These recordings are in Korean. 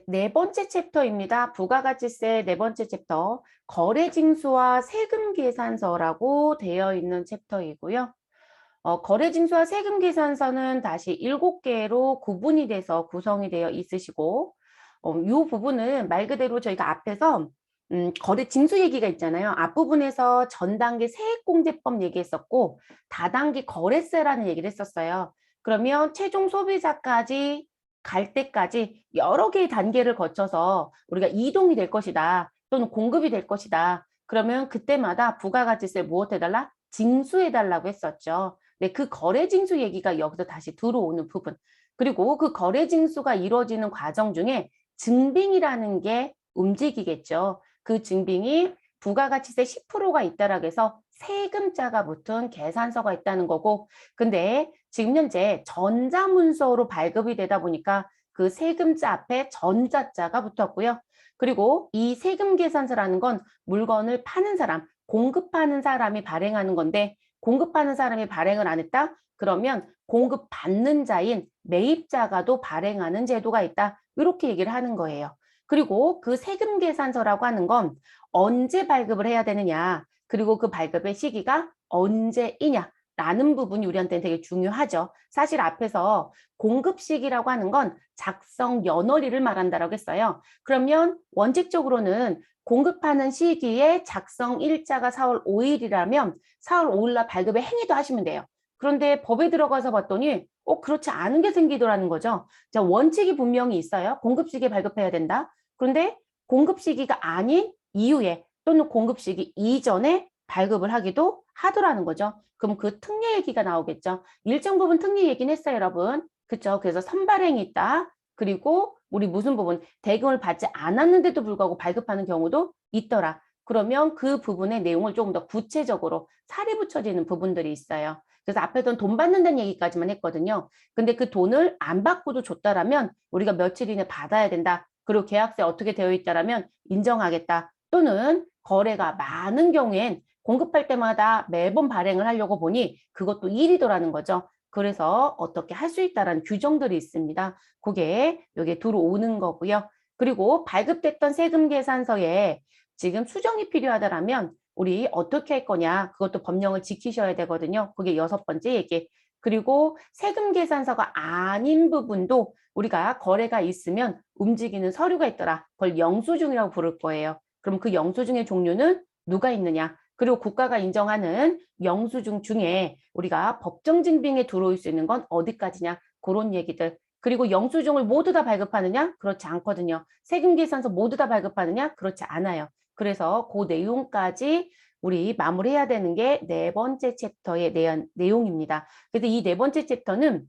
네 번째 챕터입니다. 부가가치세 네 번째 챕터, 거래징수와 세금계산서라고 되어 있는 챕터이고요. 거래징수와 세금계산서는 다시 7개로 구분이 돼서 구성이 되어 있으시고, 이 부분은 말 그대로 저희가 앞에서 거래징수 얘기가 있잖아요. 앞부분에서 전단계 세액공제법 얘기했었고, 다단계 거래세라는 얘기를 했었어요. 그러면 최종 소비자까지 갈 때까지 여러 개의 단계를 거쳐서 우리가 이동이 될 것이다. 또는 공급이 될 것이다. 그러면 그때마다 부가가치세 무엇 해달라? 징수해달라고 했었죠. 네, 그 거래징수 얘기가 여기서 다시 들어오는 부분. 그리고 그 거래징수가 이루어지는 과정 중에 증빙이라는 게 움직이겠죠. 그 증빙이 부가가치세 10%가 있다라고 해서 세금자가 붙은 계산서가 있다는 거고, 근데 지금 현재 전자문서로 발급이 되다 보니까 그 세금자 앞에 전자자가 붙었고요. 그리고 이 세금계산서라는 건 물건을 파는 사람, 공급하는 사람이 발행하는 건데, 공급하는 사람이 발행을 안 했다? 그러면 공급받는 자인 매입자가도 발행하는 제도가 있다. 이렇게 얘기를 하는 거예요. 그리고 그 세금계산서라고 하는 건 언제 발급을 해야 되느냐, 그리고 그 발급의 시기가 언제이냐 라는 부분이 우리한테는 되게 중요하죠. 사실 앞에서 공급 시기라고 하는 건 작성 연월일을 말한다라고 했어요. 그러면 원칙적으로는 공급하는 시기에 작성 일자가 4월 5일이라면 4월 5일 날 발급의 행위도 하시면 돼요. 그런데 법에 들어가서 봤더니 그렇지 않은 게 생기더라는 거죠. 자, 원칙이 분명히 있어요. 공급 시기에 발급해야 된다. 그런데 공급 시기가 아닌 이후에 또는 공급 시기 이전에 발급을 하기도 하더라는 거죠. 그럼 그 특례 얘기가 나오겠죠. 일정 부분 특례 얘기는 했어요, 여러분. 그렇죠? 그래서 선발행이 있다. 그리고 우리 무슨 부분, 대금을 받지 않았는데도 불구하고 발급하는 경우도 있더라. 그러면 그 부분의 내용을 조금 더 구체적으로 살이 붙여지는 부분들이 있어요. 그래서 앞에서는 돈 받는다는 얘기까지만 했거든요. 근데 그 돈을 안 받고도 줬다라면 우리가 며칠 이내 받아야 된다. 그리고 계약서에 어떻게 되어 있다라면 인정하겠다. 또는 거래가 많은 경우엔 공급할 때마다 매번 발행을 하려고 보니 그것도 일이더라는 거죠. 그래서 어떻게 할 수 있다라는 규정들이 있습니다. 그게 여기에 들어오는 거고요. 그리고 발급됐던 세금 계산서에 지금 수정이 필요하다라면 우리 어떻게 할 거냐, 그것도 법령을 지키셔야 되거든요. 그게 6번째 얘기. 그리고 세금 계산서가 아닌 부분도 우리가 거래가 있으면 움직이는 서류가 있더라. 그걸 영수증이라고 부를 거예요. 그럼 그 영수증의 종류는 누가 있느냐? 그리고 국가가 인정하는 영수증 중에 우리가 법정 증빙에 들어올 수 있는 건 어디까지냐? 그런 얘기들. 그리고 영수증을 모두 다 발급하느냐? 그렇지 않거든요. 세금계산서 모두 다 발급하느냐? 그렇지 않아요. 그래서 그 내용까지 우리 마무리해야 되는 게 네 번째 챕터의 내용입니다. 그래서 이 네 번째 챕터는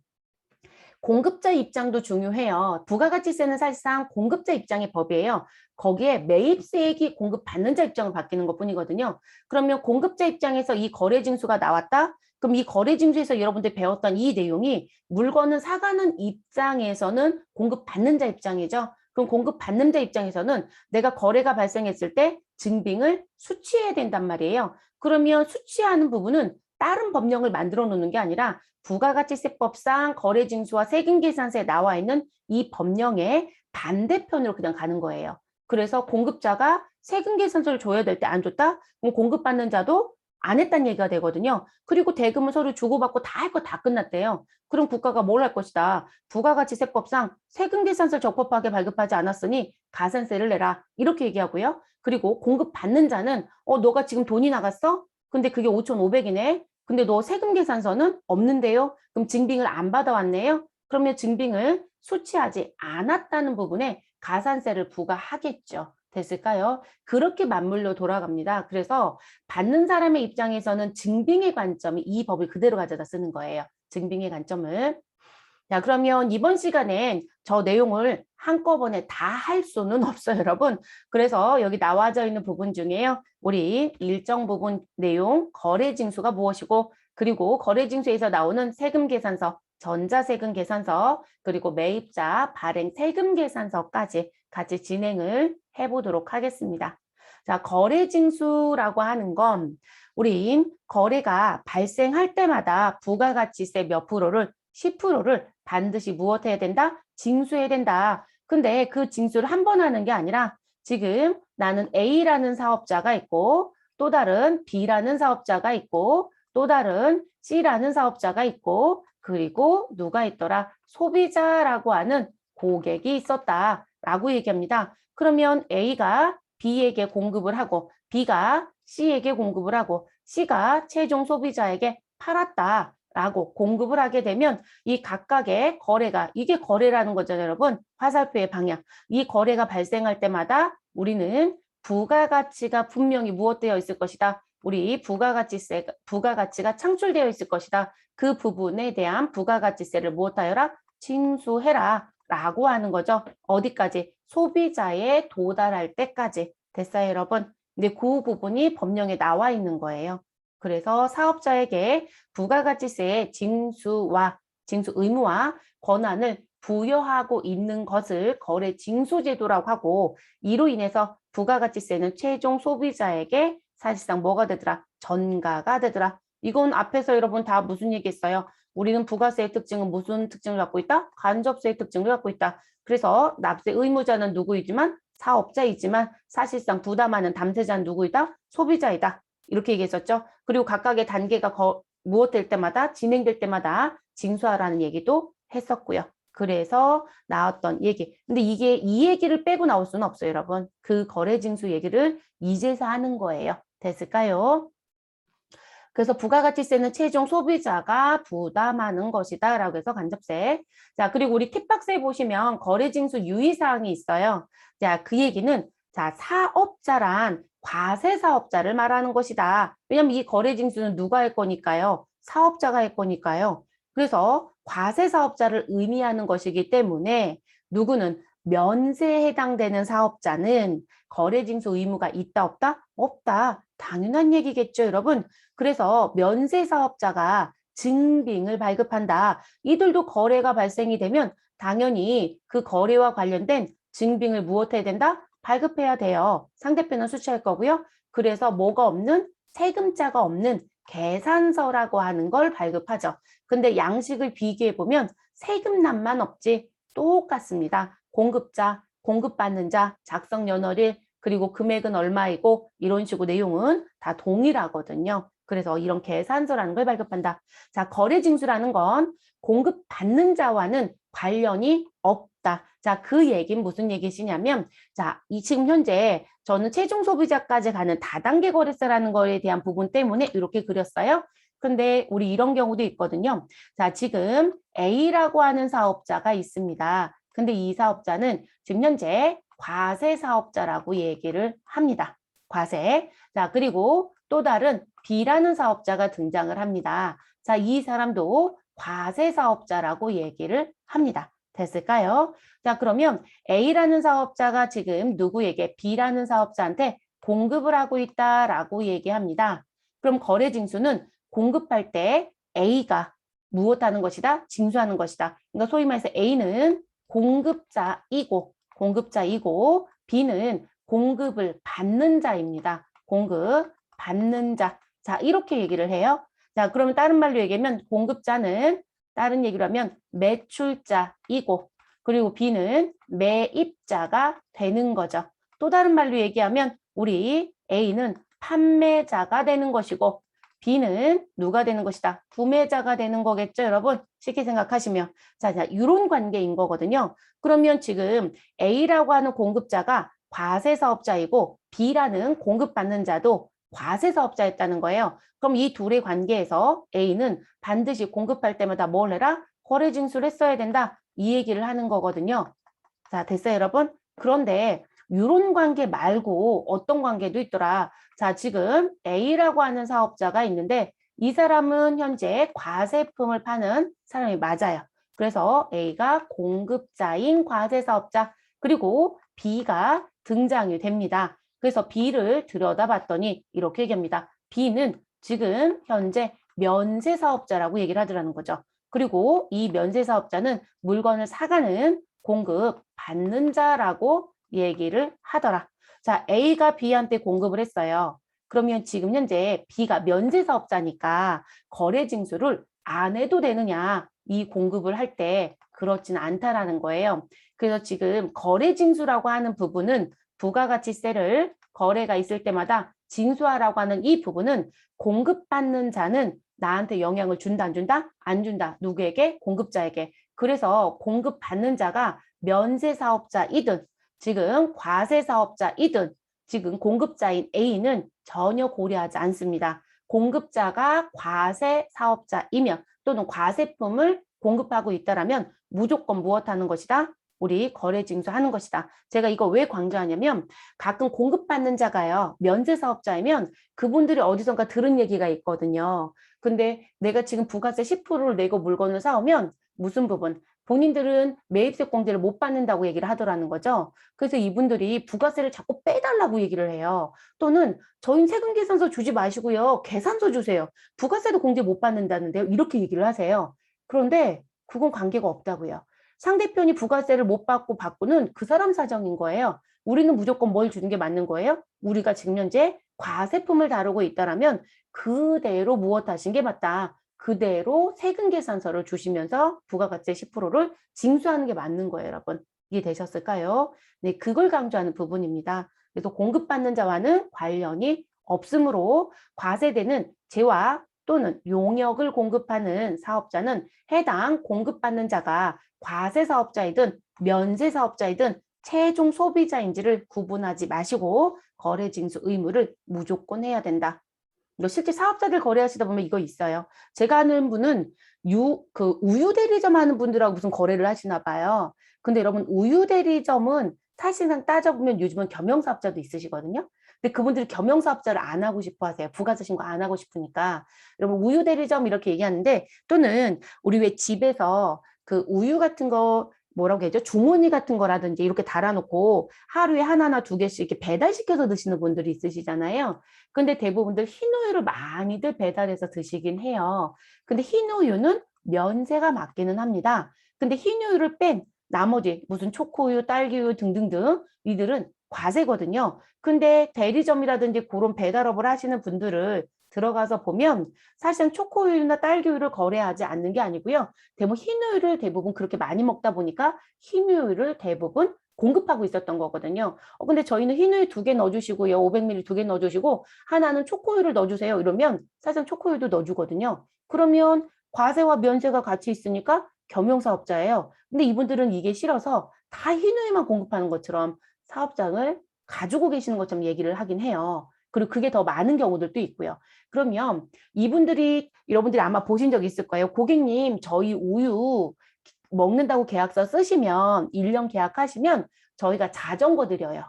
공급자 입장도 중요해요. 부가가치세는 사실상 공급자 입장의 법이에요. 거기에 매입세액이 공급받는 자 입장을 바뀌는 것뿐이거든요. 그러면 공급자 입장에서 이 거래징수가 나왔다? 그럼 이 거래징수에서 여러분들이 배웠던 이 내용이 물건을 사가는 입장에서는 공급받는 자 입장이죠. 그럼 공급받는 자 입장에서는 내가 거래가 발생했을 때 증빙을 수취해야 된단 말이에요. 그러면 수취하는 부분은 다른 법령을 만들어 놓는 게 아니라 부가가치세법상 거래징수와 세금계산서에 나와 있는 이 법령의 반대편으로 그냥 가는 거예요. 그래서 공급자가 세금계산서를 줘야 될 때 안 줬다? 그럼 공급받는 자도 안 했다는 얘기가 되거든요. 그리고 대금은 서로 주고받고 다 할 거 다 끝났대요. 그럼 국가가 뭘 할 것이다. 부가가치세법상 세금계산서 적법하게 발급하지 않았으니 가산세를 내라. 이렇게 얘기하고요. 그리고 공급받는 자는 너가 지금 돈이 나갔어? 근데 그게 5,500이네. 근데 너 세금 계산서는 없는데요? 그럼 증빙을 안 받아왔네요? 그러면 증빙을 수취하지 않았다는 부분에 가산세를 부과하겠죠. 됐을까요? 그렇게 맞물려 돌아갑니다. 그래서 받는 사람의 입장에서는 증빙의 관점이 이 법을 그대로 가져다 쓰는 거예요. 증빙의 관점을. 자, 그러면 이번 시간엔 저 내용을 한꺼번에 다 할 수는 없어요, 여러분. 그래서 여기 나와져 있는 부분 중에요. 우리 일정 부분 내용, 거래징수가 무엇이고, 그리고 거래징수에서 나오는 세금계산서, 전자세금계산서, 그리고 매입자, 발행 세금계산서까지 같이 진행을 해보도록 하겠습니다. 자, 거래징수라고 하는 건 우리 거래가 발생할 때마다 부가가치세 몇 프로를 10%를 반드시 무엇해야 된다? 징수해야 된다. 근데 그 징수를 한 번 하는 게 아니라 지금 나는 A라는 사업자가 있고 또 다른 B라는 사업자가 있고 또 다른 C라는 사업자가 있고 그리고 누가 있더라? 소비자라고 하는 고객이 있었다라고 얘기합니다. 그러면 A가 B에게 공급을 하고 B가 C에게 공급을 하고 C가 최종 소비자에게 팔았다라고 공급을 하게 되면 이 각각의 거래가 이게 거래라는 거잖아요, 여러분. 화살표의 방향. 이 거래가 발생할 때마다 우리는 부가가치가 분명히 무엇되어 있을 것이다. 우리 부가가치가 창출되어 있을 것이다. 그 부분에 대한 부가가치세를 무엇하여라? 징수해라 라고 하는 거죠. 어디까지? 소비자에 도달할 때까지. 됐어요, 여러분? 근데 그 부분이 법령에 나와 있는 거예요. 그래서 사업자에게 부가가치세의 징수 의무와 권한을 부여하고 있는 것을 거래 징수제도라고 하고 이로 인해서 부가가치세는 최종 소비자에게 사실상 뭐가 되더라? 전가가 되더라. 이건 앞에서 여러분 다 무슨 얘기했어요? 우리는 부가세의 특징은 무슨 특징을 갖고 있다? 간접세의 특징을 갖고 있다. 그래서 납세 의무자는 누구이지만 사업자이지만 사실상 부담하는 담세자는 누구이다? 소비자이다. 이렇게 얘기했었죠. 그리고 각각의 단계가 무엇될 때마다 진행될 때마다 징수하라는 얘기도 했었고요. 그래서 나왔던 얘기. 근데 이게 이 얘기를 빼고 나올 수는 없어요, 여러분. 그 거래징수 얘기를 이제서 하는 거예요. 됐을까요? 그래서 부가가치세는 최종 소비자가 부담하는 것이다 라고 해서 간접세. 자, 그리고 우리 팁박스에 보시면 거래징수 유의사항이 있어요. 자, 그 얘기는 자, 사업자란 과세사업자를 말하는 것이다. 왜냐면 이 거래징수는 누가 할 거니까요. 사업자가 할 거니까요. 그래서 과세사업자를 의미하는 것이기 때문에 누구는 면세에 해당되는 사업자는 거래징수 의무가 있다 없다? 없다. 당연한 얘기겠죠, 여러분. 그래서 면세 사업자가 증빙을 발급한다. 이들도 거래가 발생이 되면 당연히 그 거래와 관련된 증빙을 무엇해야 된다? 발급해야 돼요. 상대편은 수취할 거고요. 그래서 뭐가 없는 세금자가 없는 계산서라고 하는 걸 발급하죠. 근데 양식을 비교해 보면 세금납만 없지 똑같습니다. 공급자, 공급받는 자, 작성 연월일, 그리고 금액은 얼마이고 이런 식으로 내용은 다 동일하거든요. 그래서 이런 계산서라는 걸 발급한다. 자, 거래징수라는 건 공급받는 자와는 관련이 없다. 자, 그 얘기는 무슨 얘기시냐면 자, 지금 현재 저는 최종 소비자까지 가는 다단계 거래세라는 거에 대한 부분 때문에 이렇게 그렸어요. 근데 우리 이런 경우도 있거든요. 자, 지금 A라고 하는 사업자가 있습니다. 근데 이 사업자는 지금 현재 과세 사업자라고 얘기를 합니다. 과세. 자, 그리고 또 다른 B라는 사업자가 등장을 합니다. 자, 이 사람도 과세 사업자라고 얘기를 합니다. 됐을까요? 자, 그러면 A라는 사업자가 지금 누구에게 B라는 사업자한테 공급을 하고 있다라고 얘기합니다. 그럼 거래 징수는 공급할 때 A가 무엇하는 것이다? 징수하는 것이다. 그러니까 소위 말해서 A는 공급자이고 B는 공급을 받는 자입니다. 공급 받는 자. 자, 이렇게 얘기를 해요. 자, 그러면 다른 말로 얘기하면 공급자는 다른 얘기로 하면 매출자이고 그리고 B는 매입자가 되는 거죠. 또 다른 말로 얘기하면 우리 A는 판매자가 되는 것이고 B는 누가 되는 것이다? 구매자가 되는 거겠죠, 여러분? 쉽게 생각하시면. 자, 이런 관계인 거거든요. 그러면 지금 A라고 하는 공급자가 과세사업자이고 B라는 공급받는 자도 과세사업자였다는 거예요. 그럼 이 둘의 관계에서 A는 반드시 공급할 때마다 뭘 해라? 거래징수를 했어야 된다. 이 얘기를 하는 거거든요. 자, 됐어요, 여러분? 그런데 이런 관계 말고 어떤 관계도 있더라. 자, 지금 A라고 하는 사업자가 있는데 이 사람은 현재 과세품을 파는 사람이 맞아요. 그래서 A가 공급자인 과세사업자 그리고 B가 등장이 됩니다. 그래서 B를 들여다봤더니 이렇게 얘기합니다. B는 지금 현재 면세사업자라고 얘기를 하더라는 거죠. 그리고 이 면세사업자는 물건을 사가는 공급 받는 자라고 얘기를 하더라. 자, A가 B한테 공급을 했어요. 그러면 지금 현재 B가 면세사업자니까 거래징수를 안 해도 되느냐? 이 공급을 할 때 그렇지는 않다라는 거예요. 그래서 지금 거래징수라고 하는 부분은 부가가치세를 거래가 있을 때마다 징수하라고 하는 이 부분은 공급받는 자는 나한테 영향을 준다, 안 준다? 안 준다. 누구에게? 공급자에게. 그래서 공급받는 자가 면세사업자이든 지금 과세사업자이든 지금 공급자인 A는 전혀 고려하지 않습니다. 공급자가 과세사업자이면 또는 과세품을 공급하고 있다라면 무조건 무엇하는 것이다? 우리 거래징수하는 것이다. 제가 이거 왜 강조하냐면 가끔 공급받는 자가요. 면세사업자이면 그분들이 어디선가 들은 얘기가 있거든요. 근데 내가 지금 부가세 10%를 내고 물건을 사오면 무슨 부분? 본인들은 매입세 공제를 못 받는다고 얘기를 하더라는 거죠. 그래서 이분들이 부가세를 자꾸 빼달라고 얘기를 해요. 또는 저희 세금계산서 주지 마시고요. 계산서 주세요. 부가세도 공제 못 받는다는데요. 이렇게 얘기를 하세요. 그런데 그건 관계가 없다고요. 상대편이 부가세를 못 받고 받고는 그 사람 사정인 거예요. 우리는 무조건 뭘 주는 게 맞는 거예요? 우리가 지금 현재 과세품을 다루고 있다라면 그대로 무엇 하신 게 맞다. 그대로 세금 계산서를 주시면서 부가가치 10%를 징수하는 게 맞는 거예요, 여러분. 이해되셨을까요? 네, 그걸 강조하는 부분입니다. 그래서 공급받는 자와는 관련이 없으므로 과세되는 재화 또는 용역을 공급하는 사업자는 해당 공급받는 자가 과세사업자이든 면세사업자이든 최종 소비자인지를 구분하지 마시고 거래징수 의무를 무조건 해야 된다. 실제 사업자들 거래하시다 보면 이거 있어요. 제가 아는 분은 우유 대리점 하는 분들하고 무슨 거래를 하시나 봐요. 근데 여러분 우유 대리점은 사실상 따져보면 요즘은 겸용사업자도 있으시거든요. 근데 그분들이 겸용사업자를 안 하고 싶어 하세요. 부가세 신고 안 하고 싶으니까. 여러분 우유 대리점 이렇게 얘기하는데 또는 우리 왜 집에서 그 우유 같은 거 뭐라고 해야죠? 주머니 같은 거라든지 이렇게 달아놓고 하루에 하나나 두 개씩 이렇게 배달시켜서 드시는 분들이 있으시잖아요. 근데 대부분들 흰우유를 많이들 배달해서 드시긴 해요. 근데 흰우유는 면세가 맞기는 합니다. 근데 흰우유를 뺀 나머지 무슨 초코우유, 딸기우유 등등등 이들은 과세거든요. 근데 대리점이라든지 그런 배달업을 하시는 분들을 들어가서 보면 사실은 초코우유나 딸기우유를 거래하지 않는 게 아니고요. 대부분 흰우유를 대부분 그렇게 많이 먹다 보니까 흰우유를 대부분 공급하고 있었던 거거든요. 근데 저희는 흰우유 2개 넣어주시고요. 500ml 2개 넣어주시고 하나는 초코우유를 넣어주세요. 이러면 사실상 초코우유도 넣어주거든요. 그러면 과세와 면세가 같이 있으니까 겸용사업자예요. 근데 이분들은 이게 싫어서 다 흰우유만 공급하는 것처럼 사업장을 가지고 계시는 것처럼 얘기를 하긴 해요. 그리고 그게 더 많은 경우들도 있고요. 그러면 이분들이 여러분들이 아마 보신 적 있을 거예요. 고객님, 저희 우유 먹는다고 계약서 쓰시면 1년 계약하시면 저희가 자전거 드려요.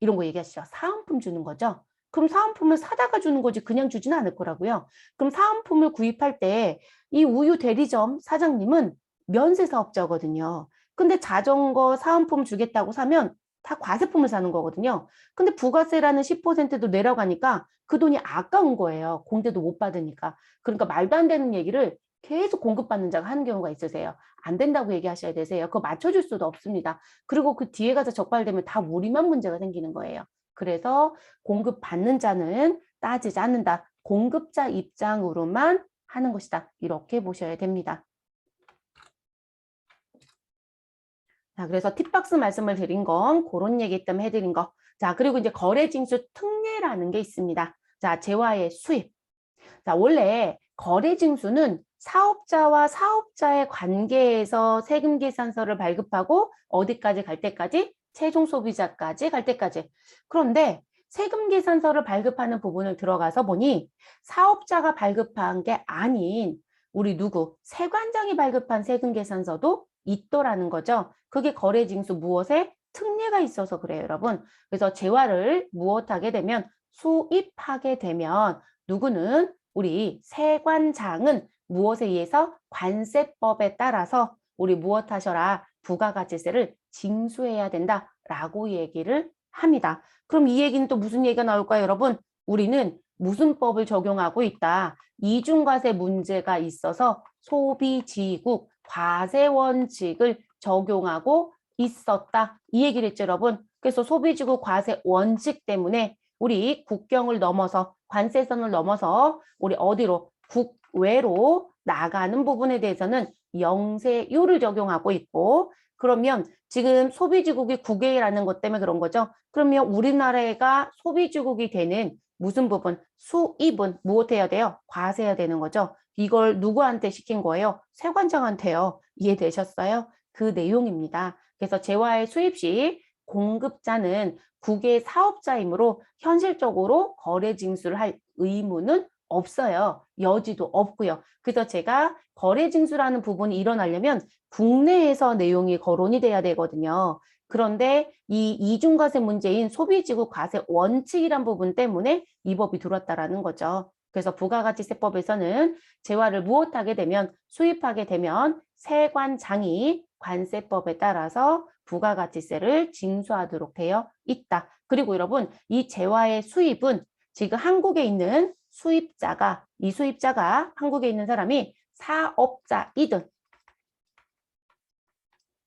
이런 거 얘기하시죠. 사은품 주는 거죠. 그럼 사은품을 사다가 주는 거지 그냥 주지는 않을 거라고요. 그럼 사은품을 구입할 때 이 우유 대리점 사장님은 면세사업자거든요. 근데 자전거 사은품 주겠다고 사면 다 과세품을 사는 거거든요. 근데 부가세라는 10%도 내라고 하니까 그 돈이 아까운 거예요. 공제도 못 받으니까. 그러니까 말도 안 되는 얘기를 계속 공급받는 자가 하는 경우가 있으세요. 안 된다고 얘기하셔야 되세요. 그거 맞춰줄 수도 없습니다. 그리고 그 뒤에 가서 적발되면 다 우리만 문제가 생기는 거예요. 그래서 공급받는 자는 따지지 않는다. 공급자 입장으로만 하는 것이다. 이렇게 보셔야 됩니다. 자, 그래서 팁박스 말씀을 드린 건 그런 얘기 때문에 해드린 거. 자, 그리고 이제 거래징수 특례라는 게 있습니다. 자, 재화의 수입. 자, 원래 거래징수는 사업자와 사업자의 관계에서 세금계산서를 발급하고 어디까지 갈 때까지? 최종 소비자까지 갈 때까지. 그런데 세금계산서를 발급하는 부분을 들어가서 보니 사업자가 발급한 게 아닌 우리 누구? 세관장이 발급한 세금계산서도 있더라는 거죠. 그게 거래징수 무엇에? 특례가 있어서 그래요, 여러분. 그래서 재화를 무엇하게 되면 수입하게 되면 누구는 우리 세관장은 무엇에 의해서 관세법에 따라서 우리 무엇 하셔라 부가가치세를 징수해야 된다라고 얘기를 합니다. 그럼 이 얘기는 또 무슨 얘기가 나올까요, 여러분? 우리는 무슨 법을 적용하고 있다. 이중과세 문제가 있어서 소비지국 과세원칙을 적용하고 있었다. 이 얘기를 했죠, 여러분. 그래서 소비지국 과세 원칙 때문에 우리 국경을 넘어서 관세선을 넘어서 우리 어디로 국외로 나가는 부분에 대해서는 영세요를 적용하고 있고 그러면 지금 소비지국이 9개라는 것 때문에 그런 거죠. 그러면 우리나라가 소비지국이 되는 무슨 부분? 수입은 무엇해야 돼요? 과세해야 되는 거죠. 이걸 누구한테 시킨 거예요? 세관장한테요. 이해되셨어요? 그 내용입니다. 그래서 재화의 수입 시 공급자는 국외 사업자이므로 현실적으로 거래 징수를 할 의무는 없어요. 여지도 없고요. 그래서 제가 거래 징수라는 부분이 일어나려면 국내에서 내용이 거론이 돼야 되거든요. 그런데 이 이중과세 문제인 소비지구 과세 원칙이란 부분 때문에 이 법이 들어왔다라는 거죠. 그래서 부가가치세법에서는 재화를 무엇하게 되면 수입하게 되면 세관장이 관세법에 따라서 부가가치세를 징수하도록 되어 있다. 그리고 여러분 이 재화의 수입은 지금 한국에 있는 수입자가 이 수입자가 한국에 있는 사람이 사업자이든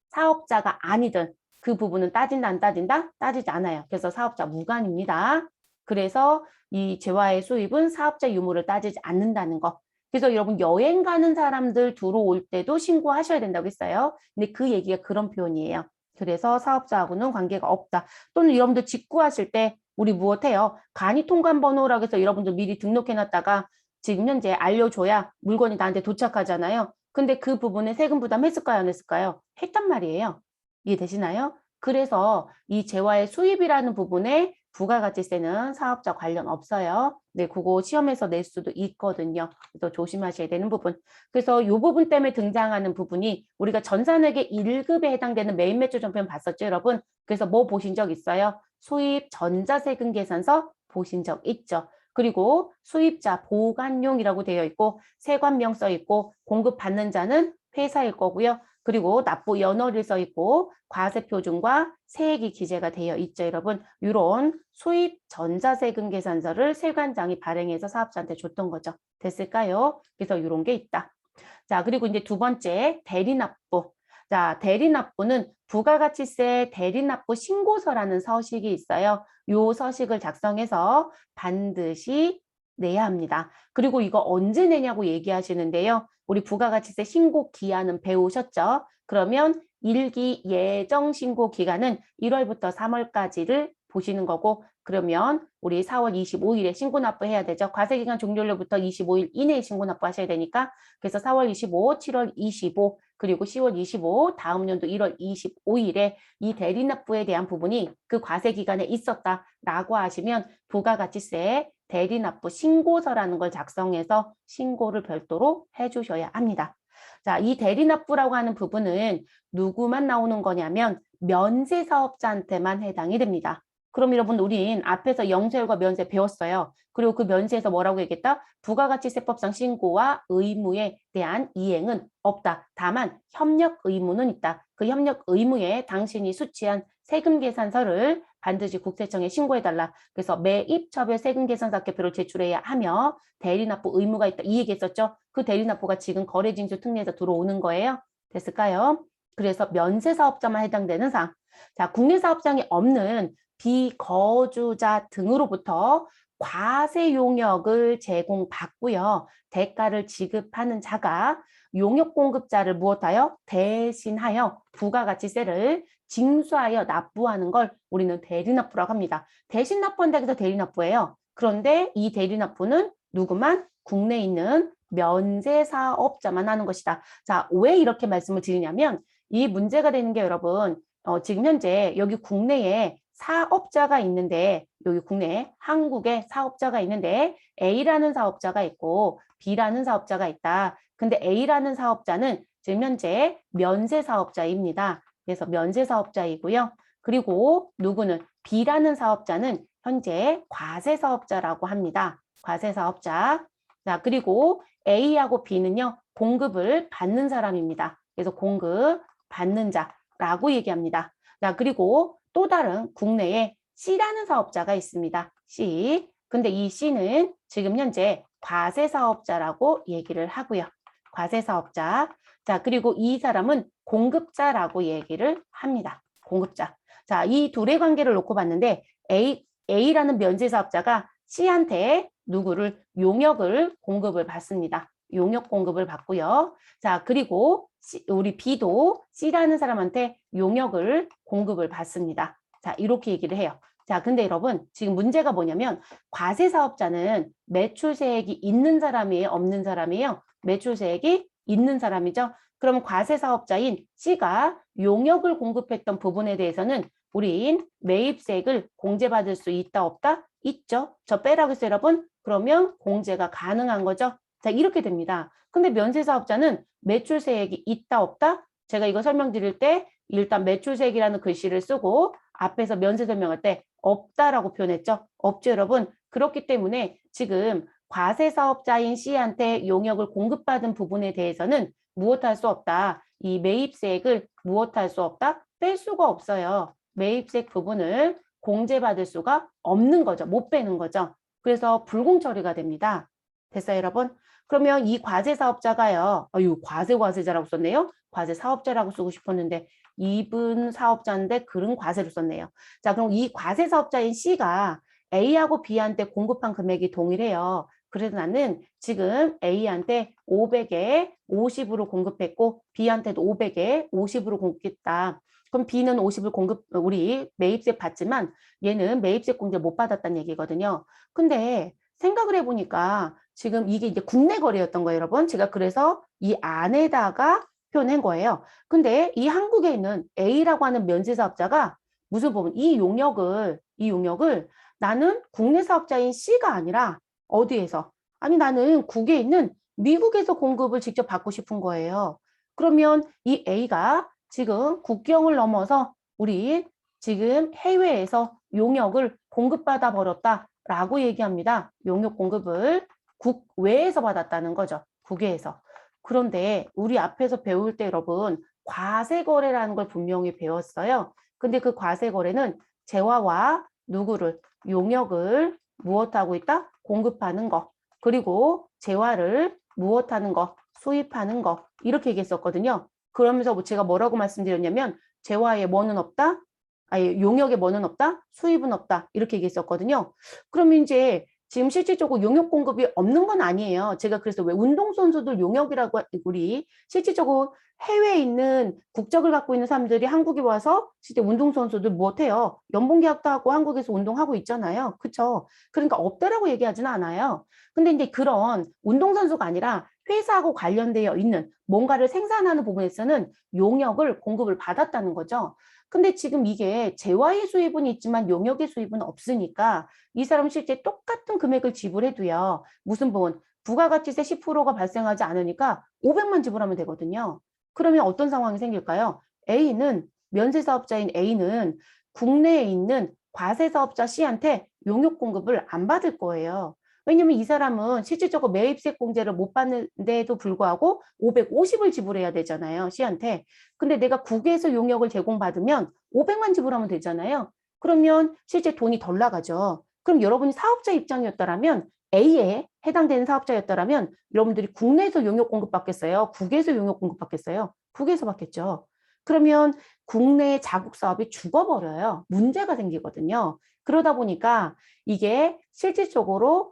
사업자가 아니든 그 부분은 따진다 안 따진다? 따지지 않아요. 그래서 사업자 무관입니다. 그래서 이 재화의 수입은 사업자 유무를 따지지 않는다는 거. 그래서 여러분 여행 가는 사람들 들어올 때도 신고하셔야 된다고 했어요. 근데 그 얘기가 그런 표현이에요. 그래서 사업자하고는 관계가 없다. 또는 여러분들 직구하실 때 우리 무엇해요? 간이 통관번호라고 해서 여러분들 미리 등록해놨다가 지금 현재 알려줘야 물건이 나한테 도착하잖아요. 근데 그 부분에 세금 부담했을까요? 안 했을까요? 했단 말이에요. 이해되시나요? 그래서 이 재화의 수입이라는 부분에 부가가치세는 사업자 관련 없어요. 네, 그거 시험에서 낼 수도 있거든요. 그래서 조심하셔야 되는 부분. 그래서 이 부분 때문에 등장하는 부분이 우리가 전산회계 1급에 해당되는 메인 매출 전편 봤었죠, 여러분? 그래서 뭐 보신 적 있어요? 수입 전자세금 계산서 보신 적 있죠? 그리고 수입자 보관용이라고 되어 있고 세관명 써 있고 공급받는 자는 회사일 거고요. 그리고 납부 연월일 써 있고 과세표준과 세액이 기재가 되어 있죠. 여러분 이런 수입 전자세금 계산서를 세관장이 발행해서 사업자한테 줬던 거죠. 됐을까요? 그래서 이런 게 있다. 자, 그리고 이제 두 번째 대리납부. 자, 대리납부는 부가가치세 대리납부 신고서라는 서식이 있어요. 요 서식을 작성해서 반드시 내야 합니다. 그리고 이거 언제 내냐고 얘기하시는데요. 우리 부가가치세 신고 기한은 배우셨죠? 그러면 일기 예정 신고 기간은 1월부터 3월까지를 보시는 거고 그러면 우리 4월 25일에 신고 납부해야 되죠. 과세기간 종료일로부터 25일 이내에 신고 납부하셔야 되니까 그래서 4월 25, 7월 25 그리고 10월 25 다음 연도 1월 25일에 이 대리납부에 대한 부분이 그 과세기간에 있었다라고 하시면 부가가치세 대리납부 신고서라는 걸 작성해서 신고를 별도로 해주셔야 합니다. 자, 이 대리납부라고 하는 부분은 누구만 나오는 거냐면 면세사업자한테만 해당이 됩니다. 그럼 여러분 우린 앞에서 영세율과 면세 배웠어요. 그리고 그 면세에서 뭐라고 얘기했다? 부가가치세법상 신고와 의무에 대한 이행은 없다. 다만 협력 의무는 있다. 그 협력 의무에 당신이 수취한 세금 계산서를 반드시 국세청에 신고해달라. 그래서 매입처별 세금계산서표를 제출해야 하며 대리납부 의무가 있다. 이 얘기했었죠. 그 대리납부가 지금 거래징수 특례에서 들어오는 거예요. 됐을까요? 그래서 면세사업자만 해당되는 사항. 자, 국내사업장이 없는 비거주자 등으로부터 과세 용역을 제공받고요. 대가를 지급하는 자가 용역 공급자를 무엇하여? 대신하여 부가가치세를 징수하여 납부하는 걸 우리는 대리납부라고 합니다. 대신 납부한다고 해서 대리납부예요. 그런데 이 대리납부는 누구만? 국내에 있는 면세사업자만 하는 것이다. 자, 왜 이렇게 말씀을 드리냐면 이 문제가 되는 게 여러분 지금 현재 여기 국내에 사업자가 있는데 여기 국내에 한국에 사업자가 있는데 A라는 사업자가 있고 B라는 사업자가 있다. 근데 A라는 사업자는 지금 현재 면세사업자입니다. 그래서 면세사업자이고요. 그리고 누구는 B라는 사업자는 현재 과세사업자라고 합니다. 과세사업자. 자, 그리고 A하고 B는요. 공급을 받는 사람입니다. 그래서 공급 받는 자라고 얘기합니다. 자, 그리고 또 다른 국내에 C라는 사업자가 있습니다. C. 근데 이 C는 지금 현재 과세사업자라고 얘기를 하고요. 과세사업자. 자, 그리고 이 사람은 공급자라고 얘기를 합니다. 공급자. 자, 이 둘의 관계를 놓고 봤는데 A라는 면세사업자가 C한테 누구를 용역을 공급을 받습니다. 용역 공급을 받고요. 자, 그리고 우리 B도 C라는 사람한테 용역을 공급을 받습니다. 자, 이렇게 얘기를 해요. 자, 근데 여러분, 지금 문제가 뭐냐면 과세사업자는 매출세액이 있는 사람이에요? 없는 사람이에요? 매출세액이 있는 사람이죠. 그럼 과세사업자인 C가 용역을 공급했던 부분에 대해서는 우린 매입세액을 공제받을 수 있다, 없다? 있죠. 저 빼라고 했어요, 여러분. 그러면 공제가 가능한 거죠. 자, 이렇게 됩니다. 근데 면세사업자는 매출세액이 있다, 없다? 제가 이거 설명드릴 때 일단 매출세액이라는 글씨를 쓰고 앞에서 면세 설명할 때 없다라고 표현했죠. 없죠, 여러분. 그렇기 때문에 지금 과세사업자인 C한테 용역을 공급받은 부분에 대해서는 무엇할 수 없다. 이 매입세액을 무엇할 수 없다? 뺄 수가 없어요. 매입세액 부분을 공제받을 수가 없는 거죠. 못 빼는 거죠. 그래서 불공 처리가 됩니다. 됐어요, 여러분? 그러면 이 과세사업자가요. 과세자라고 썼네요. 과세사업자라고 쓰고 싶었는데 이분 사업자인데 글은 과세로 썼네요. 자, 그럼 이 과세사업자인 C가 A하고 B한테 공급한 금액이 동일해요. 그래서 나는 지금 A한테 500에 50으로 공급했고 B한테도 500에 50으로 공급했다. 그럼 B는 50을 우리 매입세 받지만 얘는 매입세 공제 못 받았다는 얘기거든요. 근데 생각을 해보니까 지금 이게 이제 국내 거래였던 거예요, 여러분. 제가 그래서 이 안에다가 표현한 거예요. 근데 이 한국에 있는 A라고 하는 면세사업자가 무슨 부분, 이 용역을 나는 국내 사업자인 C가 아니라 어디에서? 아니, 나는 국에 있는 미국에서 공급을 직접 받고 싶은 거예요. 그러면 이 A가 지금 국경을 넘어서 우리 지금 해외에서 용역을 공급받아 버렸다라고 얘기합니다. 용역 공급을 국외에서 받았다는 거죠. 국외에서. 그런데 우리 앞에서 배울 때 여러분 과세거래라는 걸 분명히 배웠어요. 근데 그 과세거래는 재화와 누구를 용역을 무엇하고 있다? 공급하는 거. 그리고 재화를 무엇하는 거? 수입하는 거. 이렇게 얘기했었거든요. 그러면서 제가 뭐라고 말씀드렸냐면 재화에 뭐는 없다? 아니, 용역에 뭐는 없다? 수입은 없다. 이렇게 얘기했었거든요. 그러면 이제 지금 실질적으로 용역 공급이 없는 건 아니에요. 제가 그래서 왜 운동선수들 용역이라고 우리 실질적으로 해외에 있는 국적을 갖고 있는 사람들이 한국에 와서 실제 운동선수들 못해요. 연봉계약도 하고 한국에서 운동하고 있잖아요. 그렇죠? 그러니까 없다라고 얘기하지는 않아요. 근데 이제 그런 운동선수가 아니라 회사하고 관련되어 있는 뭔가를 생산하는 부분에서는 용역을 공급을 받았다는 거죠. 근데 지금 이게 재화의 수입은 있지만 용역의 수입은 없으니까 이 사람은 실제 똑같은 금액을 지불해도요. 무슨 부분? 부가가치세 10%가 발생하지 않으니까 500만 지불하면 되거든요. 그러면 어떤 상황이 생길까요? 면세사업자인 A는 국내에 있는 과세사업자 C한테 용역 공급을 안 받을 거예요. 왜냐면 이 사람은 실질적으로 매입세 공제를 못 받는데도 불구하고 550을 지불해야 되잖아요. C한테. 근데 내가 국에서 용역을 제공받으면 500만 지불하면 되잖아요. 그러면 실제 돈이 덜 나가죠. 그럼 여러분이 사업자 입장이었다면 A에 해당되는 사업자였다면 여러분들이 국내에서 용역 공급 받겠어요? 국에서 용역 공급 받겠어요? 국에서 받겠죠. 그러면 국내 자국 사업이 죽어버려요. 문제가 생기거든요. 그러다 보니까 이게 실질적으로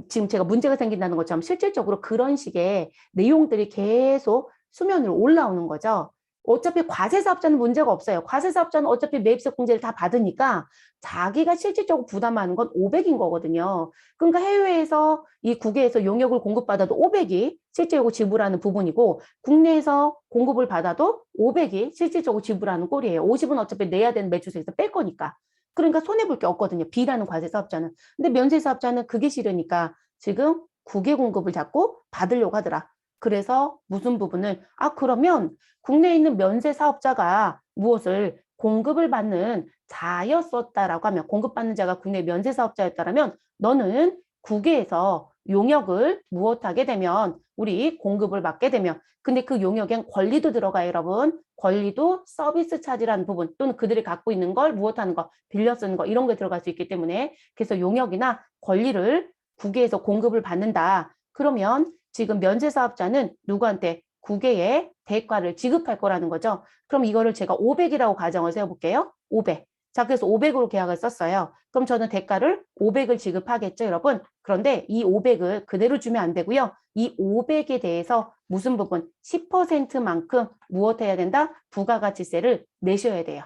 지금 제가 문제가 생긴다는 것처럼 실질적으로 그런 식의 내용들이 계속 수면으로 올라오는 거죠. 어차피 과세사업자는 문제가 없어요. 과세사업자는 어차피 매입세 공제를 다 받으니까 자기가 실질적으로 부담하는 건 500인 거거든요. 그러니까 해외에서 이 국외에서 용역을 공급받아도 500이 실제로 지불하는 부분이고 국내에서 공급을 받아도 500이 실질적으로 지불하는 꼴이에요. 50은 어차피 내야 되는 매출세에서 뺄 거니까. 그러니까 손해볼 게 없거든요. B라는 과세사업자는. 근데 면세사업자는 그게 싫으니까 지금 국외 공급을 자꾸 받으려고 하더라. 그래서 무슨 부분을 그러면 국내에 있는 면세 사업자가 무엇을 공급을 받는 자였었다라고 하면 공급받는 자가 국내 면세 사업자였다라면 너는 국외에서 용역을 무엇하게 되면 우리 공급을 받게 되면 근데 그 용역엔 권리도 들어가요, 여러분. 권리도 서비스 차지라는 부분 또는 그들이 갖고 있는 걸 무엇하는 거 빌려 쓰는 거 이런 게 들어갈 수 있기 때문에 그래서 용역이나 권리를 국외에서 공급을 받는다. 그러면 지금 면세사업자는 누구한테 국외에 대가를 지급할 거라는 거죠. 그럼 이거를 제가 500이라고 가정을 세워볼게요. 500. 자, 그래서 500으로 계약을 썼어요. 그럼 저는 대가를 500을 지급하겠죠, 여러분? 그런데 이 500을 그대로 주면 안 되고요. 이 500에 대해서 무슨 부분? 10%만큼 무엇해야 된다? 부가가치세를 내셔야 돼요.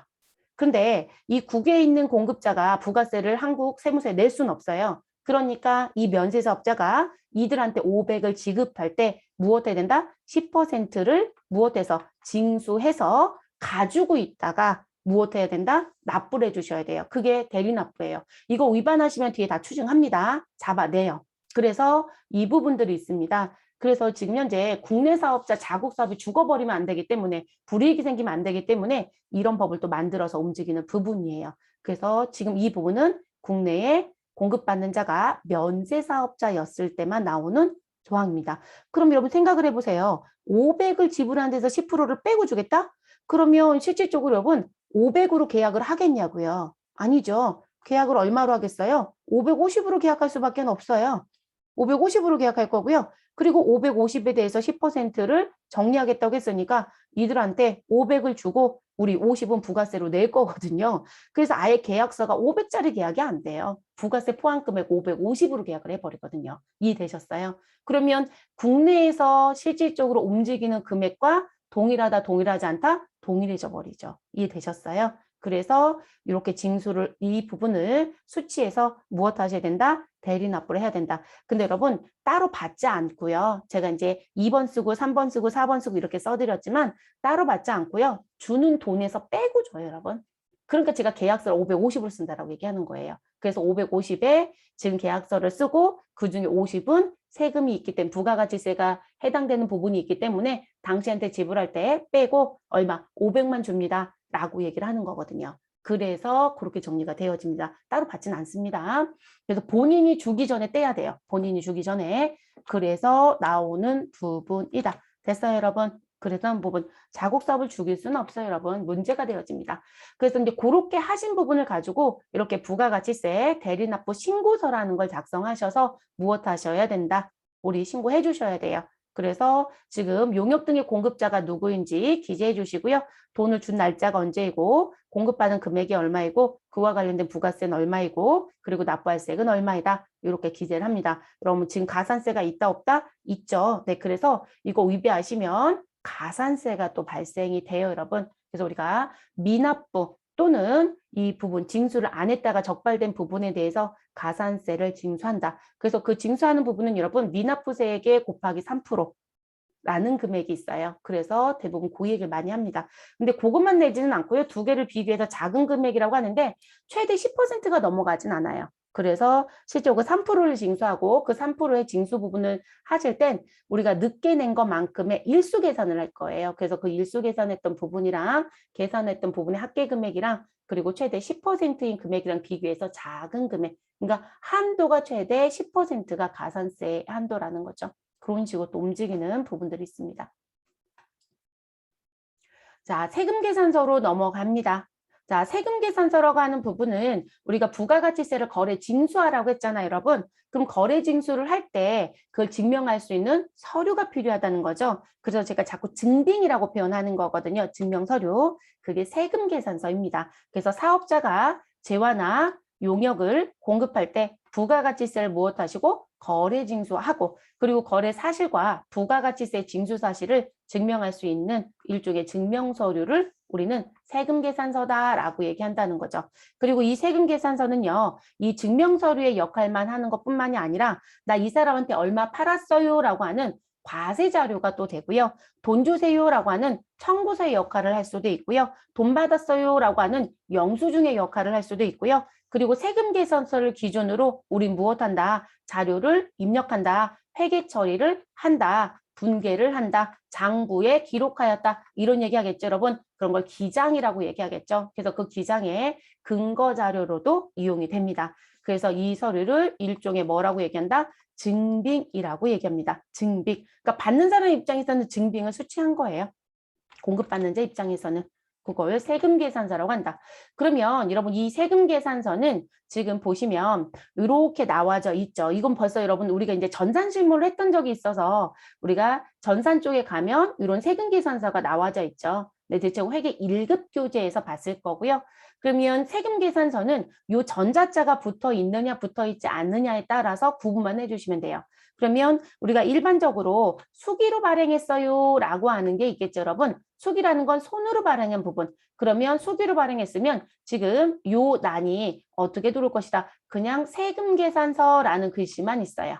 근데 이 국외에 있는 공급자가 부가세를 한국 세무서에 낼 수는 없어요. 그러니까 이 면세사업자가 이들한테 500을 지급할 때 무엇해야 된다? 10%를 무엇해서 징수해서 가지고 있다가 무엇해야 된다? 납부를 해주셔야 돼요. 그게 대리납부예요. 이거 위반하시면 뒤에 다 추징합니다. 잡아내요. 그래서 이 부분들이 있습니다. 그래서 지금 현재 국내 사업자 자국 사업이 죽어버리면 안 되기 때문에 불이익이 생기면 안 되기 때문에 이런 법을 또 만들어서 움직이는 부분이에요. 그래서 지금 이 부분은 국내에 공급받는 자가 면세 사업자였을 때만 나오는 조항입니다. 그럼 여러분 생각을 해보세요. 500을 지불하는 데서 10%를 빼고 주겠다? 그러면 실질적으로 여러분 500으로 계약을 하겠냐고요? 아니죠. 계약을 얼마로 하겠어요? 550으로 계약할 수밖에 없어요. 550으로 계약할 거고요. 그리고 550에 대해서 10%를 정리하겠다고 했으니까 이들한테 500을 주고 우리 50은 부가세로 낼 거거든요. 그래서 아예 계약서가 500짜리 계약이 안 돼요. 부가세 포함 금액 550으로 계약을 해버리거든요. 이해되셨어요? 그러면 국내에서 실질적으로 움직이는 금액과 동일하다, 동일하지 않다? 동일해져 버리죠. 이해되셨어요? 그래서 이렇게 징수를 이 부분을 수치해서 무엇 하셔야 된다? 대리납부를 해야 된다. 근데 여러분 따로 받지 않고요. 제가 이제 2번 쓰고 3번 쓰고 4번 쓰고 이렇게 써드렸지만 따로 받지 않고요. 주는 돈에서 빼고 줘요, 여러분. 그러니까 제가 계약서를 550을 쓴다라고 얘기하는 거예요. 그래서 550에 지금 계약서를 쓰고 그중에 50은 세금이 있기 때문에 부가가치세가 해당되는 부분이 있기 때문에 당신한테 지불할 때 빼고 얼마? 500만 줍니다. 라고 얘기를 하는 거거든요. 그래서 그렇게 정리가 되어집니다. 따로 받지는 않습니다. 그래서 본인이 주기 전에 떼야 돼요. 본인이 주기 전에. 그래서 나오는 부분이다. 됐어요, 여러분? 그래서 부분 자국 사업을 죽일 수는 없어요, 여러분. 문제가 되어집니다. 그래서 이제 그렇게 하신 부분을 가지고 이렇게 부가가치세 대리납부 신고서라는 걸 작성하셔서 무엇 하셔야 된다. 우리 신고해 주셔야 돼요. 그래서 지금 용역 등의 공급자가 누구인지 기재해 주시고요. 돈을 준 날짜가 언제이고 공급받은 금액이 얼마이고 그와 관련된 부가세는 얼마이고 그리고 납부할세액은 얼마이다. 이렇게 기재를 합니다. 그러면 지금 가산세가 있다 없다? 있죠. 네, 그래서 이거 위배하시면 가산세가 또 발생이 돼요, 여러분. 그래서 우리가 미납부 또는 이 부분 징수를 안 했다가 적발된 부분에 대해서 가산세를 징수한다. 그래서 그 징수하는 부분은 여러분 미납부세액에 곱하기 3% 라는 금액이 있어요. 그래서 대부분 고액을 많이 합니다. 근데 그것만 내지는 않고요. 두 개를 비교해서 작은 금액이라고 하는데 최대 10%가 넘어가진 않아요. 그래서 실제로 3%를 징수하고 그 3%의 징수 부분을 하실 땐 우리가 늦게 낸 것만큼의 일수 계산을 할 거예요. 그래서 그 일수 계산했던 부분이랑 계산했던 부분의 합계 금액이랑 그리고 최대 10%인 금액이랑 비교해서 작은 금액. 그러니까 한도가 최대 10%가 가산세 한도라는 거죠. 그런 식으로 또 움직이는 부분들이 있습니다. 자, 세금 계산서로 넘어갑니다. 자, 세금 계산서라고 하는 부분은 우리가 부가가치세를 거래 징수하라고 했잖아요, 여러분. 그럼 거래 징수를 할 때 그걸 증명할 수 있는 서류가 필요하다는 거죠. 그래서 제가 자꾸 증빙이라고 표현하는 거거든요. 증명서류. 그게 세금 계산서입니다. 그래서 사업자가 재화나 용역을 공급할 때 부가가치세를 무엇하시고 거래 징수하고 그리고 거래 사실과 부가가치세 징수 사실을 증명할 수 있는 일종의 증명서류를 우리는 세금계산서다라고 얘기한다는 거죠. 그리고 이 세금계산서는요. 이 증명서류의 역할만 하는 것뿐만이 아니라 나 이 사람한테 얼마 팔았어요라고 하는 과세자료가 또 되고요. 돈 주세요라고 하는 청구서의 역할을 할 수도 있고요. 돈 받았어요라고 하는 영수증의 역할을 할 수도 있고요. 그리고 세금계산서를 기준으로 우린 무엇한다? 자료를 입력한다. 회계 처리를 한다. 분계를 한다. 장부에 기록하였다. 이런 얘기 하겠죠, 여러분? 그런 걸 기장이라고 얘기하겠죠. 그래서 그 기장의 근거 자료로도 이용이 됩니다. 그래서 이 서류를 일종의 뭐라고 얘기한다? 증빙이라고 얘기합니다. 증빙. 그러니까 받는 사람 입장에서는 증빙을 수취한 거예요. 공급받는 자 입장에서는. 그걸 세금계산서라고 한다. 그러면 여러분 이 세금계산서는 지금 보시면 이렇게 나와져 있죠. 이건 벌써 여러분 우리가 이제 전산 실무를 했던 적이 있어서 우리가 전산 쪽에 가면 이런 세금계산서가 나와져 있죠. 네, 대체로 회계 1급 교재에서 봤을 거고요. 그러면 세금 계산서는 요 전자자가 붙어 있느냐 붙어 있지 않느냐에 따라서 구분만 해주시면 돼요. 그러면 우리가 일반적으로 수기로 발행했어요 라고 하는 게 있겠죠, 여러분. 수기라는 건 손으로 발행한 부분. 그러면 수기로 발행했으면 지금 요 난이 어떻게 들어올 것이다. 그냥 세금 계산서라는 글씨만 있어요.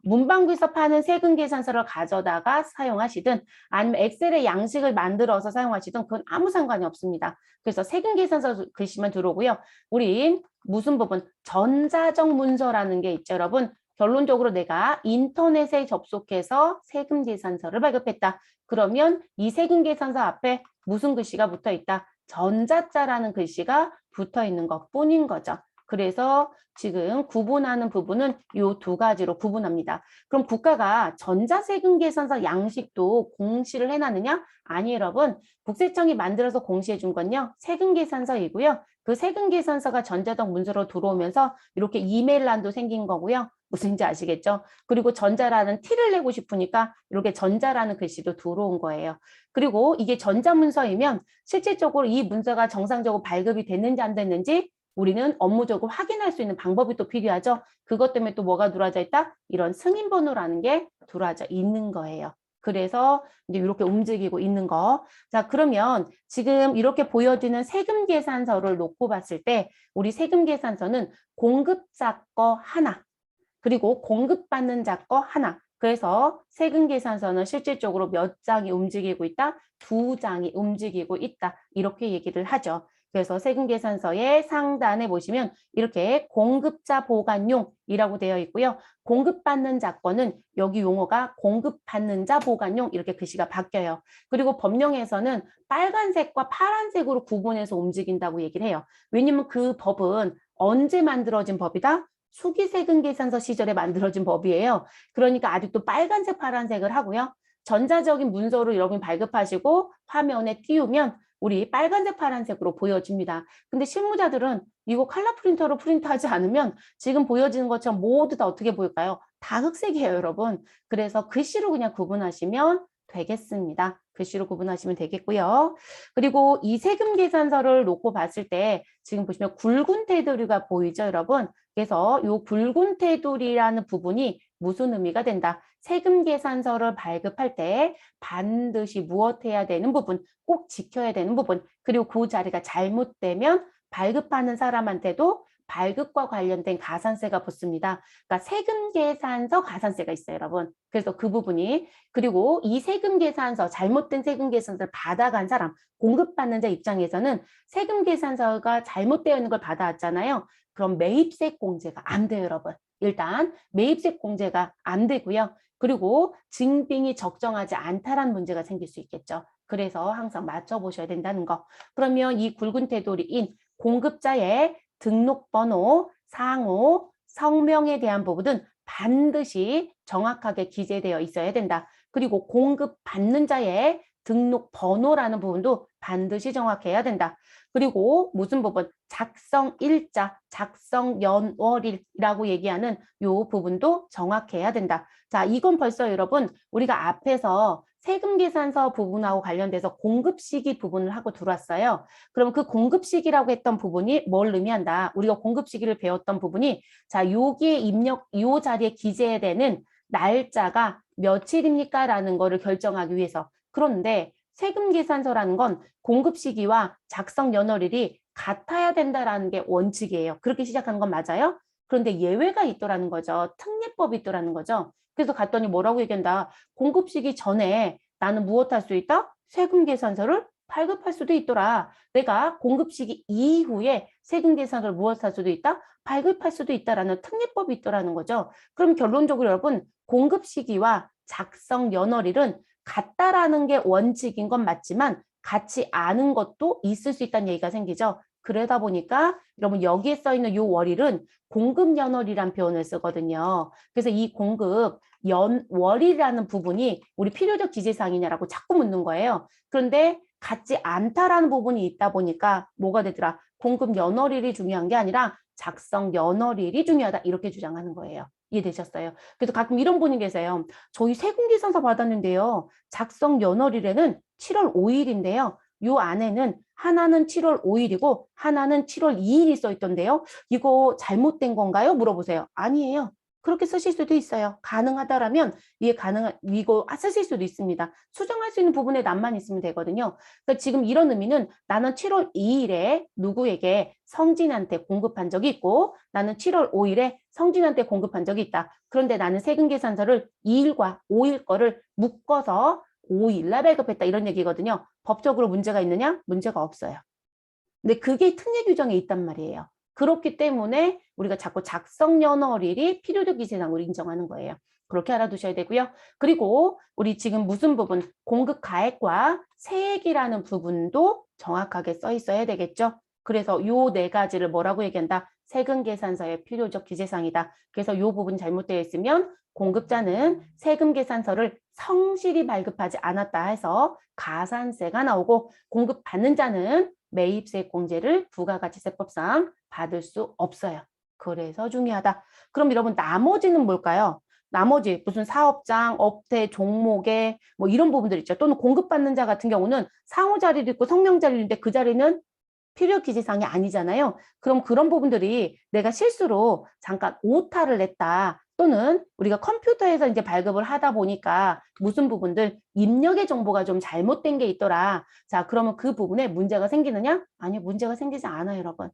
문방구에서 파는 세금 계산서를 가져다가 사용하시든 아니면 엑셀의 양식을 만들어서 사용하시든 그건 아무 상관이 없습니다. 그래서 세금 계산서 글씨만 들어오고요. 우리 무슨 부분? 전자적 문서라는 게 있죠, 여러분. 결론적으로 내가 인터넷에 접속해서 세금 계산서를 발급했다. 그러면 이 세금 계산서 앞에 무슨 글씨가 붙어 있다? 전자자라는 글씨가 붙어 있는 것뿐인 거죠. 그래서 지금 구분하는 부분은 이 두 가지로 구분합니다. 그럼 국가가 전자세금 계산서 양식도 공시를 해놨느냐? 아니, 여러분. 국세청이 만들어서 공시해 준 건요. 세금 계산서이고요. 그 세금 계산서가 전자적 문서로 들어오면서 이렇게 이메일란도 생긴 거고요. 무슨지 아시겠죠? 그리고 전자라는 티를 내고 싶으니까 이렇게 전자라는 글씨도 들어온 거예요. 그리고 이게 전자문서이면 실질적으로 이 문서가 정상적으로 발급이 됐는지 안 됐는지 우리는 업무적으로 확인할 수 있는 방법이 또 필요하죠. 그것 때문에 또 뭐가 들어와져 있다? 이런 승인번호라는 게 들어와져 있는 거예요. 그래서 이제 이렇게 움직이고 있는 거. 자, 그러면 지금 이렇게 보여지는 세금 계산서를 놓고 봤을 때 우리 세금 계산서는 공급자 거 하나, 그리고 공급받는 자 거 하나. 그래서 세금 계산서는 실질적으로 몇 장이 움직이고 있다? 두 장이 움직이고 있다. 이렇게 얘기를 하죠. 그래서 세금 계산서의 상단에 보시면 이렇게 공급자 보관용이라고 되어 있고요. 공급받는 자 거는 여기 용어가 공급받는 자 보관용 이렇게 글씨가 바뀌어요. 그리고 법령에서는 빨간색과 파란색으로 구분해서 움직인다고 얘기를 해요. 왜냐면 그 법은 언제 만들어진 법이다? 수기세금 계산서 시절에 만들어진 법이에요. 그러니까 아직도 빨간색, 파란색을 하고요. 전자적인 문서로 여러분 발급하시고 화면에 띄우면 우리 빨간색, 파란색으로 보여집니다. 근데 실무자들은 이거 컬러 프린터로 프린트하지 않으면 지금 보여지는 것처럼 모두 다 어떻게 보일까요? 다 흑색이에요, 여러분. 그래서 글씨로 그냥 구분하시면 되겠습니다. 글씨로 구분하시면 되겠고요. 그리고 이 세금 계산서를 놓고 봤을 때 지금 보시면 굵은 테두리가 보이죠, 여러분? 그래서 이 굵은 테두리라는 부분이 무슨 의미가 된다? 세금 계산서를 발급할 때 반드시 무엇해야 되는 부분, 꼭 지켜야 되는 부분, 그리고 그 자리가 잘못되면 발급하는 사람한테도 발급과 관련된 가산세가 붙습니다. 그러니까 세금 계산서 가산세가 있어요, 여러분. 그래서 그 부분이 그리고 이 세금 계산서, 잘못된 세금 계산서를 받아간 사람, 공급받는 자 입장에서는 세금 계산서가 잘못되어 있는 걸 받아왔잖아요. 그럼 매입세 공제가 안 돼요, 여러분. 일단 매입세 공제가 안 되고요. 그리고 증빙이 적정하지 않다라는 문제가 생길 수 있겠죠. 그래서 항상 맞춰보셔야 된다는 거. 그러면 이 굵은 테두리인 공급자의 등록번호, 상호, 성명에 대한 부분은 반드시 정확하게 기재되어 있어야 된다. 그리고 공급받는 자의 등록번호라는 부분도 반드시 정확해야 된다. 그리고 무슨 부분? 작성일자, 작성연월일이라고 얘기하는 이 부분도 정확해야 된다. 자, 이건 벌써 여러분 우리가 앞에서 세금 계산서 부분하고 관련돼서 공급 시기 부분을 하고 들어왔어요. 그럼 그 공급 시기라고 했던 부분이 뭘 의미한다? 우리가 공급 시기를 배웠던 부분이 자, 여기에 입력, 요 자리에 기재되는 날짜가 며칠입니까? 라는 거를 결정하기 위해서. 그런데 세금 계산서라는 건 공급 시기와 작성 연월일이 같아야 된다라는 게 원칙이에요. 그렇게 시작하는 건 맞아요? 그런데 예외가 있더라는 거죠. 특례법이 있더라는 거죠. 그래서 갔더니 뭐라고 얘기한다. 공급 시기 전에 나는 무엇 할 수 있다? 세금 계산서를 발급할 수도 있더라. 내가 공급 시기 이후에 세금 계산서를 무엇 할 수도 있다? 발급할 수도 있다라는 특례법이 있더라는 거죠. 그럼 결론적으로 여러분 공급 시기와 작성 연월일은 같다라는 게 원칙인 건 맞지만 같지 않은 것도 있을 수 있다는 얘기가 생기죠. 그러다 보니까 여러분 여기에 써 있는 이 월일은 공급연월이란 표현을 쓰거든요. 그래서 이 공급 연월이라는 부분이 우리 필요적 기재사항이냐라고 자꾸 묻는 거예요. 그런데 같지 않다라는 부분이 있다 보니까 뭐가 되더라? 공급 연월일이 중요한 게 아니라 작성 연월일이 중요하다 이렇게 주장하는 거예요. 이해되셨어요? 그래서 가끔 이런 분이 계세요. 저희 세금 계산서 받았는데요. 작성 연월일에는 7월 5일인데요. 요 안에는 하나는 7월 5일이고 하나는 7월 2일이 써 있던데요. 이거 잘못된 건가요? 물어보세요. 아니에요. 그렇게 쓰실 수도 있어요. 가능하다라면 이거 쓰실 수도 있습니다. 수정할 수 있는 부분에 남만 있으면 되거든요. 그러니까 지금 이런 의미는 나는 7월 2일에 누구에게 성진한테 공급한 적이 있고 나는 7월 5일에 성진한테 공급한 적이 있다. 그런데 나는 세금 계산서를 2일과 5일 거를 묶어서 5일날 발급했다 이런 얘기거든요. 법적으로 문제가 있느냐? 문제가 없어요. 근데 그게 특례 규정에 있단 말이에요. 그렇기 때문에 우리가 자꾸 작성 연월일이 필요적 기재상으로 인정하는 거예요. 그렇게 알아두셔야 되고요. 그리고 우리 지금 무슨 부분, 공급 가액과 세액이라는 부분도 정확하게 써 있어야 되겠죠. 그래서 요 네 가지를 뭐라고 얘기한다? 세금 계산서의 필요적 기재사항이다. 그래서 요 부분 잘못되어 있으면 공급자는 세금 계산서를 성실히 발급하지 않았다 해서 가산세가 나오고 공급받는 자는 매입세 공제를 부가가치세법상 받을 수 없어요. 그래서 중요하다. 그럼 여러분 나머지는 뭘까요? 나머지 무슨 사업장, 업태, 종목에 뭐 이런 부분들 있죠. 또는 공급받는 자 같은 경우는 상호 자리도 있고 성명 자리인데 그 자리는 필요 기재사항이 아니잖아요. 그럼 그런 부분들이 내가 실수로 잠깐 오타를 냈다. 또는 우리가 컴퓨터에서 이제 발급을 하다 보니까 무슨 부분들 입력의 정보가 좀 잘못된 게 있더라. 자, 그러면 그 부분에 문제가 생기느냐? 아니요, 문제가 생기지 않아요, 여러분.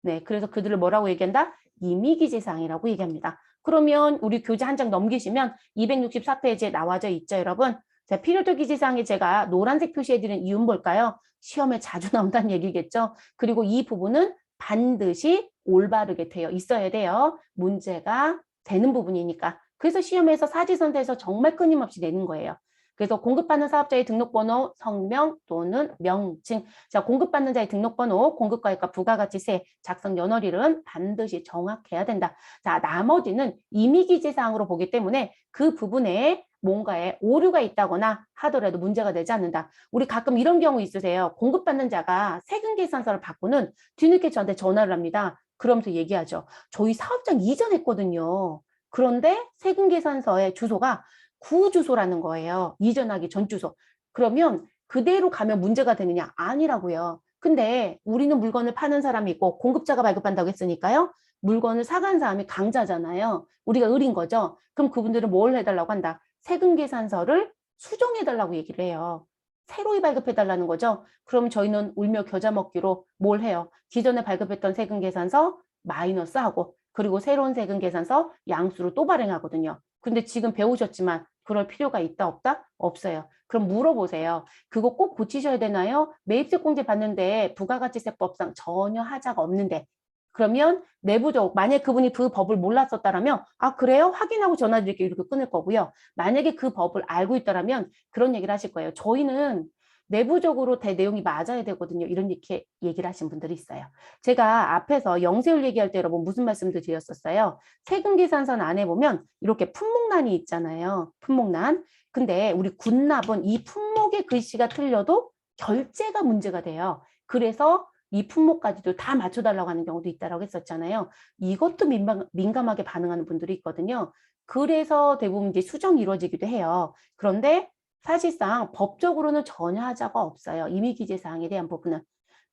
네, 그래서 그들을 뭐라고 얘기한다? 임의기재사항이라고 얘기합니다. 그러면 우리 교재 한 장 넘기시면 264페이지에 나와져 있죠, 여러분. 자, 필요적 기재사항에 제가 노란색 표시해드린 이유는 뭘까요? 시험에 자주 나온다는 얘기겠죠. 그리고 이 부분은 반드시 올바르게 되어 있어야 돼요. 문제가 되는 부분이니까. 그래서 시험에서 사지선다에서 정말 끊임없이 내는 거예요. 그래서 공급받는 사업자의 등록번호, 성명 또는 명칭. 자, 공급받는 자의 등록번호, 공급가액과 부가가치세, 작성 연월일은 반드시 정확해야 된다. 자, 나머지는 임의기재사항으로 보기 때문에 그 부분에 뭔가에 오류가 있다거나 하더라도 문제가 되지 않는다. 우리 가끔 이런 경우 있으세요. 공급받는 자가 세금 계산서를 받고는 뒤늦게 저한테 전화를 합니다. 그러면서 얘기하죠. 저희 사업장 이전했거든요. 그런데 세금 계산서의 주소가 구주소라는 거예요. 이전하기 전 주소. 그러면 그대로 가면 문제가 되느냐? 아니라고요. 근데 우리는 물건을 파는 사람이 있고 공급자가 발급한다고 했으니까요. 물건을 사간 사람이 강자잖아요. 우리가 을인 거죠. 그럼 그분들은 뭘 해달라고 한다? 세금 계산서를 수정해달라고 얘기를 해요. 새로이 발급해달라는 거죠. 그럼 저희는 울며 겨자 먹기로 뭘 해요? 기존에 발급했던 세금 계산서 마이너스하고 그리고 새로운 세금 계산서 양수로 또 발행하거든요. 근데 지금 배우셨지만 그럴 필요가 있다 없다? 없어요. 그럼 물어보세요. 그거 꼭 고치셔야 되나요? 매입세 공제 받는데 부가가치세법상 전혀 하자가 없는데 그러면 내부적 만약 그분이 그 법을 몰랐었다라면 아 그래요? 확인하고 전화 드릴게요. 이렇게 끊을 거고요. 만약에 그 법을 알고 있다라면 그런 얘기를 하실 거예요. 저희는 내부적으로 대 내용이 맞아야 되거든요. 이렇게 얘기를 하신 분들이 있어요. 제가 앞에서 영세율 얘기할 때 여러분 무슨 말씀도 드렸었어요. 세금 계산서 안에 보면 이렇게 품목란이 있잖아요. 품목란. 근데 우리 군납은 이 품목의 글씨가 틀려도 결제가 문제가 돼요. 그래서 이 품목까지도 다 맞춰달라고 하는 경우도 있다라고 했었잖아요. 이것도 민감하게 반응하는 분들이 있거든요. 그래서 대부분 이제 수정이 이루어지기도 해요. 그런데 사실상 법적으로는 전혀 하자가 없어요. 임의기재사항에 대한 부분은.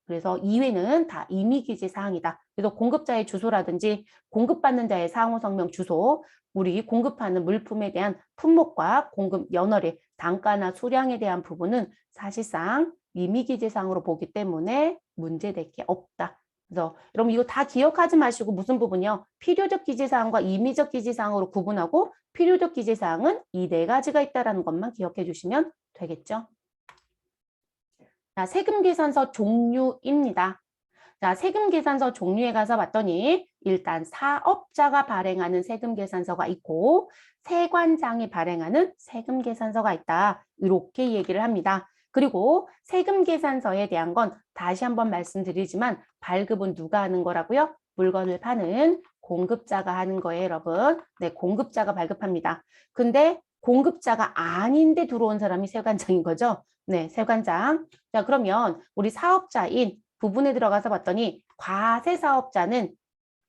그래서 이외는 다 임의기재사항이다. 그래서 공급자의 주소라든지 공급받는 자의 상호 성명 주소, 우리 공급하는 물품에 대한 품목과 공급 연월일, 단가나 수량에 대한 부분은 사실상 임의기재사항으로 보기 때문에 문제될 게 없다. 그래서 여러분 이거 다 기억하지 마시고 무슨 부분이요? 필요적 기재사항과 임의적 기재사항으로 구분하고 필요적 기재사항은 이 네 가지가 있다는 것만 기억해 주시면 되겠죠. 자, 세금계산서 종류입니다. 자, 세금계산서 종류에 가서 봤더니 일단 사업자가 발행하는 세금계산서가 있고 세관장이 발행하는 세금계산서가 있다. 이렇게 얘기를 합니다. 그리고 세금계산서에 대한 건 다시 한번 말씀드리지만 발급은 누가 하는 거라고요? 물건을 파는 공급자가 하는 거예요, 여러분. 네, 공급자가 발급합니다. 근데 공급자가 아닌데 들어온 사람이 세관장인 거죠? 네, 세관장. 자, 그러면 우리 사업자인 부분에 들어가서 봤더니 과세사업자는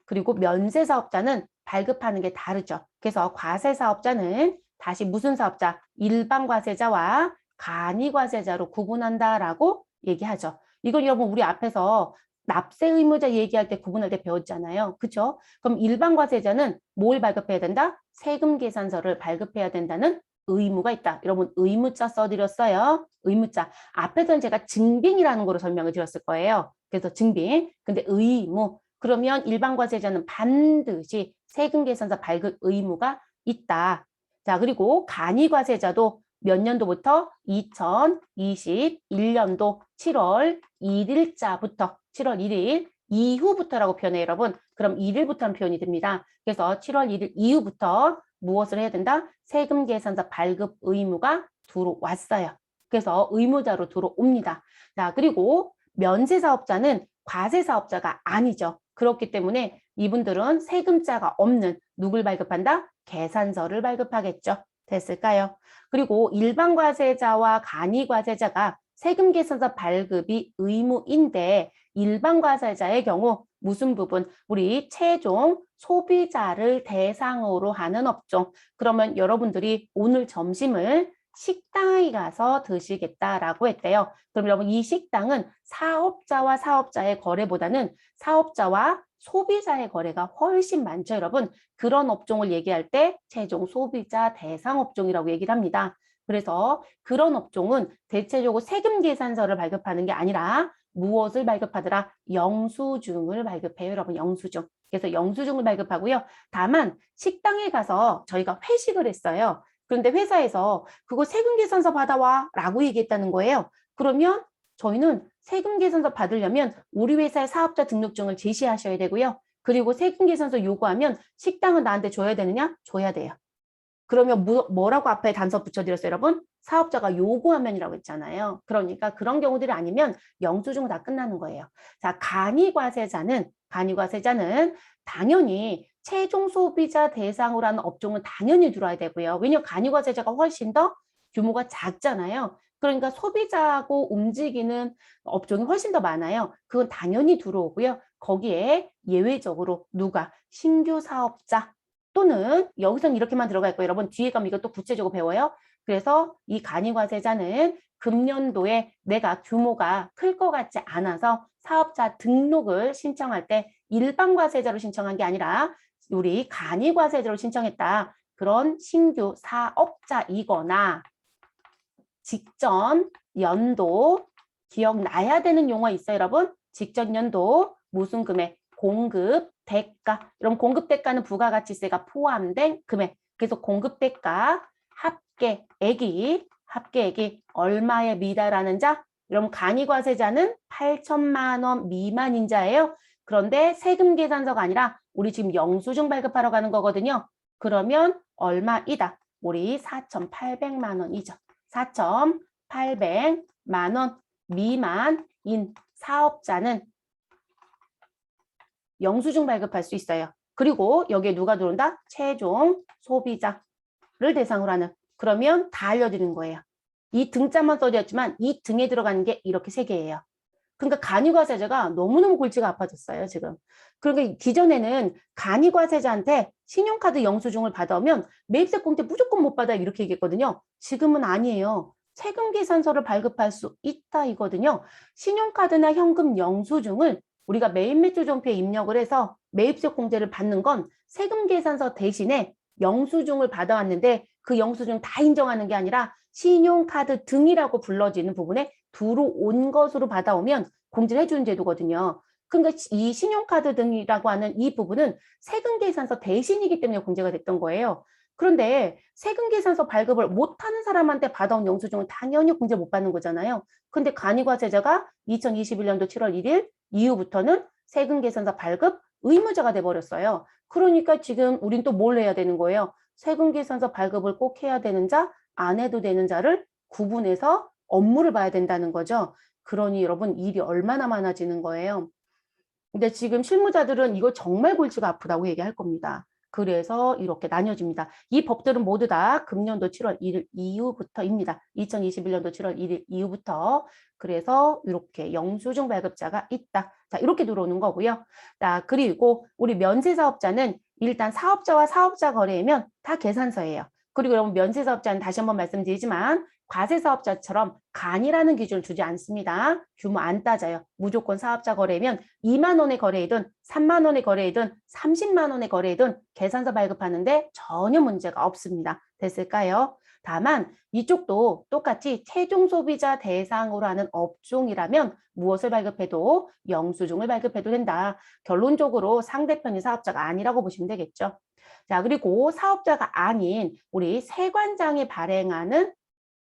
그리고 면세사업자는 발급하는 게 다르죠. 그래서 과세사업자는 다시 무슨 사업자? 일반과세자와 간이과세자로 구분한다라고 얘기하죠. 이건 여러분 우리 앞에서 납세 의무자 얘기할 때 구분할 때 배웠잖아요. 그렇죠? 그럼 일반 과세자는 뭘 발급해야 된다? 세금 계산서를 발급해야 된다는 의무가 있다. 여러분 의무자 써드렸어요. 의무자. 앞에서는 제가 증빙이라는 거로 설명을 드렸을 거예요. 그래서 증빙. 근데 의무. 그러면 일반 과세자는 반드시 세금 계산서 발급 의무가 있다. 자, 그리고 간이 과세자도 몇 년도부터 2021년도 7월 1일자부터 7월 1일 이후부터라고 표현해요, 여러분. 그럼 1일부터는 표현이 됩니다. 그래서 7월 1일 이후부터 무엇을 해야 된다? 세금 계산서 발급 의무가 들어왔어요. 그래서 의무자로 들어옵니다. 자, 그리고 면세사업자는 과세사업자가 아니죠. 그렇기 때문에 이분들은 세금자가 없는 누굴 발급한다? 계산서를 발급하겠죠. 됐을까요? 그리고 일반 과세자와 간이 과세자가 세금 계산서 발급이 의무인데 일반 과세자의 경우 무슨 부분? 우리 최종 소비자를 대상으로 하는 업종. 그러면 여러분들이 오늘 점심을 식당에 가서 드시겠다라고 했대요. 그럼 여러분 이 식당은 사업자와 사업자의 거래보다는 사업자와 소비자의 거래가 훨씬 많죠, 여러분. 그런 업종을 얘기할 때 최종 소비자 대상 업종이라고 얘기를 합니다. 그래서 그런 업종은 대체적으로 세금 계산서를 발급하는 게 아니라 무엇을 발급하더라? 영수증을 발급해요, 여러분. 영수증. 그래서 영수증을 발급하고요. 다만 식당에 가서 저희가 회식을 했어요. 그런데 회사에서 그거 세금 계산서 받아와 라고 얘기했다는 거예요. 그러면 저희는 세금 계산서 받으려면 우리 회사의 사업자 등록증을 제시하셔야 되고요. 그리고 세금 계산서 요구하면 식당은 나한테 줘야 되느냐? 줘야 돼요. 그러면 뭐라고 앞에 단서 붙여드렸어요, 여러분? 사업자가 요구하면이라고 했잖아요. 그러니까 그런 경우들이 아니면 영수증은 다 끝나는 거예요. 자, 간이과세자는 당연히 최종 소비자 대상으로 하는 업종은 당연히 들어와야 되고요. 왜냐하면 간이과세자가 훨씬 더 규모가 작잖아요. 그러니까 소비자하고 움직이는 업종이 훨씬 더 많아요. 그건 당연히 들어오고요. 거기에 예외적으로 누가? 신규 사업자 또는 여기서는 이렇게만 들어갈 거예요. 여러분 뒤에 가면 이것도 구체적으로 배워요. 그래서 이 간이과세자는 금년도에 내가 규모가 클 것 같지 않아서 사업자 등록을 신청할 때 일반 과세자로 신청한 게 아니라 우리 간이과세자로 신청했다. 그런 신규 사업자이거나 직전 연도 기억나야 되는 용어 있어요, 여러분? 직전 연도 무슨 금액? 공급 대가. 여러분 공급 대가는 부가가치세가 포함된 금액. 그래서 공급 대가 합계액이 얼마에 미달하는 자? 여러분 간이과세자는 8천만 원 미만인 자예요. 그런데 세금 계산서가 아니라 우리 지금 영수증 발급하러 가는 거거든요. 그러면 얼마이다? 우리 4,800만 원이죠. 4,800만 원 미만인 사업자는 영수증 발급할 수 있어요. 그리고 여기에 누가 들어온다? 최종 소비자를 대상으로 하는. 그러면 다 알려드리는 거예요. 이 등자만 써드렸지만 이 등에 들어가는 게 이렇게 3개예요. 그러니까 간이과세자가 너무너무 골치가 아파졌어요, 지금. 그러니까 기존에는 간이과세자한테 신용카드 영수증을 받아오면 매입세 공제 무조건 못 받아요, 이렇게 얘기했거든요. 지금은 아니에요. 세금 계산서를 발급할 수 있다 이거든요. 신용카드나 현금 영수증을 우리가 매입 매출 종표에 입력을 해서 매입세 공제를 받는 건 세금 계산서 대신에 영수증을 받아왔는데 그 영수증 다 인정하는 게 아니라 신용카드 등이라고 불러지는 부분에 들어온 것으로 받아오면 공제를 해주는 제도거든요. 그러니까 이 신용카드 등이라고 하는 이 부분은 세금 계산서 대신이기 때문에 공제가 됐던 거예요. 그런데 세금 계산서 발급을 못하는 사람한테 받아온 영수증은 당연히 공제 못 받는 거잖아요. 근데 간이과세자가 2021년도 7월 1일 이후부터는 세금 계산서 발급 의무자가 돼버렸어요. 그러니까 지금 우린 또 뭘 해야 되는 거예요? 세금 계산서 발급을 꼭 해야 되는 자, 안 해도 되는 자를 구분해서 업무를 봐야 된다는 거죠. 그러니 여러분 일이 얼마나 많아지는 거예요. 근데 지금 실무자들은 이거 정말 골치가 아프다고 얘기할 겁니다. 그래서 이렇게 나뉘어집니다. 이 법들은 모두 다 금년도 7월 1일 이후부터입니다. 2021년도 7월 1일 이후부터. 그래서 이렇게 영수증 발급자가 있다. 자, 이렇게 들어오는 거고요. 자, 그리고 우리 면세사업자는 일단 사업자와 사업자 거래이면 다 계산서예요. 그리고 여러분 면세사업자는 다시 한번 말씀드리지만 과세사업자처럼 간이라는 기준을 두지 않습니다. 규모 안 따져요. 무조건 사업자 거래면 2만 원의 거래이든 3만 원의 거래이든 30만 원의 거래이든 계산서 발급하는데 전혀 문제가 없습니다. 됐을까요? 다만 이쪽도 똑같이 최종 소비자 대상으로 하는 업종이라면 무엇을 발급해도 영수증을 발급해도 된다. 결론적으로 상대편이 사업자가 아니라고 보시면 되겠죠. 자, 그리고 사업자가 아닌 우리 세관장이 발행하는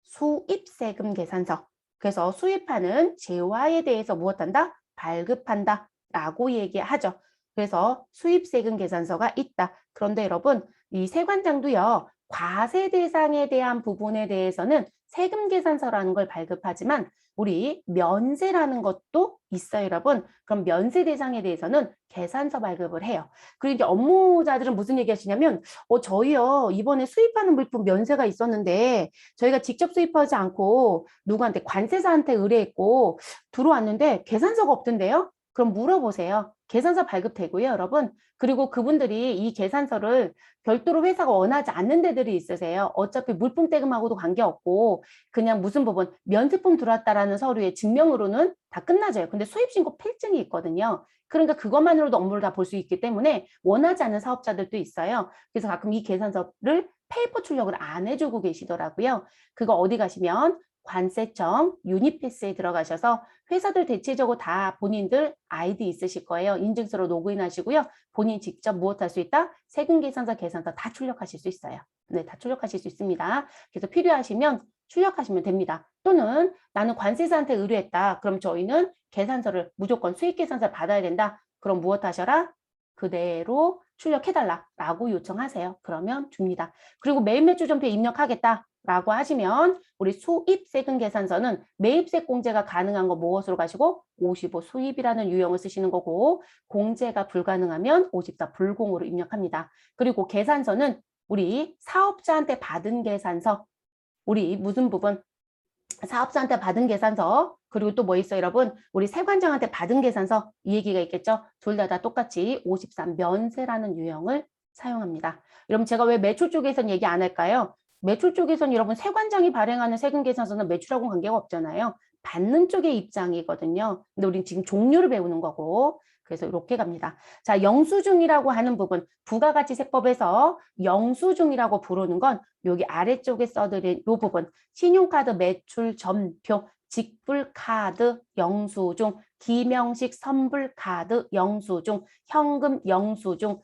수입세금 계산서. 그래서 수입하는 재화에 대해서 무엇한다? 발급한다 라고 얘기하죠. 그래서 수입세금 계산서가 있다. 그런데 여러분, 이 세관장도요. 과세 대상에 대한 부분에 대해서는 세금 계산서라는 걸 발급하지만 우리 면세라는 것도 있어요, 여러분. 그럼 면세 대상에 대해서는 계산서 발급을 해요. 그리고 이제 업무자들은 무슨 얘기 하시냐면 저희요 이번에 수입하는 물품 면세가 있었는데 저희가 직접 수입하지 않고 누구한테 관세사한테 의뢰했고 들어왔는데 계산서가 없던데요? 그럼 물어보세요. 계산서 발급되고요, 여러분. 그리고 그분들이 이 계산서를 별도로 회사가 원하지 않는 데들이 있으세요. 어차피 물품 대금하고도 관계없고 그냥 무슨 부분 면세품 들어왔다라는 서류의 증명으로는 다 끝나져요. 근데 수입신고 필증이 있거든요. 그러니까 그것만으로도 업무를 다 볼 수 있기 때문에 원하지 않는 사업자들도 있어요. 그래서 가끔 이 계산서를 페이퍼 출력을 안 해주고 계시더라고요. 그거 어디 가시면 관세청 유니패스에 들어가셔서 회사들 대체적으로 다 본인들 아이디 있으실 거예요. 인증서로 로그인 하시고요. 본인 직접 무엇 할 수 있다? 세금 계산서, 계산서 다 출력하실 수 있어요. 네, 다 출력하실 수 있습니다. 그래서 필요하시면 출력하시면 됩니다. 또는 나는 관세사한테 의뢰했다. 그럼 저희는 계산서를 무조건 수익 계산서를 받아야 된다. 그럼 무엇 하셔라? 그대로 출력해달라고 요청하세요. 그러면 줍니다. 그리고 매입매출전표에 입력하겠다라고 하시면 우리 수입세금 계산서는 매입세 공제가 가능한 거 무엇으로 가시고 55 수입이라는 유형을 쓰시는 거고 공제가 불가능하면 54 불공으로 입력합니다. 그리고 계산서는 우리 사업자한테 받은 계산서 우리 무슨 부분 사업자한테 받은 계산서 그리고 또 뭐 있어요 여러분 우리 세관장한테 받은 계산서 이 얘기가 있겠죠. 둘 다 똑같이 53 면세라는 유형을 사용합니다. 여러분 제가 왜 매출 쪽에선 얘기 안 할까요? 매출 쪽에선 여러분 세관장이 발행하는 세금 계산서는 매출하고는 관계가 없잖아요. 받는 쪽의 입장이거든요. 근데 우리는 지금 종류를 배우는 거고 그래서 이렇게 갑니다. 자, 영수증이라고 하는 부분 부가가치세법에서 영수증이라고 부르는 건 여기 아래쪽에 써드린 이 부분 신용카드 매출 전표, 직불카드 영수증, 기명식 선불카드 영수증, 현금 영수증,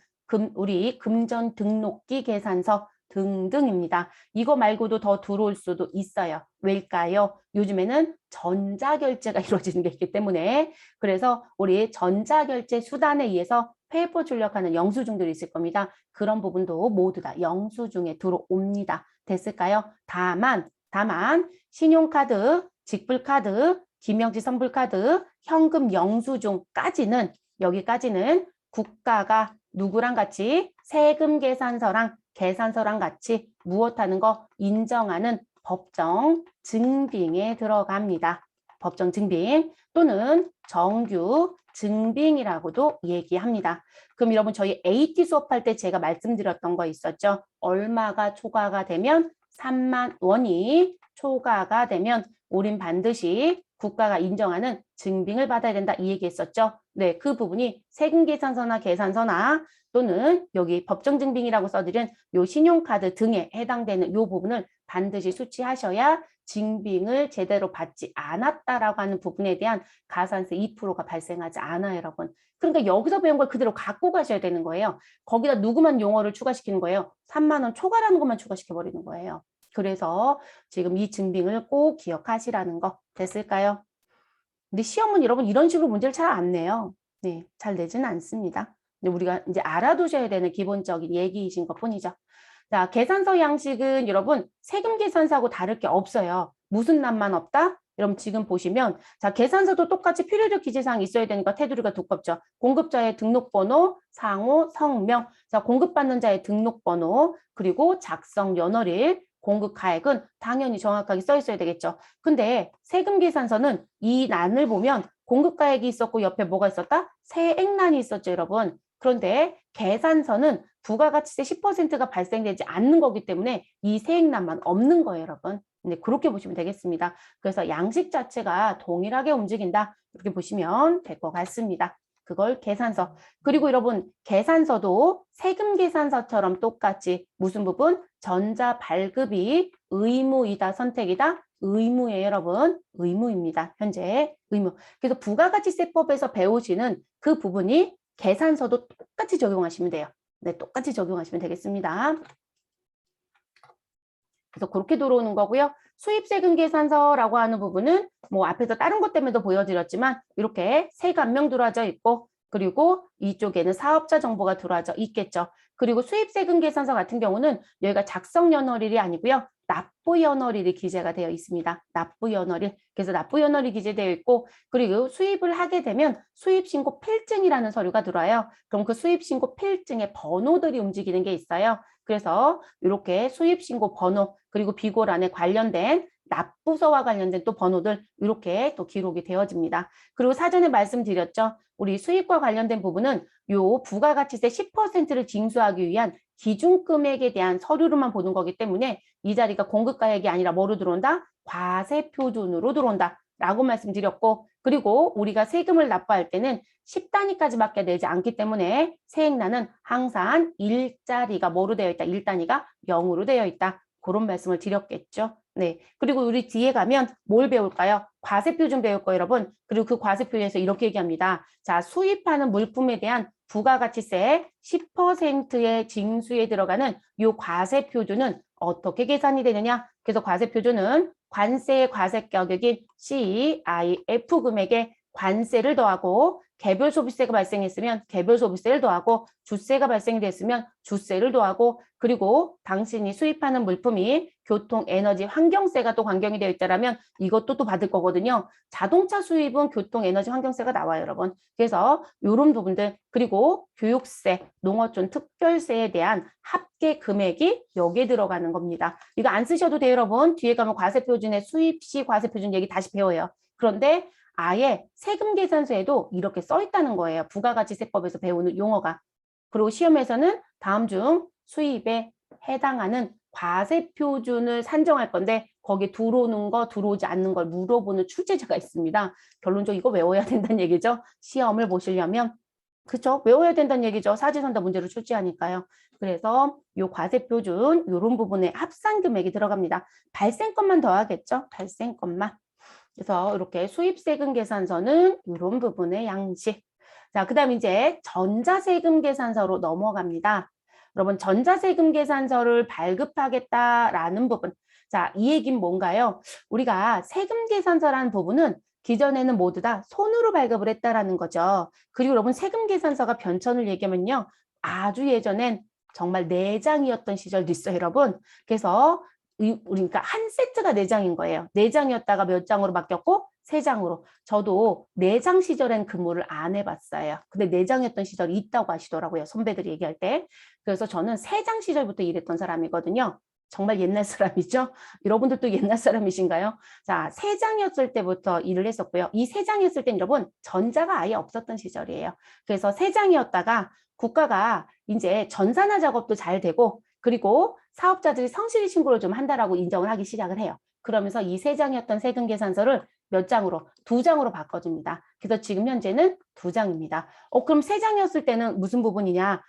우리 금전 등록기 계산서 등등입니다. 이거 말고도 더 들어올 수도 있어요. 왜일까요? 요즘에는 전자결제가 이루어지는 게 있기 때문에 그래서 우리 전자결제 수단에 의해서 페이퍼 출력하는 영수증들이 있을 겁니다. 그런 부분도 모두 다 영수증에 들어옵니다. 됐을까요? 다만 신용카드, 직불카드, 기명지 선불카드, 현금 영수증까지는 여기까지는 국가가 누구랑 같이 세금 계산서랑 계산서랑 같이 무엇하는 거 인정하는 법정 증빙에 들어갑니다. 법정 증빙 또는 정규 증빙이라고도 얘기합니다. 그럼 여러분 저희 AT 수업할 때 제가 말씀드렸던 거 있었죠? 얼마가 초과가 되면 3만 원이 초과가 되면 우린 반드시 국가가 인정하는 증빙을 받아야 된다 이 얘기했었죠. 네, 그 부분이 세금계산서나 계산서나 또는 여기 법정증빙이라고 써드린 요 신용카드 등에 해당되는 요 부분을 반드시 수취하셔야 증빙을 제대로 받지 않았다라고 하는 부분에 대한 가산세 2%가 발생하지 않아요, 여러분. 그러니까 여기서 배운 걸 그대로 갖고 가셔야 되는 거예요. 거기다 누구만 용어를 추가시키는 거예요. 3만 원 초과라는 것만 추가시켜버리는 거예요. 그래서 지금 이 증빙을 꼭 기억하시라는 거 됐을까요? 근데 시험은 여러분 이런 식으로 문제를 잘 안 내요. 네, 잘 내지는 않습니다. 근데 우리가 이제 알아두셔야 되는 기본적인 얘기이신 것 뿐이죠. 자, 계산서 양식은 여러분 세금 계산서하고 다를 게 없어요. 무슨 납만 없다? 여러분 지금 보시면 자 계산서도 똑같이 필요적 기재사항이 있어야 되니까 테두리가 두껍죠. 공급자의 등록번호, 상호, 성명, 자 공급받는 자의 등록번호, 그리고 작성 연월일, 공급 가액은 당연히 정확하게 써 있어야 되겠죠. 근데 세금 계산서는 이 난을 보면 공급 가액이 있었고 옆에 뭐가 있었다? 세액난이 있었죠, 여러분. 그런데 계산서는 부가가치세 10%가 발생되지 않는 거기 때문에 이 세액난만 없는 거예요, 여러분. 네, 그렇게 보시면 되겠습니다. 그래서 양식 자체가 동일하게 움직인다. 이렇게 보시면 될 것 같습니다. 그걸 계산서. 그리고 여러분, 계산서도 세금 계산서처럼 똑같이 무슨 부분? 전자 발급이 의무이다, 선택이다? 의무예요, 여러분. 의무입니다. 현재 의무. 그래서 부가가치세법에서 배우시는 그 부분이 계산서도 똑같이 적용하시면 돼요. 네, 똑같이 적용하시면 되겠습니다. 그래서 그렇게 들어오는 거고요. 수입세금 계산서라고 하는 부분은 뭐 앞에서 다른 것 때문에도 보여드렸지만 이렇게 세관명 들어와져 있고 그리고 이쪽에는 사업자 정보가 들어와져 있겠죠. 그리고 수입세금 계산서 같은 경우는 여기가 작성연월일이 아니고요. 납부연월일이 기재가 되어 있습니다. 납부연월일. 그래서 납부연월이 기재되어 있고 그리고 수입을 하게 되면 수입신고 필증이라는 서류가 들어와요. 그럼 그 수입신고 필증의 번호들이 움직이는 게 있어요. 그래서 이렇게 수입신고 번호 그리고 비고란에 관련된 납부서와 관련된 또 번호들 이렇게 또 기록이 되어집니다. 그리고 사전에 말씀드렸죠. 우리 수입과 관련된 부분은 요 부가가치세 10%를 징수하기 위한 기준금액에 대한 서류로만 보는 거기 때문에 이 자리가 공급가액이 아니라 뭐로 들어온다? 과세표준으로 들어온다. 라고 말씀드렸고 그리고 우리가 세금을 납부할 때는 10단위까지밖에 내지 않기 때문에 세액란은 항상 일자리가 뭐로 되어 있다? 1단위가 0으로 되어 있다. 그런 말씀을 드렸겠죠. 네. 그리고 우리 뒤에 가면 뭘 배울까요? 과세표준 배울 거예요, 여러분. 그리고 그 과세표준에서 이렇게 얘기합니다. 자, 수입하는 물품에 대한 부가가치세 10%의 징수에 들어가는 이 과세표준은 어떻게 계산이 되느냐? 그래서 과세표준은 관세의 과세가격인 CIF 금액에 관세를 더하고 개별 소비세가 발생했으면 개별 소비세를 더하고 주세가 발생이 됐으면 주세를 더하고 그리고 당신이 수입하는 물품이 교통, 에너지, 환경세가 또 관경이 되어 있다면 이것도 또 받을 거거든요. 자동차 수입은 교통, 에너지, 환경세가 나와요, 여러분. 그래서 이런 부분들 그리고 교육세, 농어촌 특별세에 대한 합계 금액이 여기에 들어가는 겁니다. 이거 안 쓰셔도 돼요, 여러분. 뒤에 가면 과세표준의 수입시 과세표준 얘기 다시 배워요. 그런데 아예 세금 계산서에도 이렇게 써 있다는 거예요. 부가가치세법에서 배우는 용어가. 그리고 시험에서는 다음 중 수입에 해당하는 과세표준을 산정할 건데 거기에 들어오는 거 들어오지 않는 걸 물어보는 출제자가 있습니다. 결론적으로 이거 외워야 된다는 얘기죠. 시험을 보시려면. 그렇죠? 외워야 된다는 얘기죠. 사지선다 문제로 출제하니까요. 그래서 요 과세표준 이런 부분에 합산 금액이 들어갑니다. 발생권만 더하겠죠. 발생권만. 그래서 이렇게 수입세금 계산서는 이런 부분의 양식. 자, 그 다음 이제 전자세금 계산서로 넘어갑니다. 여러분, 전자세금 계산서를 발급하겠다라는 부분. 자, 이 얘기는 뭔가요? 우리가 세금 계산서라는 부분은 기존에는 모두 다 손으로 발급을 했다라는 거죠. 그리고 여러분, 세금 계산서가 변천을 얘기하면요. 아주 예전엔 정말 4장이었던 시절도 있어요, 여러분. 그래서 그러니까 한 세트가 4장인 거예요. 4장이었다가 몇 장으로 바뀌었고 3장으로. 저도 4장 시절엔 근무를 안 해봤어요. 근데 4장이었던 시절이 있다고 하시더라고요. 선배들이 얘기할 때. 그래서 저는 3장 시절부터 일했던 사람이거든요. 정말 옛날 사람이죠. 여러분들도 옛날 사람이신가요? 자, 3장이었을 때부터 일을 했었고요. 이 3장이었을 땐 여러분 전자가 아예 없었던 시절이에요. 그래서 3장이었다가 국가가 이제 전산화 작업도 잘 되고 그리고 사업자들이 성실히 신고를 좀 한다라고 인정을 하기 시작을 해요. 그러면서 이 3장이었던 세금 계산서를 몇 장으로? 2장으로 바꿔줍니다. 그래서 지금 현재는 2장입니다. 그럼 3장이었을 때는 무슨 부분이냐?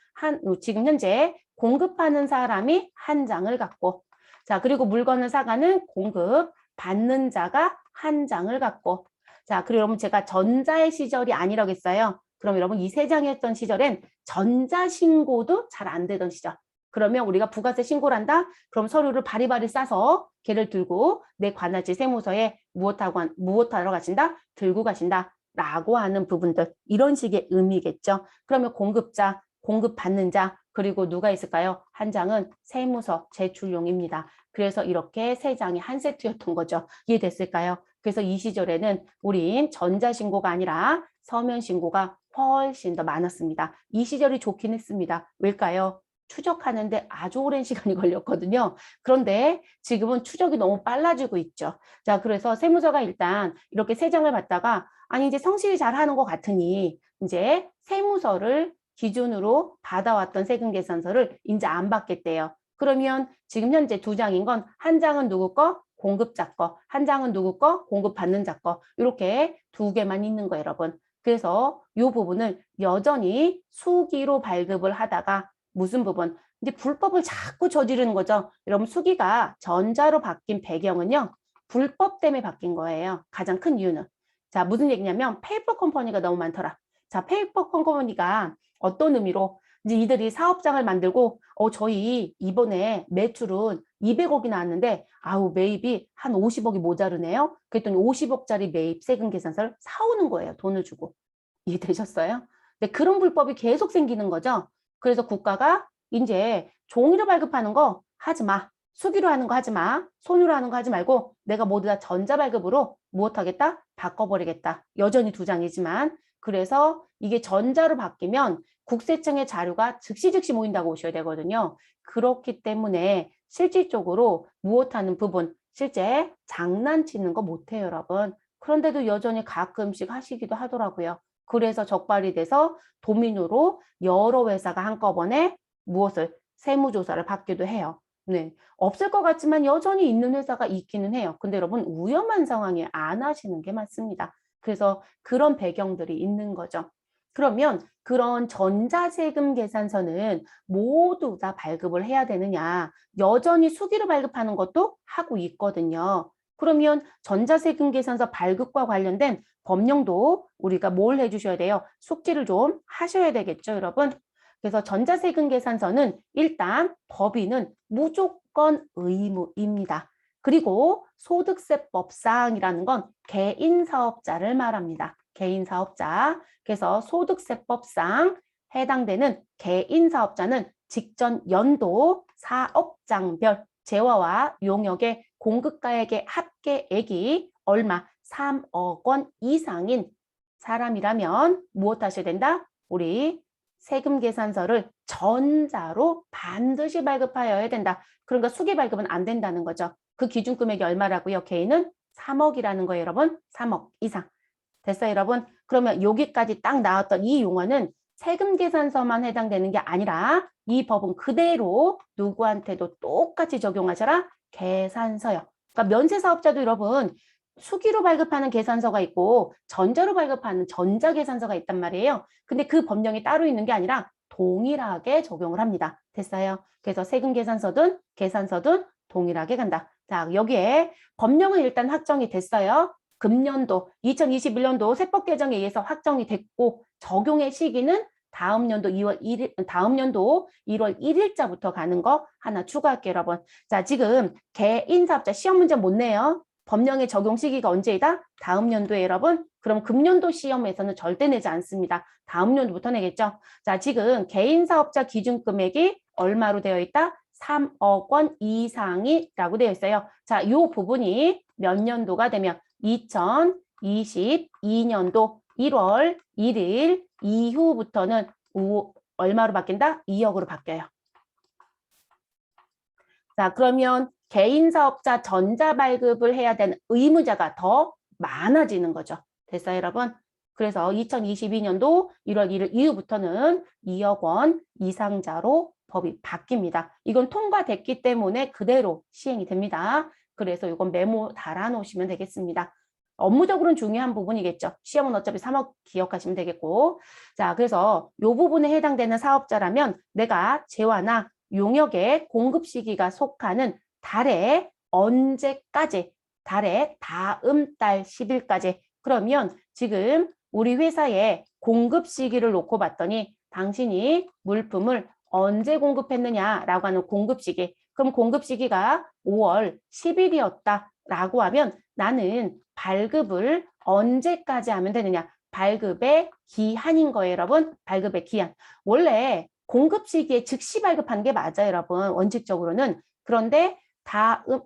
지금 현재 공급하는 사람이 1장을 갖고 자 그리고 물건을 사가는 공급 받는 자가 1장을 갖고 자 그리고 여러분 제가 전자의 시절이 아니라고 했어요. 그럼 여러분 이 3장이었던 시절엔 전자신고도 잘 안 되던 시절. 그러면 우리가 부가세 신고를 한다? 그럼 서류를 바리바리 싸서 걔를 들고 내 관할지 세무서에 무엇하러 가신다? 들고 가신다. 라고 하는 부분들. 이런 식의 의미겠죠. 그러면 공급자, 공급받는 자, 그리고 누가 있을까요? 1장은 세무서 제출용입니다. 그래서 이렇게 3장이 한 세트였던 거죠. 이해됐을까요? 그래서 이 시절에는 우린 전자신고가 아니라 서면신고가 훨씬 더 많았습니다. 이 시절이 좋긴 했습니다. 왜일까요? 추적하는데 아주 오랜 시간이 걸렸거든요. 그런데 지금은 추적이 너무 빨라지고 있죠. 자, 그래서 세무서가 일단 이렇게 3장을 받다가 아니 이제 성실히 잘하는 것 같으니 이제 세무서를 기준으로 받아왔던 세금계산서를 이제 안 받겠대요. 그러면 지금 현재 2장인 건 1장은 누구 거? 공급자 거, 한 장은 누구 거? 공급받는 자 거. 이렇게 두 개만 있는 거예요, 여러분. 그래서 이 부분을 여전히 수기로 발급을 하다가 무슨 부분? 이제 불법을 자꾸 저지르는 거죠. 여러분 수기가 전자로 바뀐 배경은요. 불법 때문에 바뀐 거예요. 가장 큰 이유는. 자, 무슨 얘기냐면 페이퍼 컴퍼니가 너무 많더라. 자, 페이퍼 컴퍼니가 어떤 의미로 이제 이들이 사업장을 만들고 저희 이번에 매출은 200억이 나왔는데 아우 매입이 한 50억이 모자르네요. 그랬더니 50억짜리 매입 세금 계산서를 사오는 거예요. 돈을 주고. 이해되셨어요? 근데 그런 불법이 계속 생기는 거죠. 그래서 국가가 이제 종이로 발급하는 거 하지 마. 수기로 하는 거 하지 마. 손으로 하는 거 하지 말고 내가 모두 다 전자발급으로 무엇하겠다? 바꿔버리겠다. 여전히 두 장이지만. 그래서 이게 전자로 바뀌면 국세청의 자료가 즉시 모인다고 보셔야 되거든요. 그렇기 때문에 실질적으로 무엇하는 부분, 실제 장난치는 거 못해요, 여러분. 그런데도 여전히 가끔씩 하시기도 하더라고요. 그래서 적발이 돼서 도민으로 여러 회사가 한꺼번에 무엇을 세무조사를 받기도 해요. 네, 없을 것 같지만 여전히 있는 회사가 있기는 해요. 근데 여러분 위험한 상황에 안 하시는 게 맞습니다. 그래서 그런 배경들이 있는 거죠. 그러면 그런 전자세금 계산서는 모두 다 발급을 해야 되느냐? 여전히 수기로 발급하는 것도 하고 있거든요. 그러면 전자세금 계산서 발급과 관련된 법령도 우리가 뭘 해주셔야 돼요? 숙지를 좀 하셔야 되겠죠, 여러분? 그래서 전자세금 계산서는 일단 법인은 무조건 의무입니다. 그리고 소득세법상이라는 건 개인사업자를 말합니다. 개인사업자. 그래서 소득세법상 해당되는 개인사업자는 직전 연도 사업장별 재화와 용역의 공급가액의 합계액이 얼마? 3억 원 이상인 사람이라면 무엇 하셔야 된다? 우리 세금 계산서를 전자로 반드시 발급하여야 된다. 그러니까 수기 발급은 안 된다는 거죠. 그 기준 금액이 얼마라고요? 개인은 3억이라는 거예요, 여러분. 3억 이상. 됐어요, 여러분? 그러면 여기까지 딱 나왔던 이 용어는 세금 계산서만 해당되는 게 아니라 이 법은 그대로 누구한테도 똑같이 적용하셔라. 계산서요. 그러니까 면세사업자도 여러분 수기로 발급하는 계산서가 있고 전자로 발급하는 전자계산서가 있단 말이에요. 근데 그 법령이 따로 있는 게 아니라 동일하게 적용을 합니다. 됐어요? 그래서 세금 계산서든 계산서든 동일하게 간다. 자, 여기에 법령은 일단 확정이 됐어요. 금년도 2021년도 세법 개정에 의해서 확정이 됐고 적용의 시기는 다음 연도 2월 1일, 다음 연도 1월 1일자부터 가는 거 하나 추가할게요, 여러분. 자, 지금 개인사업자 시험 문제 못 내요. 법령의 적용 시기가 언제이다? 다음 연도에 여러분. 그럼 금년도 시험에서는 절대 내지 않습니다. 다음 연도부터 내겠죠. 자, 지금 개인사업자 기준금액이 얼마로 되어 있다? 3억 원 이상이라고 되어 있어요. 자, 이 부분이 몇 년도가 되면 2022년도 1월 1일 이후부터는 얼마로 바뀐다? 2억으로 바뀌어요. 자, 그러면 개인사업자 전자발급을 해야 되는 의무자가 더 많아지는 거죠. 됐어요, 여러분? 그래서 2022년도 1월 1일 이후부터는 2억 원 이상자로 법이 바뀝니다. 이건 통과됐기 때문에 그대로 시행이 됩니다. 그래서 이건 메모 달아놓으시면 되겠습니다. 업무적으로는 중요한 부분이겠죠. 시험은 어차피 3억 기억하시면 되겠고. 자, 그래서 이 부분에 해당되는 사업자라면 내가 재화나 용역의 공급 시기가 속하는 달에 언제까지? 달에 다음 달 10일까지. 그러면 지금 우리 회사의 공급 시기를 놓고 봤더니 당신이 물품을 언제 공급했느냐라고 하는 공급 시기. 그럼 공급 시기가 5월 10일이었다라고 하면 나는 발급을 언제까지 하면 되느냐? 발급의 기한인 거예요, 여러분. 발급의 기한. 원래 공급 시기에 즉시 발급하는 게 맞아요, 여러분. 원칙적으로는. 그런데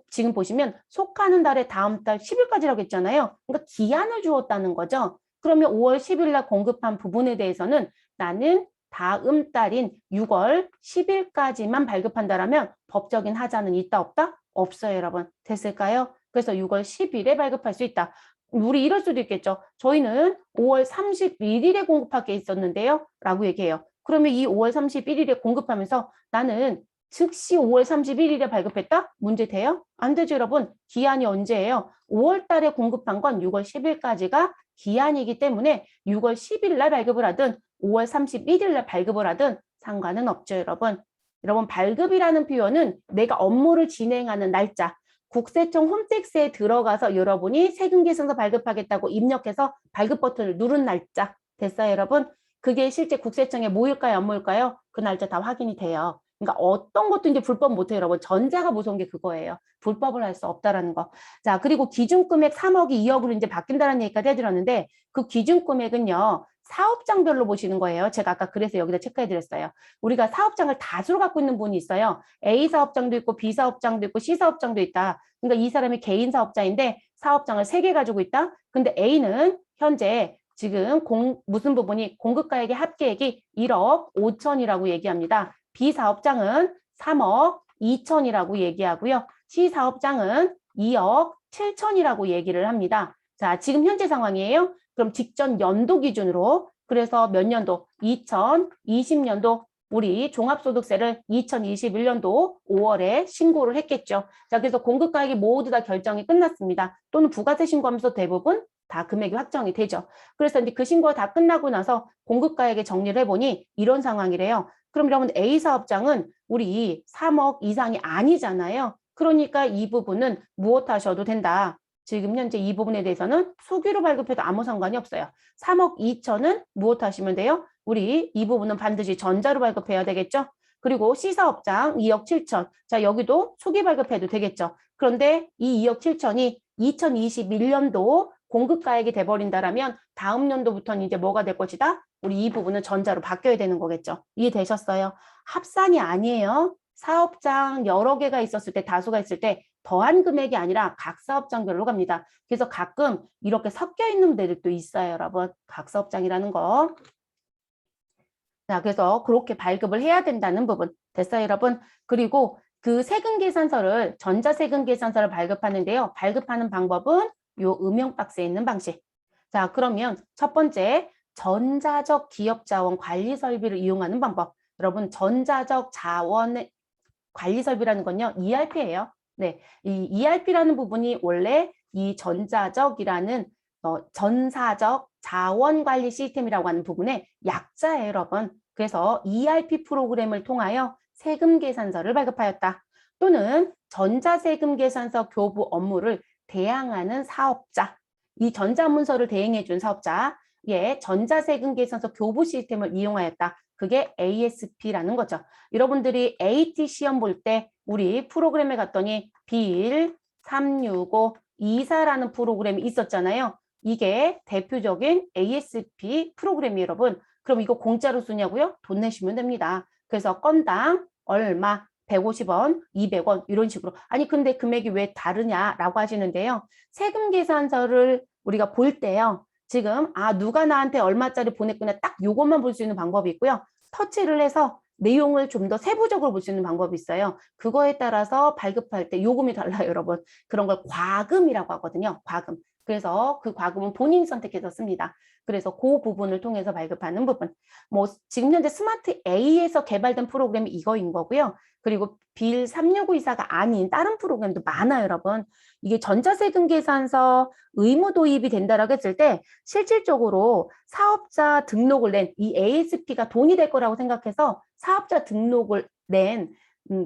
지금 보시면 속하는 달에 다음 달 10일까지라고 했잖아요. 그러니까 기한을 주었다는 거죠. 그러면 5월 10일 날 공급한 부분에 대해서는 나는 다음 달인 6월 10일까지만 발급한다라면 법적인 하자는 있다 없다? 없어요, 여러분. 됐을까요? 그래서 6월 10일에 발급할 수 있다. 우리 이럴 수도 있겠죠. 저희는 5월 31일에 공급할 게 있었는데요. 라고 얘기해요. 그러면 이 5월 31일에 공급하면서 나는 즉시 5월 31일에 발급했다? 문제 돼요? 안 되죠, 여러분. 기한이 언제예요? 5월 달에 공급한 건 6월 10일까지가 기한이기 때문에 6월 10일 날 발급을 하든 5월 31일 날 발급을 하든 상관은 없죠, 여러분. 여러분, 발급이라는 표현은 내가 업무를 진행하는 날짜, 국세청 홈택스에 들어가서 여러분이 세금계산서 발급하겠다고 입력해서 발급 버튼을 누른 날짜. 됐어요, 여러분? 그게 실제 국세청에 모일까요, 안 모일까요? 그 날짜 다 확인이 돼요. 그러니까 어떤 것도 이제 불법 못해요, 여러분. 전자가 무서운 게 그거예요. 불법을 할 수 없다라는 거. 자, 그리고 기준금액 3억이 2억으로 이제 바뀐다는 얘기까지 해드렸는데 그 기준금액은요. 사업장별로 보시는 거예요. 제가 아까 그래서 여기다 체크해드렸어요. 우리가 사업장을 다수로 갖고 있는 분이 있어요. A 사업장도 있고 B 사업장도 있고 C 사업장도 있다. 그러니까 이 사람이 개인 사업자인데 사업장을 3개 가지고 있다. 근데 A는 현재 지금 무슨 부분이 공급가액의 합계액이 1억 5천이라고 얘기합니다. B 사업장은 3억 2천이라고 얘기하고요. C 사업장은 2억 7천이라고 얘기를 합니다. 자, 지금 현재 상황이에요. 그럼 직전 연도 기준으로 그래서 몇 년도? 2020년도 우리 종합소득세를 2021년도 5월에 신고를 했겠죠. 자, 그래서 공급가액이 모두 다 결정이 끝났습니다. 또는 부가세 신고하면서 대부분 다 금액이 확정이 되죠. 그래서 이제 그 신고가 다 끝나고 나서 공급가액에 정리를 해보니 이런 상황이래요. 그럼 여러분 A 사업장은 우리 3억 이상이 아니잖아요. 그러니까 이 부분은 무엇 하셔도 된다. 지금 현재 이 부분에 대해서는 수기로 발급해도 아무 상관이 없어요. 3억 2천은 무엇 하시면 돼요? 우리 이 부분은 반드시 전자로 발급해야 되겠죠? 그리고 C사업장 2억 7천. 자, 여기도 수기 발급해도 되겠죠? 그런데 이 2억 7천이 2021년도 공급가액이 돼버린다라면 다음 연도부터는 이제 뭐가 될 것이다? 우리 이 부분은 전자로 바뀌어야 되는 거겠죠. 이해되셨어요? 합산이 아니에요. 사업장 여러 개가 있었을 때, 다수가 있을 때 더한 금액이 아니라 각 사업장별로 갑니다. 그래서 가끔 이렇게 섞여 있는 데들도 있어요, 여러분. 각 사업장이라는 거. 자, 그래서 그렇게 발급을 해야 된다는 부분. 됐어요, 여러분? 그리고 그 세금계산서를, 전자세금계산서를 발급하는데요. 발급하는 방법은 요 음영 박스에 있는 방식. 자, 그러면 첫 번째, 전자적 기업자원 관리 설비를 이용하는 방법. 여러분, 전자적 자원 관리 설비라는 건요, ERP예요. 네, 이 ERP라는 부분이 원래 이 전자적이라는 전사적 자원 관리 시스템이라고 하는 부분의 약자예요, 여러분. 그래서 ERP 프로그램을 통하여 세금 계산서를 발급하였다. 또는 전자세금 계산서 교부 업무를 대항하는 사업자. 이 전자문서를 대행해 준 사업자의 전자세금 계산서 교부 시스템을 이용하였다. 그게 ASP라는 거죠. 여러분들이 AT 시험 볼 때 우리 프로그램에 갔더니 빌 365 24라는 프로그램이 있었잖아요. 이게 대표적인 ASP 프로그램이 여러분. 그럼 이거 공짜로 쓰냐고요? 돈 내시면 됩니다. 그래서 건당 얼마, 150원, 200원 이런 식으로. 아니 근데 금액이 왜 다르냐라고 하시는데요. 세금 계산서를 우리가 볼 때요. 지금 누가 나한테 얼마짜리 보냈구나 딱 요것만 볼 수 있는 방법이 있고요. 터치를 해서 내용을 좀 더 세부적으로 볼 수 있는 방법이 있어요. 그거에 따라서 발급할 때 요금이 달라요, 여러분. 그런 걸 과금이라고 하거든요. 과금. 그래서 그 과금은 본인이 선택해서 씁니다. 그래서 그 부분을 통해서 발급하는 부분. 뭐 지금 현재 스마트 A에서 개발된 프로그램이 이거인 거고요. 그리고 빌 36524가 아닌 다른 프로그램도 많아요, 여러분. 이게 전자세금 계산서 의무 도입이 된다라고 했을 때 실질적으로 사업자 등록을 낸 이 ASP가 돈이 될 거라고 생각해서 사업자 등록을 낸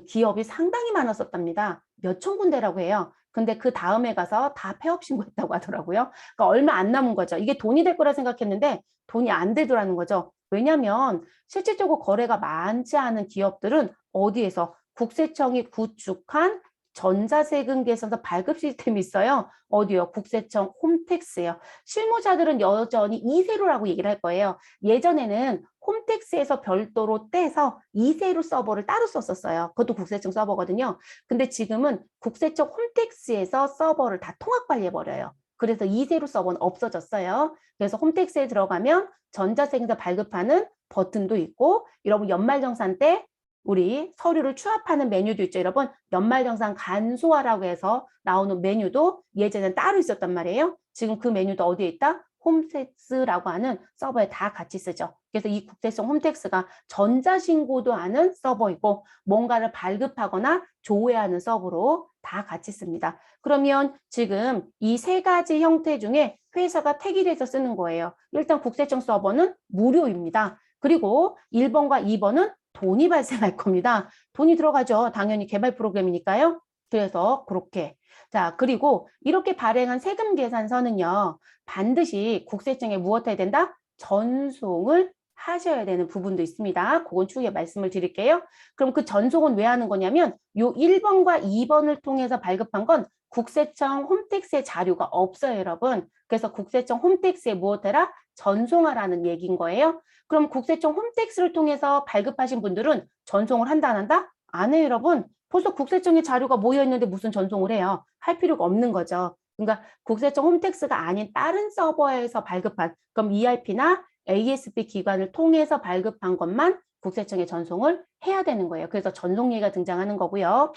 기업이 상당히 많았었답니다. 몇천 군데라고 해요. 근데 그 다음에 가서 다 폐업 신고했다고 하더라고요. 그러니까 얼마 안 남은 거죠. 이게 돈이 될 거라 생각했는데 돈이 안 되더라는 거죠. 왜냐하면 실질적으로 거래가 많지 않은 기업들은 어디에서 국세청이 구축한 전자세금 계산서 발급 시스템이 있어요. 어디요? 국세청 홈택스예요. 실무자들은 여전히 이세로라고 얘기를 할 거예요. 예전에는 홈택스에서 별도로 떼서 이세로 서버를 따로 썼었어요. 그것도 국세청 서버거든요. 근데 지금은 국세청 홈택스에서 서버를 다 통합 관리해버려요. 그래서 이세로 서버는 없어졌어요. 그래서 홈택스에 들어가면 전자세금서 발급하는 버튼도 있고 여러분 연말정산 때 우리 서류를 추합하는 메뉴도 있죠. 여러분 연말정산 간소화라고 해서 나오는 메뉴도 예전엔 따로 있었단 말이에요. 지금 그 메뉴도 어디에 있다? 홈택스라고 하는 서버에 다 같이 쓰죠. 그래서 이 국세청 홈택스가 전자신고도 하는 서버이고 뭔가를 발급하거나 조회하는 서버로 다 같이 씁니다. 그러면 지금 이 세 가지 형태 중에 회사가 택일해서 쓰는 거예요. 일단 국세청 서버는 무료입니다. 그리고 1번과 2번은 돈이 발생할 겁니다. 돈이 들어가죠. 당연히 개발 프로그램이니까요. 그래서 그렇게. 자, 그리고 이렇게 발행한 세금 계산서는요. 반드시 국세청에 무엇해야 된다? 전송을 하셔야 되는 부분도 있습니다. 그건 추후에 말씀을 드릴게요. 그럼 그 전송은 왜 하는 거냐면 요 1번과 2번을 통해서 발급한 건 국세청 홈택스에 자료가 없어요, 여러분. 그래서 국세청 홈택스에 무엇해라? 전송하라는 얘기인 거예요. 그럼 국세청 홈택스를 통해서 발급하신 분들은 전송을 한다, 안 한다? 안 해요, 여러분. 벌써 국세청에 자료가 모여 있는데 무슨 전송을 해요? 할 필요가 없는 거죠. 그러니까 국세청 홈택스가 아닌 다른 서버에서 발급한, 그럼 ERP나 ASB 기관을 통해서 발급한 것만 국세청에 전송을 해야 되는 거예요. 그래서 전송 얘기가 등장하는 거고요.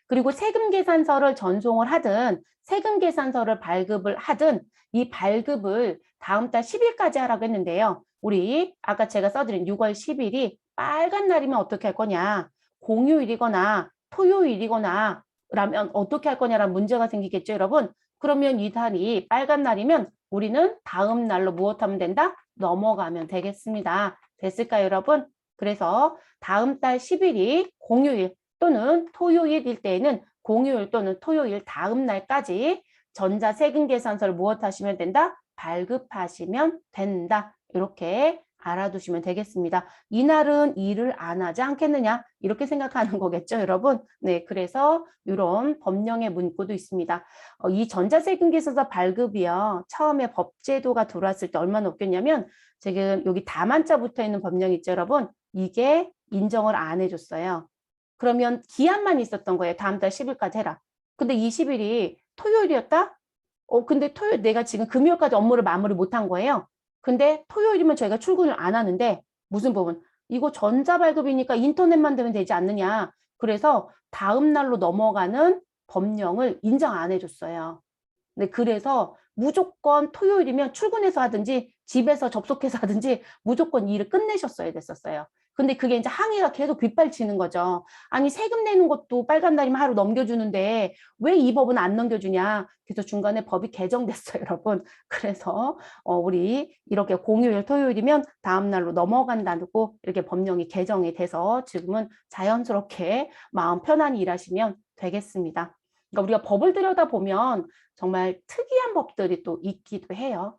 그리고 세금 계산서를 전송을 하든 세금 계산서를 발급을 하든 이 발급을 다음 달 10일까지 하라고 했는데요. 우리 아까 제가 써드린 6월 10일이 빨간 날이면 어떻게 할 거냐. 공휴일이거나 토요일이거나 라면 어떻게 할 거냐라는 문제가 생기겠죠, 여러분. 그러면 이 달이 빨간 날이면 우리는 다음 날로 무엇하면 된다? 넘어가면 되겠습니다. 됐을까요, 여러분? 그래서 다음 달 10일이 공휴일 또는 토요일일 때에는 공휴일 또는 토요일 다음 날까지 전자세금 계산서를 무엇 하시면 된다? 발급하시면 된다. 이렇게 알아두시면 되겠습니다. 이날은 일을 안 하지 않겠느냐? 이렇게 생각하는 거겠죠, 여러분? 네, 그래서 이런 법령의 문구도 있습니다. 이 전자세금 계산서 발급이요. 처음에 법제도가 들어왔을 때 얼마나 웃겼냐면 지금 여기 다만자 붙어 있는 법령 있죠, 여러분? 이게 인정을 안 해줬어요. 그러면 기한만 있었던 거예요. 다음 달 10일까지 해라. 근데 20일이 토요일이었다? 근데 토요일 내가 지금 금요일까지 업무를 마무리 못한 거예요. 근데 토요일이면 저희가 출근을 안 하는데 무슨 부분? 이거 전자발급이니까 인터넷만 되면 되지 않느냐. 그래서 다음 날로 넘어가는 법령을 인정 안 해줬어요. 네, 그래서 무조건 토요일이면 출근해서 하든지 집에서 접속해서 하든지 무조건 일을 끝내셨어야 됐었어요. 근데 그게 이제 항의가 계속 빗발치는 거죠. 아니 세금 내는 것도 빨간 날이면 하루 넘겨주는데 왜 이 법은 안 넘겨주냐. 그래서 중간에 법이 개정됐어요, 여러분. 그래서 우리 이렇게 공휴일, 토요일이면 다음 날로 넘어간다고 이렇게 법령이 개정이 돼서 지금은 자연스럽게 마음 편안히 일하시면 되겠습니다. 그러니까 우리가 법을 들여다보면 정말 특이한 법들이 또 있기도 해요.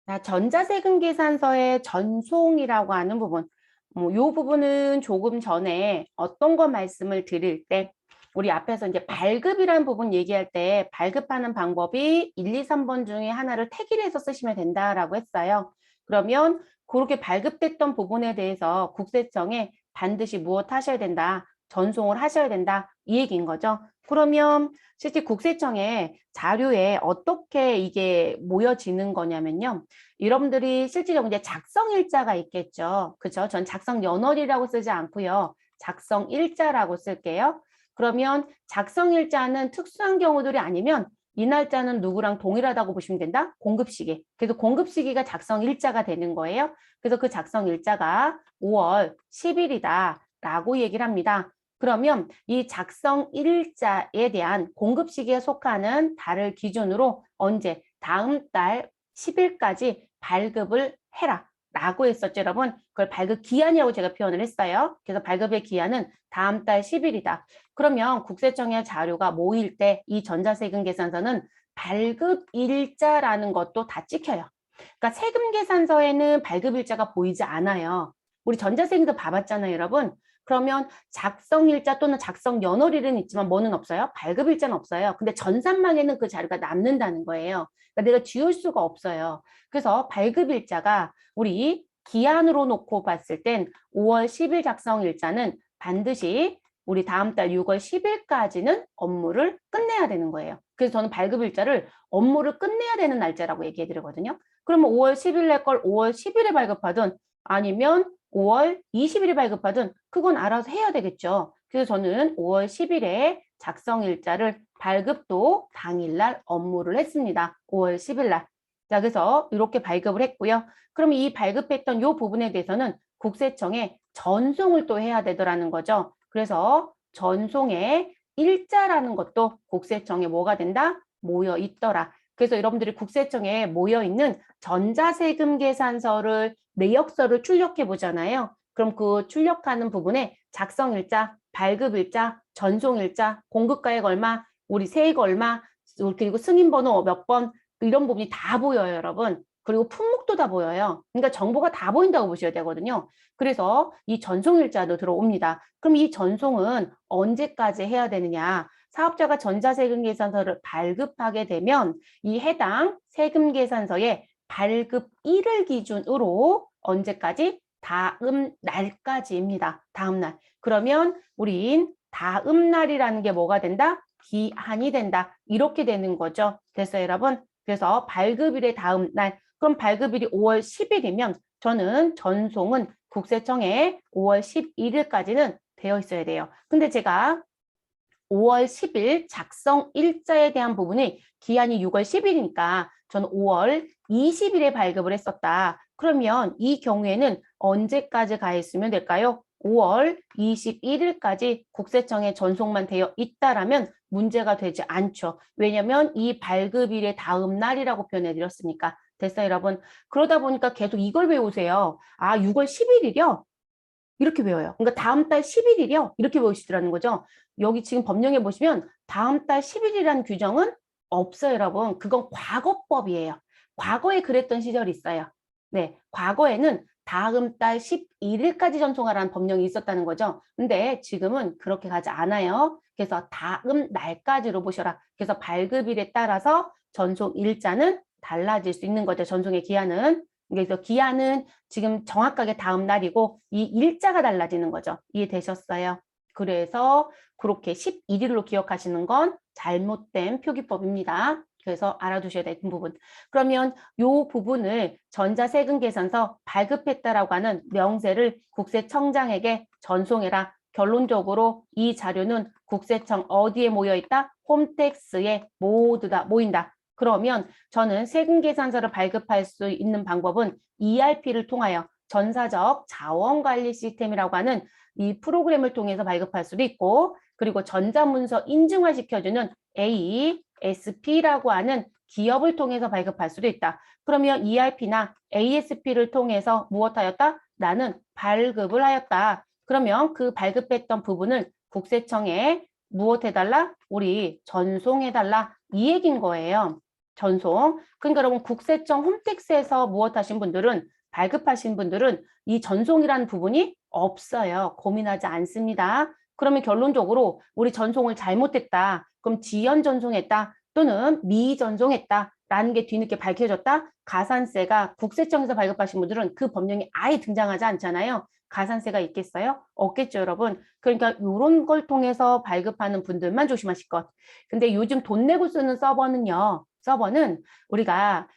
자, 전자세금 계산서의 전송이라고 하는 부분. 이 부분은 조금 전에 어떤 거 말씀을 드릴 때 우리 앞에서 이제 발급이라는 부분 얘기할 때 발급하는 방법이 1, 2, 3번 중에 하나를 택일해서 쓰시면 된다라고 했어요. 그러면 그렇게 발급됐던 부분에 대해서 국세청에 반드시 무엇 하셔야 된다. 전송을 하셔야 된다. 이 얘기인 거죠. 그러면 실제 국세청에 자료에 어떻게 이게 모여지는 거냐면요. 여러분들이 실질적으로 이제 작성 일자가 있겠죠. 그죠? 전 작성 연월이라고 쓰지 않고요. 작성 일자라고 쓸게요. 그러면 작성 일자는 특수한 경우들이 아니면 이 날짜는 누구랑 동일하다고 보시면 된다? 공급시기. 그래서 공급시기가 작성 일자가 되는 거예요. 그래서 그 작성 일자가 5월 10일이다 라고 얘기를 합니다. 그러면 이 작성 일자에 대한 공급 시기에 속하는 달을 기준으로 언제 다음 달 10일까지 발급을 해라 라고 했었죠, 여러분. 그걸 발급 기한이라고 제가 표현을 했어요. 그래서 발급의 기한은 다음 달 10일이다. 그러면 국세청의 자료가 모일 때 이 전자세금 계산서는 발급 일자라는 것도 다 찍혀요. 그러니까 세금 계산서에는 발급 일자가 보이지 않아요. 우리 전자세금도 봐봤잖아요, 여러분. 그러면 작성일자 또는 작성 연월일은 있지만 뭐는 없어요? 발급일자는 없어요. 근데 전산망에는 그 자료가 남는다는 거예요. 그러니까 내가 지울 수가 없어요. 그래서 발급일자가 우리 기한으로 놓고 봤을 땐 5월 10일 작성일자는 반드시 우리 다음 달 6월 10일까지는 업무를 끝내야 되는 거예요. 그래서 저는 발급일자를 업무를 끝내야 되는 날짜라고 얘기해 드리거든요. 그러면 5월 10일 낼 걸 5월 10일에 발급하든 아니면 5월 20일에 발급하든 그건 알아서 해야 되겠죠. 그래서 저는 5월 10일에 작성일자를 발급도 당일날 업무를 했습니다. 5월 10일 날. 자, 그래서 이렇게 발급을 했고요. 그럼 이 발급했던 이 부분에 대해서는 국세청에 전송을 또 해야 되더라는 거죠. 그래서 전송의 일자라는 것도 국세청에 뭐가 된다? 모여 있더라. 그래서 여러분들이 국세청에 모여 있는 전자세금 계산서를 내역서를 출력해 보잖아요. 그럼 그 출력하는 부분에 작성일자, 발급일자, 전송일자, 공급가액 얼마, 우리 세액 얼마, 그리고 승인번호 몇 번, 이런 부분이 다 보여요, 여러분. 그리고 품목도 다 보여요. 그러니까 정보가 다 보인다고 보셔야 되거든요. 그래서 이 전송일자도 들어옵니다. 그럼 이 전송은 언제까지 해야 되느냐? 사업자가 전자세금 계산서를 발급하게 되면 이 해당 세금 계산서에 발급일을 기준으로 언제까지? 다음 날까지입니다. 다음 날. 그러면 우린 다음 날이라는 게 뭐가 된다? 기한이 된다. 이렇게 되는 거죠. 됐어요, 여러분? 그래서 발급일의 다음 날. 그럼 발급일이 5월 10일이면 저는 전송은 국세청에 5월 11일까지는 되어 있어야 돼요. 근데 제가 5월 10일 작성 일자에 대한 부분이 기한이 6월 10일이니까 저는 5월 20일에 발급을 했었다. 그러면 이 경우에는 언제까지 가 있으면 될까요? 5월 21일까지 국세청에 전송만 되어 있다라면 문제가 되지 않죠. 왜냐하면 이 발급일의 다음 날이라고 표현해 드렸으니까. 됐어요, 여러분? 그러다 보니까 계속 이걸 외우세요. 아, 6월 11일이요? 이렇게 외워요. 그러니까 다음 달 11일이요? 이렇게 외우시더라는 거죠. 여기 지금 법령에 보시면 다음 달 10일이라는 규정은 없어요, 여러분. 그건 과거법이에요. 과거에 그랬던 시절이 있어요. 네, 과거에는 다음 달 11일까지 전송하라는 법령이 있었다는 거죠. 근데 지금은 그렇게 가지 않아요. 그래서 다음 날까지로 보셔라. 그래서 발급일에 따라서 전송 일자는 달라질 수 있는 거죠. 전송의 기한은. 그래서 기한은 지금 정확하게 다음 날이고 이 일자가 달라지는 거죠. 이해되셨어요? 그래서 그렇게 11일로 기억하시는 건 잘못된 표기법입니다. 그래서 알아두셔야 되는 부분. 그러면 이 부분을 전자세금 계산서 발급했다라고 하는 명세를 국세청장에게 전송해라. 결론적으로 이 자료는 국세청 어디에 모여 있다? 홈택스에 모두 다 모인다. 그러면 저는 세금 계산서를 발급할 수 있는 방법은 ERP를 통하여 전사적 자원관리 시스템이라고 하는 이 프로그램을 통해서 발급할 수도 있고, 그리고 전자문서 인증화 시켜주는 ASP라고 하는 기업을 통해서 발급할 수도 있다. 그러면 ERP나 ASP를 통해서 무엇하였다? 나는 발급을 하였다. 그러면 그 발급했던 부분을 국세청에 무엇해달라? 우리 전송해달라. 이 얘기인 거예요. 전송. 그러니까 여러분 국세청 홈택스에서 무엇하신 분들은 발급하신 분들은 이 전송이라는 부분이 없어요. 고민하지 않습니다. 그러면 결론적으로 우리 전송을 잘못했다. 그럼 지연 전송했다. 또는 미전송했다. 라는 게 뒤늦게 밝혀졌다. 가산세가 국세청에서 발급하신 분들은 그 법령이 아예 등장하지 않잖아요. 가산세가 있겠어요? 없겠죠, 여러분. 그러니까 이런 걸 통해서 발급하는 분들만 조심하실 것. 근데 요즘 돈 내고 쓰는 서버는요. 서버는 우리가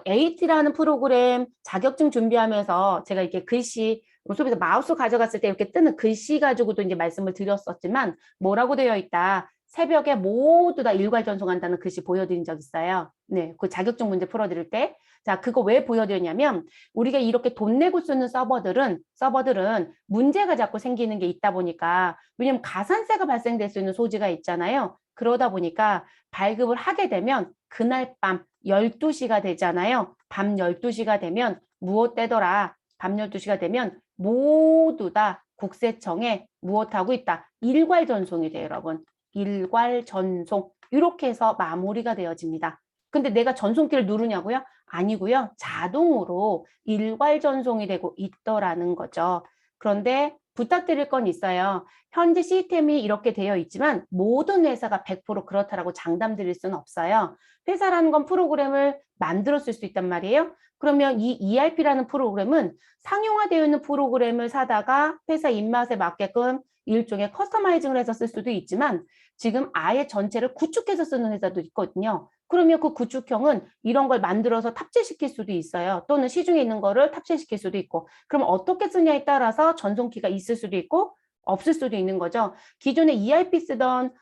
AT라는 프로그램 자격증 준비하면서 제가 이렇게 글씨 수업에서 마우스 가져갔을 때 이렇게 뜨는 글씨 가지고도 이제 말씀을 드렸었지만 뭐라고 되어 있다. 새벽에 모두 다 일괄 전송한다는 글씨 보여드린 적 있어요. 네, 그 자격증 문제 풀어드릴 때. 자, 그거 왜 보여드렸냐면 우리가 이렇게 돈 내고 쓰는 서버들은 문제가 자꾸 생기는 게 있다 보니까 왜냐면 가산세가 발생될 수 있는 소지가 있잖아요. 그러다 보니까 발급을 하게 되면 그날 밤 12시가 되잖아요. 밤 12시가 되면 무엇 되더라? 밤 12시가 되면 모두 다 국세청에 무엇하고 있다? 일괄 전송이 돼요, 여러분. 일괄 전송. 이렇게 해서 마무리가 되어집니다. 근데 내가 전송키를 누르냐고요? 아니고요. 자동으로 일괄 전송이 되고 있더라는 거죠. 그런데 부탁드릴 건 있어요. 현재 시스템이 이렇게 되어 있지만 모든 회사가 100% 그렇다라고 장담 드릴 수는 없어요. 회사라는 건 프로그램을 만들었을 수 있단 말이에요. 그러면 이 ERP라는 프로그램은 상용화되어 있는 프로그램을 사다가 회사 입맛에 맞게끔 일종의 커스터마이징을 해서 쓸 수도 있지만 지금 아예 전체를 구축해서 쓰는 회사도 있거든요. 그러면 그 구축형은 이런 걸 만들어서 탑재시킬 수도 있어요. 또는 시중에 있는 거를 탑재시킬 수도 있고. 그럼 어떻게 쓰냐에 따라서 전송키가 있을 수도 있고 없을 수도 있는 거죠. 기존에 ERP 쓰던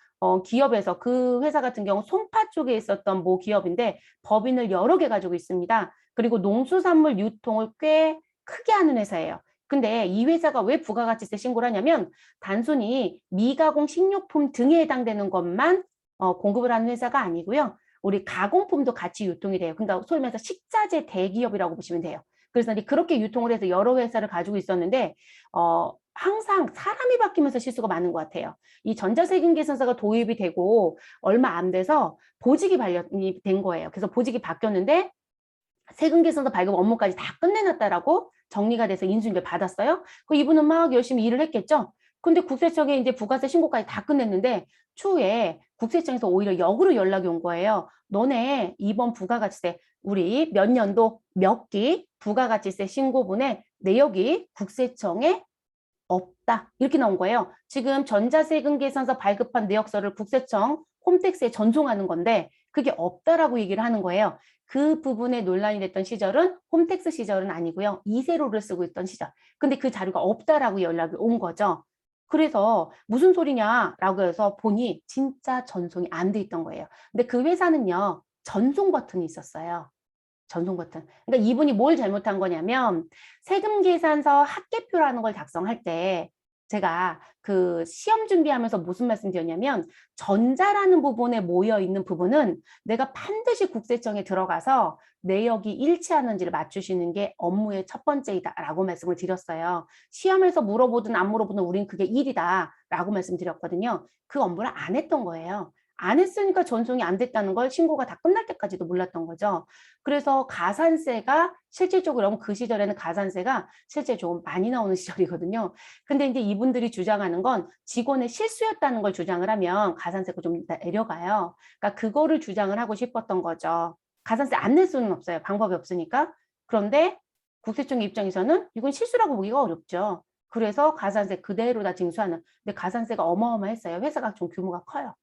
기업에서 그 회사 같은 경우 송파 쪽에 있었던 모 기업인데 법인을 여러 개 가지고 있습니다. 그리고 농수산물 유통을 꽤 크게 하는 회사예요. 근데 이 회사가 왜 부가가치세 신고를 하냐면 단순히 미가공 식료품 등에 해당되는 것만 공급을 하는 회사가 아니고요. 우리 가공품도 같이 유통이 돼요. 그러니까 소위 말해서 식자재 대기업이라고 보시면 돼요. 그래서 이제 그렇게 유통을 해서 여러 회사를 가지고 있었는데 항상 사람이 바뀌면서 실수가 많은 것 같아요. 이 전자세금 계산서가 도입이 되고 얼마 안 돼서 보직이 발령이 된 거예요. 그래서 보직이 바뀌었는데 세금 계산서 발급 업무까지 다 끝내놨다라고 정리가 돼서 인수인계를 받았어요. 그 이분은 막 열심히 일을 했겠죠. 근데 국세청에 이제 부가세 신고까지 다 끝냈는데 추후에 국세청에서 오히려 역으로 연락이 온 거예요. 너네 이번 부가가치세 우리 몇 년도 몇 기 부가가치세 신고분의 내역이 국세청에 없다. 이렇게 나온 거예요. 지금 전자세금 계산서 발급한 내역서를 국세청 홈택스에 전송하는 건데 그게 없다라고 얘기를 하는 거예요. 그 부분에 논란이 됐던 시절은 홈택스 시절은 아니고요. 이세로를 쓰고 있던 시절. 근데 그 자료가 없다라고 연락이 온 거죠. 그래서 무슨 소리냐라고 해서 보니 진짜 전송이 안 돼 있던 거예요. 근데 그 회사는요. 전송 버튼이 있었어요. 전송 버튼. 그러니까 이분이 뭘 잘못한 거냐면 세금 계산서 합계표라는 걸 작성할 때 제가 그 시험 준비하면서 무슨 말씀 드렸냐면 전자라는 부분에 모여 있는 부분은 내가 반드시 국세청에 들어가서 내역이 일치하는지를 맞추시는 게 업무의 첫 번째이다라고 말씀을 드렸어요. 시험에서 물어보든 안 물어보든 우린 그게 일이다라고 말씀드렸거든요. 그 업무를 안 했던 거예요. 안 했으니까 전송이 안 됐다는 걸 신고가 다 끝날 때까지도 몰랐던 거죠. 그래서 가산세가 실질적으로 그 시절에는 가산세가 실제 좀 많이 나오는 시절이거든요. 근데 이제 이분들이 주장하는 건 직원의 실수였다는 걸 주장을 하면 가산세가 좀 내려가요. 그러니까 그거를 주장을 하고 싶었던 거죠. 가산세 안 낼 수는 없어요. 방법이 없으니까. 그런데 국세청 입장에서는 이건 실수라고 보기가 어렵죠. 그래서 가산세 그대로 다 징수하는. 근데 가산세가 어마어마했어요. 회사가 좀 규모가 커요.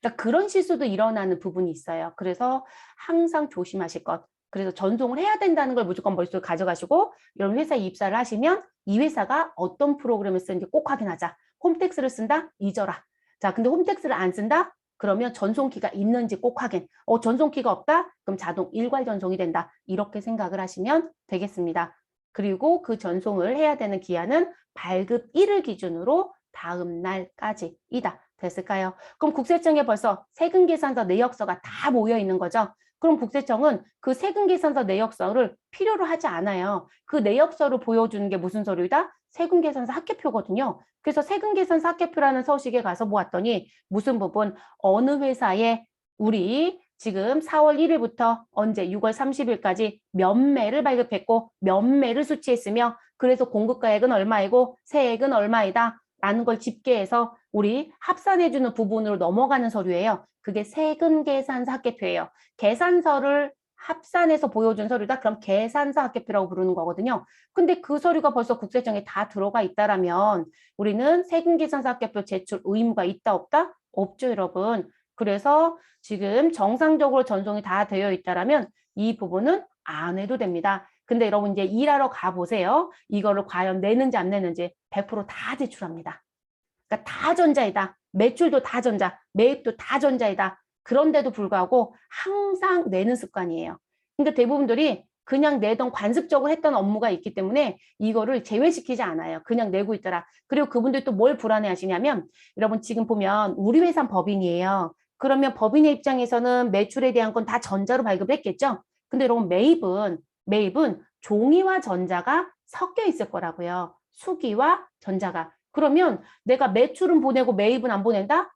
그러니까 그런 실수도 일어나는 부분이 있어요. 그래서 항상 조심하실 것. 그래서 전송을 해야 된다는 걸 무조건 머릿속에 가져가시고 이런 회사에 입사를 하시면 이 회사가 어떤 프로그램을 쓰는지 꼭 확인하자. 홈택스를 쓴다? 잊어라. 자, 근데 홈택스를 안 쓴다? 그러면 전송키가 있는지 꼭 확인. 전송키가 없다? 그럼 자동 일괄 전송이 된다. 이렇게 생각을 하시면 되겠습니다. 그리고 그 전송을 해야 되는 기한은 발급 1일 기준으로 다음 날까지이다. 됐을까요? 그럼 국세청에 벌써 세금계산서 내역서가 다 모여 있는 거죠. 그럼 국세청은 그 세금계산서 내역서를 필요로 하지 않아요. 그 내역서를 보여주는 게 무슨 서류다? 세금계산서 합계표거든요. 그래서 세금계산서 합계표라는 서식에 가서 보았더니 무슨 부분, 어느 회사에 우리 지금 4월 1일부터 언제 6월 30일까지 몇 매를 발급했고 몇 매를 수취했으며 그래서 공급가액은 얼마이고 세액은 얼마이다. 라는 걸 집계해서 우리 합산해주는 부분으로 넘어가는 서류예요. 그게 세금 계산서 합계표예요. 계산서를 합산해서 보여준 서류다. 그럼 계산서 합계표라고 부르는 거거든요. 근데 그 서류가 벌써 국세청에 다 들어가 있다라면 우리는 세금 계산서 합계표 제출 의무가 있다 없다? 없죠, 여러분. 그래서 지금 정상적으로 전송이 다 되어 있다라면 이 부분은 안 해도 됩니다. 근데 여러분 이제 일하러 가보세요. 이거를 과연 내는지 안 내는지 100%다 제출합니다. 그러니까 다 전자이다. 매출도 다 전자, 매입도 다 전자이다. 그런데도 불구하고 항상 내는 습관이에요. 그러니까 대부분들이 그냥 내던 관습적으로 했던 업무가 있기 때문에 이거를 제외시키지 않아요. 그냥 내고 있더라. 그리고 그분들이 또 뭘 불안해 하시냐면 여러분 지금 보면 우리 회사는 법인이에요. 그러면 법인의 입장에서는 매출에 대한 건 다 전자로 발급했겠죠. 근데 여러분 매입은 종이와 전자가 섞여 있을 거라고요. 수기와 전자가. 그러면 내가 매출은 보내고 매입은 안 보낸다?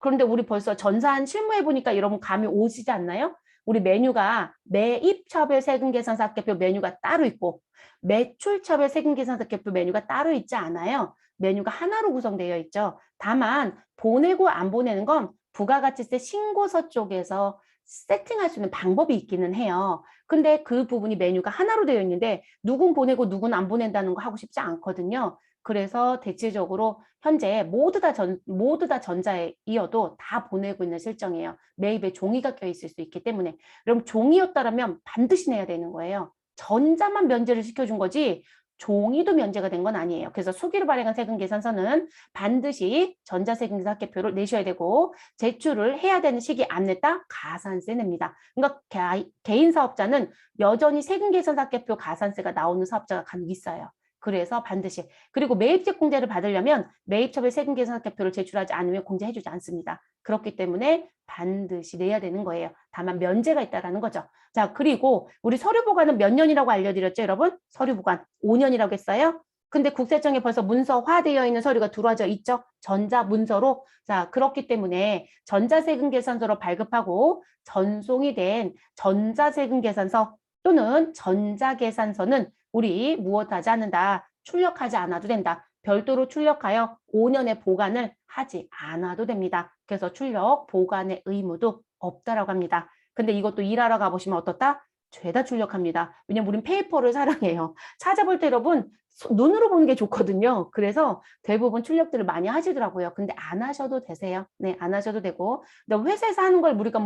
그런데 우리 벌써 전산 실무해보니까 여러분 감이 오시지 않나요? 우리 메뉴가 매입차별 세금계산서 합계표 메뉴가 따로 있고 매출차별 세금계산서 합계표 메뉴가 따로 있지 않아요. 메뉴가 하나로 구성되어 있죠. 다만 보내고 안 보내는 건 부가가치세 신고서 쪽에서 세팅할 수 있는 방법이 있기는 해요. 근데 그 부분이 메뉴가 하나로 되어 있는데 누군 보내고 누군 안 보낸다는 거 하고 싶지 않거든요. 그래서 대체적으로 현재 모두 다 전자에 이어도 다 보내고 있는 실정이에요. 매입에 종이가 껴있을 수 있기 때문에. 그럼 종이였다면 반드시 내야 되는 거예요. 전자만 면제를 시켜준 거지 종이도 면제가 된 건 아니에요. 그래서 수기로 발행한 세금계산서는 반드시 전자세금계산 합계표를 내셔야 되고 제출을 해야 되는 시기 안 냈다? 가산세 냅니다. 그러니까 개인 사업자는 여전히 세금계산 합계표 가산세가 나오는 사업자가 간혹 있어요. 그래서 반드시. 그리고 매입직 공제를 받으려면 매입처별 세금계산 합계표를 제출하지 않으면 공제해주지 않습니다. 그렇기 때문에 반드시 내야 되는 거예요. 다만 면제가 있다라는 거죠. 자, 그리고 우리 서류 보관은 몇 년이라고 알려드렸죠, 여러분? 서류 보관 5년이라고 했어요. 근데 국세청에 벌써 문서화되어 있는 서류가 들어와져 있죠. 전자문서로. 자, 그렇기 때문에 전자세금계산서로 발급하고 전송이 된 전자세금계산서 또는 전자계산서는 우리 무엇하지 않는다. 출력하지 않아도 된다. 별도로 출력하여 5년의 보관을 하지 않아도 됩니다. 그래서 출력, 보관의 의무도 없다라고 합니다. 근데 이것도 일하러 가보시면 어떻다? 죄다 출력합니다. 왜냐면 우린 페이퍼를 사랑해요. 찾아볼 때 여러분 눈으로 보는 게 좋거든요. 그래서 대부분 출력들을 많이 하시더라고요. 근데 안 하셔도 되세요. 네, 안 하셔도 되고. 근데 회사에서 하는 걸 우리가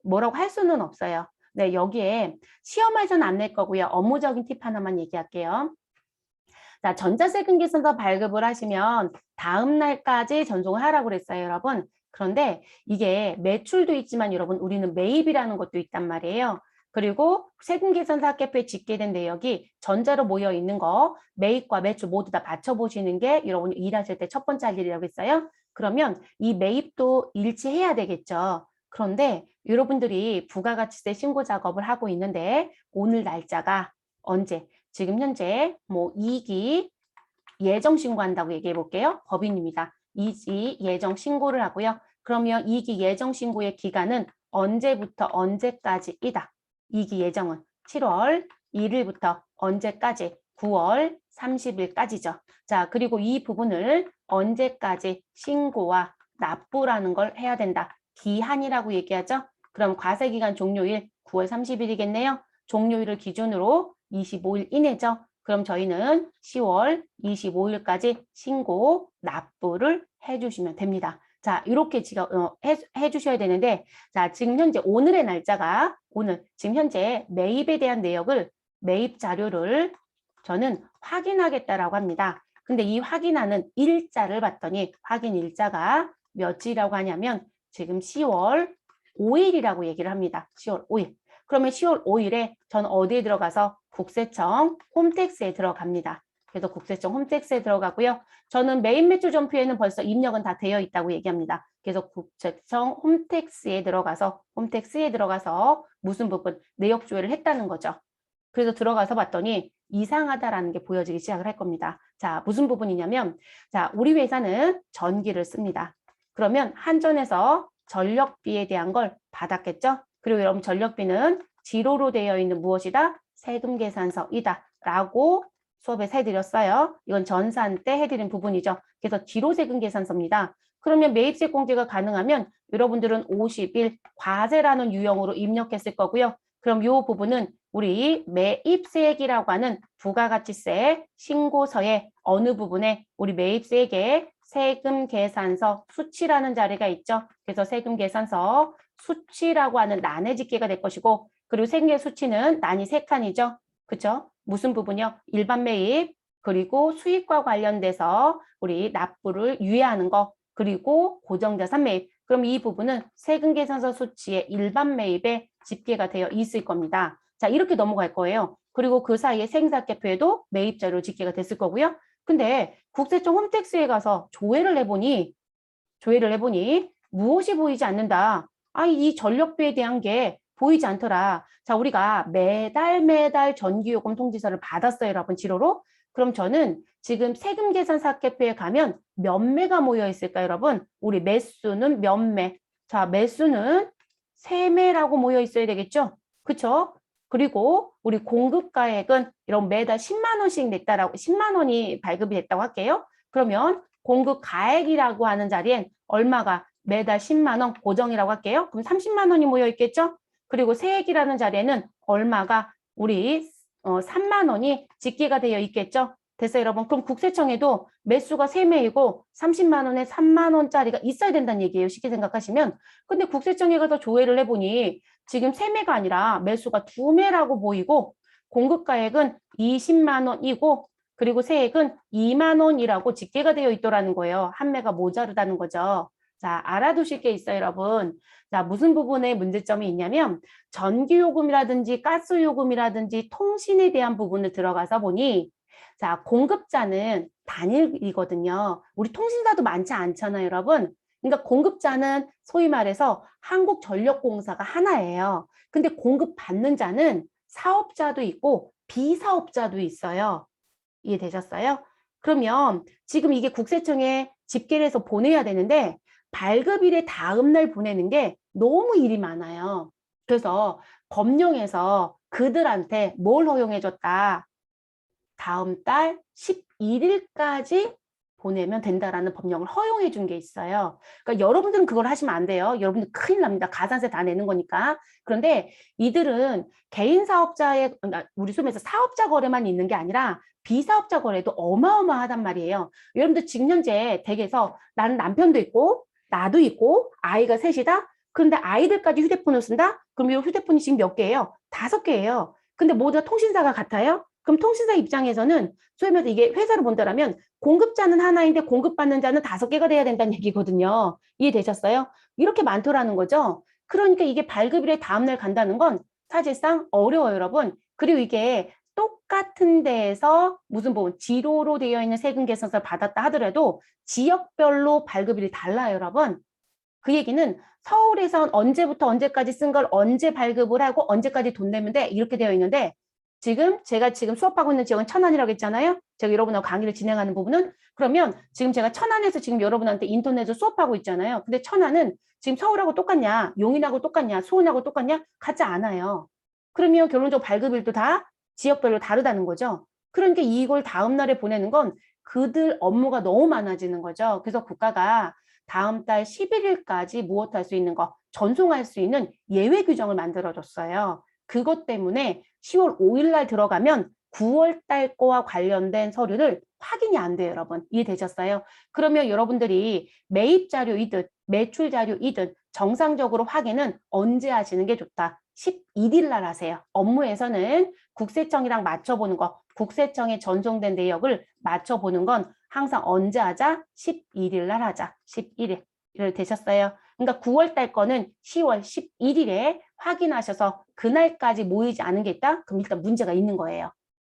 뭐라고 할 수는 없어요. 네, 여기에 시험에서는 안 낼 거고요. 업무적인 팁 하나만 얘기할게요. 자, 전자세금계산서 발급을 하시면 다음 날까지 전송을 하라고 그랬어요, 여러분. 그런데 이게 매출도 있지만 여러분 우리는 매입이라는 것도 있단 말이에요. 그리고 세금계산서 합계표에 집계된 내역이 전자로 모여 있는 거 매입과 매출 모두 다 맞춰보시는 게 여러분이 일하실 때 첫 번째 할 일이라고 했어요. 그러면 이 매입도 일치해야 되겠죠. 그런데 여러분들이 부가가치세 신고 작업을 하고 있는데 오늘 날짜가 언제? 지금 현재 뭐 2기 예정 신고한다고 얘기해 볼게요. 법인입니다. 2기 예정 신고를 하고요. 그러면 2기 예정 신고의 기간은 언제부터 언제까지이다. 2기 예정은 7월 1일부터 언제까지? 9월 30일까지죠. 자, 그리고 이 부분을 언제까지 신고와 납부라는 걸 해야 된다. 기한이라고 얘기하죠. 그럼 과세기간 종료일 9월 30일이겠네요. 종료일을 기준으로 25일 이내죠. 그럼 저희는 10월 25일까지 신고, 납부를 해주시면 됩니다. 자, 이렇게 지금 해주셔야 되는데, 자, 지금 현재 오늘의 날짜가 지금 현재 매입에 대한 내역을 매입 자료를 저는 확인하겠다라고 합니다. 근데 이 확인하는 일자를 봤더니 확인 일자가 며칠이라고 하냐면 지금 10월 5일이라고 얘기를 합니다. 10월 5일. 그러면 10월 5일에 저는 어디에 들어가서 국세청 홈택스에 들어갑니다. 그래서 국세청 홈택스에 들어가고요. 저는 매입 매출 전표에는 벌써 입력은 다 되어 있다고 얘기합니다. 그래서 국세청 홈택스에 들어가서 무슨 부분 내역 조회를 했다는 거죠. 그래서 들어가서 봤더니 이상하다라는 게 보여지기 시작을 할 겁니다. 자, 무슨 부분이냐면 자, 우리 회사는 전기를 씁니다. 그러면 한전에서 전력비에 대한 걸 받았겠죠? 그리고 여러분 전력비는 지로로 되어 있는 무엇이다? 세금계산서이다 라고 수업에서 해드렸어요. 이건 전산 때 해드린 부분이죠. 그래서 지로세금계산서입니다. 그러면 매입세 공제가 가능하면 여러분들은 50일 과세라는 유형으로 입력했을 거고요. 그럼 이 부분은 우리 매입세액이라고 하는 부가가치세 신고서의 어느 부분에 우리 매입세액의 세금계산서 수치라는 자리가 있죠. 그래서 세금계산서 수치라고 하는 난에 집계가 될 것이고 그리고 세금계 수치는 난이 3칸이죠. 그렇죠? 무슨 부분이요? 일반 매입 그리고 수익과 관련돼서 우리 납부를 유예하는 거 그리고 고정자산 매입 그럼 이 부분은 세금계산서 수치의 일반 매입에 집계가 되어 있을 겁니다. 자, 이렇게 넘어갈 거예요. 그리고 그 사이에 생사합계표에도 매입자료 집계가 됐을 거고요. 근데 국세청 홈택스에 가서 조회를 해보니 무엇이 보이지 않는다. 아, 이 전력비에 대한 게 보이지 않더라. 자, 우리가 매달 전기요금 통지서를 받았어요, 여러분, 지로로. 그럼 저는 지금 세금계산사합계표에 가면 몇 매가 모여 있을까요, 여러분? 우리 매수는 몇 매? 자, 매수는 3매라고 모여 있어야 되겠죠? 그쵸? 그리고 우리 공급가액은 이런 매달 10만 원씩 냈다라고 10만 원이 발급이 됐다고 할게요. 그러면 공급가액이라고 하는 자리엔 얼마가 매달 10만 원 고정이라고 할게요. 그럼 30만 원이 모여 있겠죠? 그리고 세액이라는 자리에는 얼마가 우리 3만 원이 집계가 되어 있겠죠? 됐어요, 여러분. 그럼 국세청에도 매수가 3매이고 30만 원에 3만 원짜리가 있어야 된다는 얘기예요. 쉽게 생각하시면. 근데 국세청에 가서 조회를 해보니 지금 3매가 아니라 매수가 2매라고 보이고 공급가액은 20만 원이고 그리고 세액은 2만 원이라고 집계가 되어 있더라는 거예요. 한 매가 모자르다는 거죠. 자, 알아두실 게 있어요, 여러분. 자, 무슨 부분에 문제점이 있냐면 전기요금이라든지 가스요금이라든지 통신에 대한 부분을 들어가서 보니 자, 공급자는 단일이거든요. 우리 통신사도 많지 않잖아요, 여러분. 그러니까 공급자는 소위 말해서 한국전력공사가 하나예요. 근데 공급받는 자는 사업자도 있고 비사업자도 있어요. 이해되셨어요? 그러면 지금 이게 국세청에 집계를 해서 보내야 되는데 발급일의 다음 날 보내는 게 너무 일이 많아요. 그래서 법령에서 그들한테 뭘 허용해줬다? 다음 달 11일까지 보내면 된다라는 법령을 허용해 준 게 있어요. 그러니까 여러분들은 그걸 하시면 안 돼요. 여러분들 큰일 납니다. 가산세 다 내는 거니까. 그런데 이들은 개인 사업자의 우리 소에서 사업자 거래만 있는 게 아니라 비사업자 거래도 어마어마하단 말이에요. 여러분들 지금 현재 댁에서 나는 남편도 있고 나도 있고 아이가 셋이다. 그런데 아이들까지 휴대폰을 쓴다? 그럼 이 휴대폰이 지금 몇 개예요? 5개예요. 근데 모두 다 통신사가 같아요? 그럼 통신사 입장에서는 소위 말해서 이게 회사로 본다라면 공급자는 하나인데 공급받는 자는 5개가 돼야 된다는 얘기거든요. 이해되셨어요? 이렇게 많더라는 거죠. 그러니까 이게 발급일에 다음날 간다는 건 사실상 어려워요, 여러분. 그리고 이게 똑같은 데에서 무슨 뭐 지로로 되어 있는 세금 계산서를 받았다 하더라도 지역별로 발급일이 달라요, 여러분. 그 얘기는 서울에선 언제부터 언제까지 쓴 걸 언제 발급을 하고 언제까지 돈 내면 돼 이렇게 되어 있는데 제가 지금 수업하고 있는 지역은 천안이라고 했잖아요. 제가 여러분하고 강의를 진행하는 부분은 그러면 지금 제가 천안에서 지금 여러분한테 인터넷으로 수업하고 있잖아요. 근데 천안은 지금 서울하고 똑같냐, 용인하고 똑같냐, 수원하고 똑같냐? 같지 않아요. 그러면 결론적으로 발급일도 다 지역별로 다르다는 거죠. 그러니까 이걸 다음 날에 보내는 건 그들 업무가 너무 많아지는 거죠. 그래서 국가가 다음 달 11일까지 무엇할 수 있는 거, 전송할 수 있는 예외 규정을 만들어줬어요. 그것 때문에 10월 5일 날 들어가면 9월 달 거와 관련된 서류를 확인이 안 돼요, 여러분. 이해되셨어요? 그러면 여러분들이 매입 자료이든 매출 자료이든 정상적으로 확인은 언제 하시는 게 좋다? 11일 날 하세요. 업무에서는 국세청이랑 맞춰보는 거, 국세청에 전송된 내역을 맞춰보는 건 항상 언제 하자? 11일 날 하자. 11일. 되셨어요? 그러니까 9월 달 거는 10월 11일에 확인하셔서 그날까지 모이지 않은 게 있다? 그럼 일단 문제가 있는 거예요.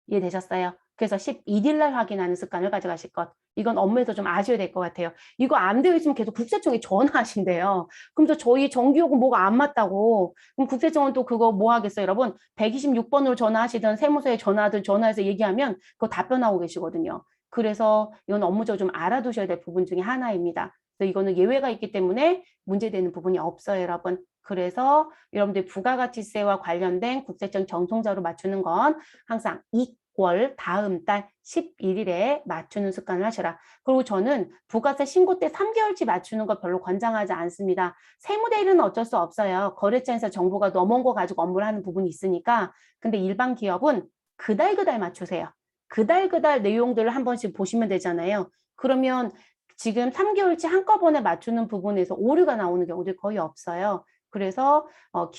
이해되셨어요? 그래서 11일 날 확인하는 습관을 가져가실 것. 이건 업무에서 좀 아셔야 될 것 같아요. 이거 안 되어 있으면 계속 국세청에 전화하신대요. 그럼 또 저희 정기요금 뭐가 안 맞다고. 그럼 국세청은 또 그거 뭐 하겠어요, 여러분? 126번으로 전화하시든 세무서에 전화하든 전화해서 얘기하면 그거 답변하고 계시거든요. 그래서 이건 업무적으로 좀 알아두셔야 될 부분 중에 하나입니다. 그래서 이거는 예외가 있기 때문에 문제되는 부분이 없어요, 여러분. 그래서 여러분들 부가가치세와 관련된 국세청 정통자로 맞추는 건 항상 2월 다음 달 11일에 맞추는 습관을 하셔라. 그리고 저는 부가세 신고 때 3개월치 맞추는 거 별로 권장하지 않습니다. 세무대리는 어쩔 수 없어요. 거래처에서 정보가 넘어온 거 가지고 업무를 하는 부분이 있으니까. 근데 일반 기업은 그달 맞추세요. 그달 내용들을 한 번씩 보시면 되잖아요. 그러면 지금 3개월치 한꺼번에 맞추는 부분에서 오류가 나오는 경우들이 거의 없어요. 그래서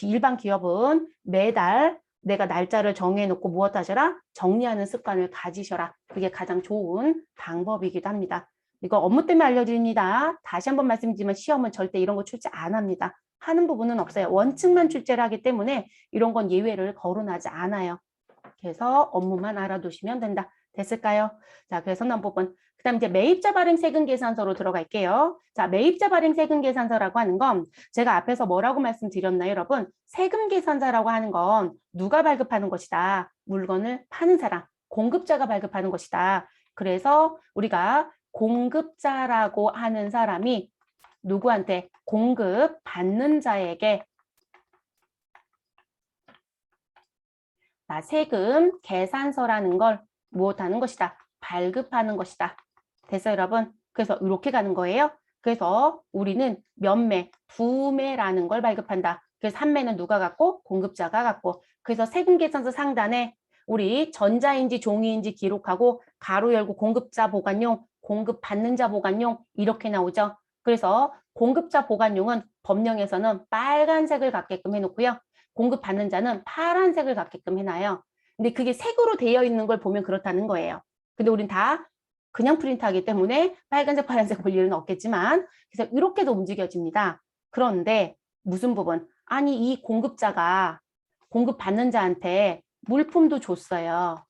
일반 기업은 매달 내가 날짜를 정해놓고 무엇 하셔라? 정리하는 습관을 가지셔라. 그게 가장 좋은 방법이기도 합니다. 이거 업무 때문에 알려드립니다. 다시 한번 말씀드리지만 시험은 절대 이런 거 출제 안 합니다. 하는 부분은 없어요. 원칙만 출제를 하기 때문에 이런 건 예외를 거론하지 않아요. 그래서 업무만 알아두시면 된다. 됐을까요? 자, 그래서 난 부분. 그 다음 이제 매입자 발행 세금 계산서로 들어갈게요. 자, 매입자 발행 세금 계산서라고 하는 건 제가 앞에서 뭐라고 말씀드렸나요, 여러분? 세금 계산서라고 하는 건 누가 발급하는 것이다. 물건을 파는 사람, 공급자가 발급하는 것이다. 그래서 우리가 공급자라고 하는 사람이 누구한테 공급 받는 자에게 세금 계산서라는 걸 무엇하는 것이다. 발급하는 것이다. 됐어요, 여러분? 그래서 이렇게 가는 거예요. 그래서 우리는 몇매, 두매라는 걸 발급한다. 그래서 한 매는 누가 갖고? 공급자가 갖고. 그래서 세금 계산서 상단에 우리 전자인지 종이인지 기록하고 가로 열고 공급자 보관용, 공급받는 자 보관용 이렇게 나오죠. 그래서 공급자 보관용은 법령에서는 빨간색을 갖게끔 해놓고요. 공급받는 자는 파란색을 갖게끔 해놔요. 근데 그게 색으로 되어 있는 걸 보면 그렇다는 거예요. 근데 우린 다 그냥 프린트하기 때문에 빨간색, 파란색 볼 일은 없겠지만 그래서 이렇게도 움직여집니다. 그런데 무슨 부분? 아니 이 공급자가 공급받는 자한테 물품도 줬어요.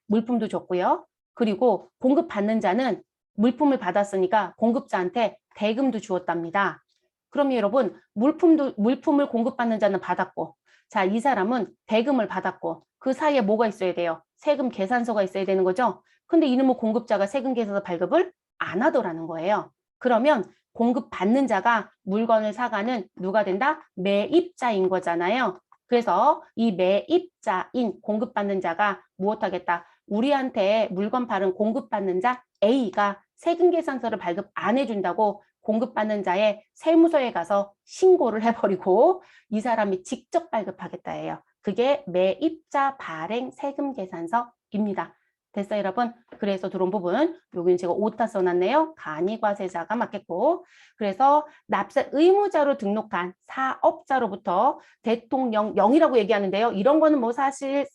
물품도 줬고요. 그리고 공급받는 자는 물품을 받았으니까 공급자한테 대금도 주었답니다. 그럼 여러분 물품을 공급받는 자는 받았고 자, 이 사람은 대금을 받았고 그 사이에 뭐가 있어야 돼요? 세금 계산서가 있어야 되는 거죠. 근데 이놈의 공급자가 세금 계산서 발급을 안 하더라는 거예요. 그러면 공급받는 자가 물건을 사가는 누가 된다? 매입자인 거잖아요. 그래서 이 매입자인 공급받는 자가 무엇하겠다? 우리한테 물건 팔은 공급받는 자 A가 세금 계산서를 발급 안 해준다고 공급받는 자의 세무서에 가서 신고를 해버리고 이 사람이 직접 발급하겠다예요. 그게 매입자 발행 세금 계산서입니다. 됐어요, 여러분? 그래서 들어온 부분, 여기는 제가 오타 써놨네요. 간이과세자가 맞겠고. 그래서 납세 의무자로 등록한 사업자로부터 대통령령이라고 얘기하는데요. 이런 거는 뭐 사실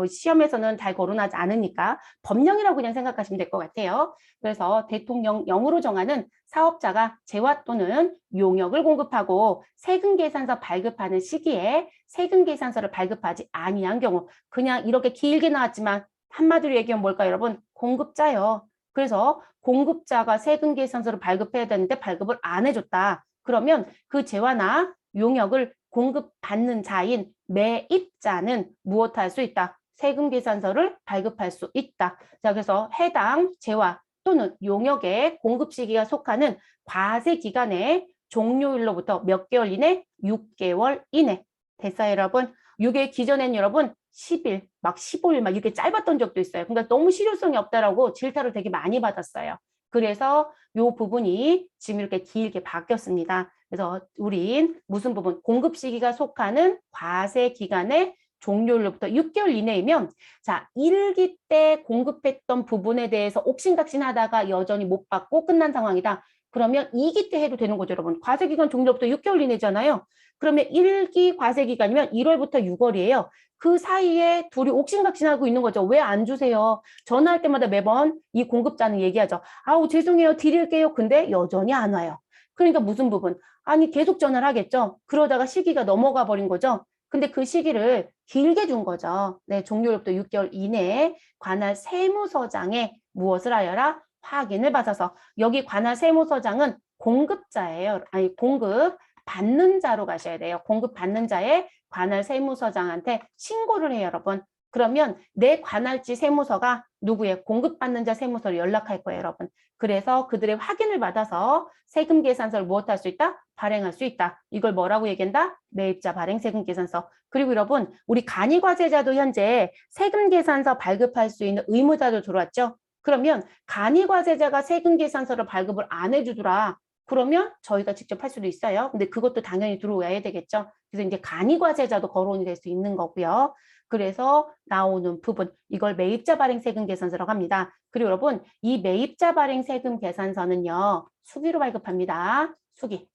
시험에서는 잘 거론하지 않으니까 법령이라고 그냥 생각하시면 될 것 같아요. 그래서 대통령령으로 정하는 사업자가 재화 또는 용역을 공급하고 세금 계산서 발급하는 시기에 세금 계산서를 발급하지 아니한 경우 그냥 이렇게 길게 나왔지만 한마디로 얘기하면 뭘까요, 여러분? 공급자요. 그래서 공급자가 세금 계산서를 발급해야 되는데 발급을 안 해줬다. 그러면 그 재화나 용역을 공급받는 자인 매입자는 무엇할 수 있다? 세금 계산서를 발급할 수 있다. 자, 그래서 해당 재화 또는 용역의 공급 시기가 속하는 과세 기간의 종료일로부터 몇 개월 이내? 6개월 이내. 됐어요, 여러분? 이게 기존엔 여러분 10일, 막 15일 막 이렇게 짧았던 적도 있어요. 그러니까 너무 실효성이 없다라고 질타를 되게 많이 받았어요. 그래서 이 부분이 지금 이렇게 길게 바뀌었습니다. 그래서 우린 무슨 부분? 공급 시기가 속하는 과세 기간의 종료일로부터 6개월 이내이면 자, 1기 때 공급했던 부분에 대해서 옥신각신하다가 여전히 못 받고 끝난 상황이다. 그러면 2기 때 해도 되는 거죠, 여러분. 과세기간 종료부터 6개월 이내잖아요. 그러면 1기 과세기간이면 1월부터 6월이에요. 그 사이에 둘이 옥신각신하고 있는 거죠. 왜 안 주세요? 전화할 때마다 매번 이 공급자는 얘기하죠. 아우 죄송해요. 드릴게요. 근데 여전히 안 와요. 그러니까 무슨 부분? 아니 계속 전화를 하겠죠. 그러다가 시기가 넘어가 버린 거죠. 근데 그 시기를 길게 준 거죠. 네, 종료일부터 6개월 이내에 관할 세무서장에 무엇을 하여라? 확인을 받아서 여기 관할 세무서장은 공급자예요. 아니 공급 받는 자로 가셔야 돼요. 공급 받는 자의 관할 세무서장한테 신고를 해요, 여러분. 그러면 내 관할지 세무서가 누구의 공급받는 자 세무서를 연락할 거예요, 여러분. 그래서 그들의 확인을 받아서 세금 계산서를 무엇할 수 있다? 발행할 수 있다. 이걸 뭐라고 얘기한다? 매입자 발행 세금 계산서. 그리고 여러분, 우리 간이과세자도 현재 세금 계산서 발급할 수 있는 의무자도 들어왔죠? 그러면 간이과세자가 세금 계산서를 발급을 안 해주더라. 그러면 저희가 직접 할 수도 있어요. 근데 그것도 당연히 들어와야 되겠죠. 그래서 이제 간이과세자도 거론이 될 수 있는 거고요. 그래서 나오는 부분, 이걸 매입자 발행 세금 계산서라고 합니다. 그리고 여러분, 이 매입자 발행 세금 계산서는요, 수기로 발급합니다. 수기.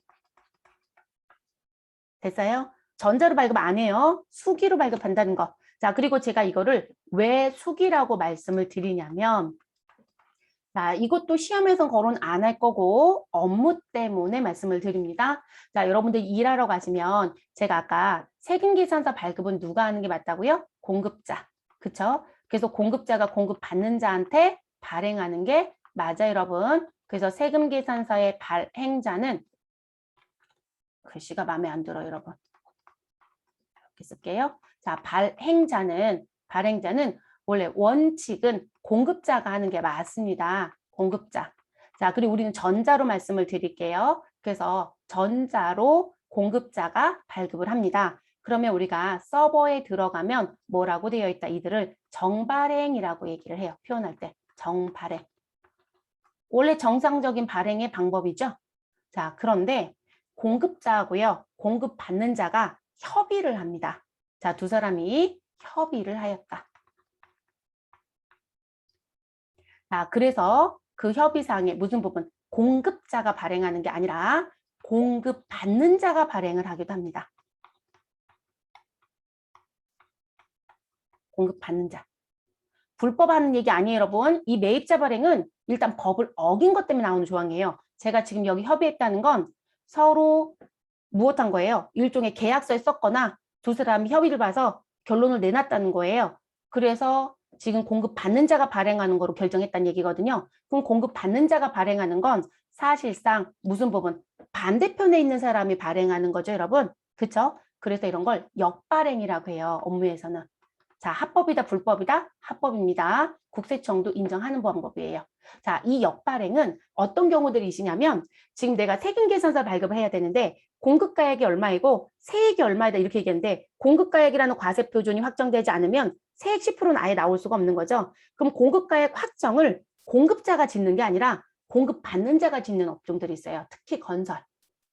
됐어요? 전자로 발급 안 해요. 수기로 발급한다는 거. 자, 그리고 제가 이거를 왜 수기라고 말씀을 드리냐면, 자, 이것도 시험에선 거론 안 할 거고 업무 때문에 말씀을 드립니다. 자, 여러분들 일하러 가시면 제가 아까 세금계산서 발급은 누가 하는 게 맞다고요? 공급자. 그쵸? 그래서 공급자가 공급받는 자한테 발행하는 게 맞아요, 여러분. 그래서 세금계산서의 발행자는 글씨가 마음에 안 들어요, 여러분. 이렇게 쓸게요. 자, 발행자는 원래 원칙은 공급자가 하는 게 맞습니다. 공급자. 자, 그리고 우리는 전자로 말씀을 드릴게요. 그래서 전자로 공급자가 발급을 합니다. 그러면 우리가 서버에 들어가면 뭐라고 되어 있다? 이들을 정발행이라고 얘기를 해요. 표현할 때. 정발행. 원래 정상적인 발행의 방법이죠. 자, 그런데 공급자하고요. 공급받는 자가 협의를 합니다. 자, 두 사람이 협의를 하였다. 자, 그래서 그 협의사항에 무슨 부분? 공급자가 발행하는 게 아니라 공급받는 자가 발행을 하기도 합니다. 공급받는 자. 불법하는 얘기 아니에요, 여러분. 이 매입자 발행은 일단 법을 어긴 것 때문에 나오는 조항이에요. 제가 지금 여기 협의했다는 건 서로 무엇한 거예요? 일종의 계약서에 썼거나 두 사람이 협의를 봐서 결론을 내놨다는 거예요. 그래서 지금 공급받는 자가 발행하는 거로 결정했다는 얘기거든요. 그럼 공급받는 자가 발행하는 건 사실상 무슨 부분? 반대편에 있는 사람이 발행하는 거죠, 여러분. 그렇죠? 그래서 이런 걸 역발행이라고 해요, 업무에서는. 자, 합법이다, 불법이다? 합법입니다. 국세청도 인정하는 방법이에요. 자, 이 역발행은 어떤 경우들이 있으냐면 지금 내가 세금계산서 발급을 해야 되는데 공급가액이 얼마이고 세액이 얼마이다 이렇게 얘기하는데 공급가액이라는 과세표준이 확정되지 않으면 세액 10%는 아예 나올 수가 없는 거죠. 그럼 공급가액 확정을 공급자가 짓는 게 아니라 공급받는 자가 짓는 업종들이 있어요. 특히 건설.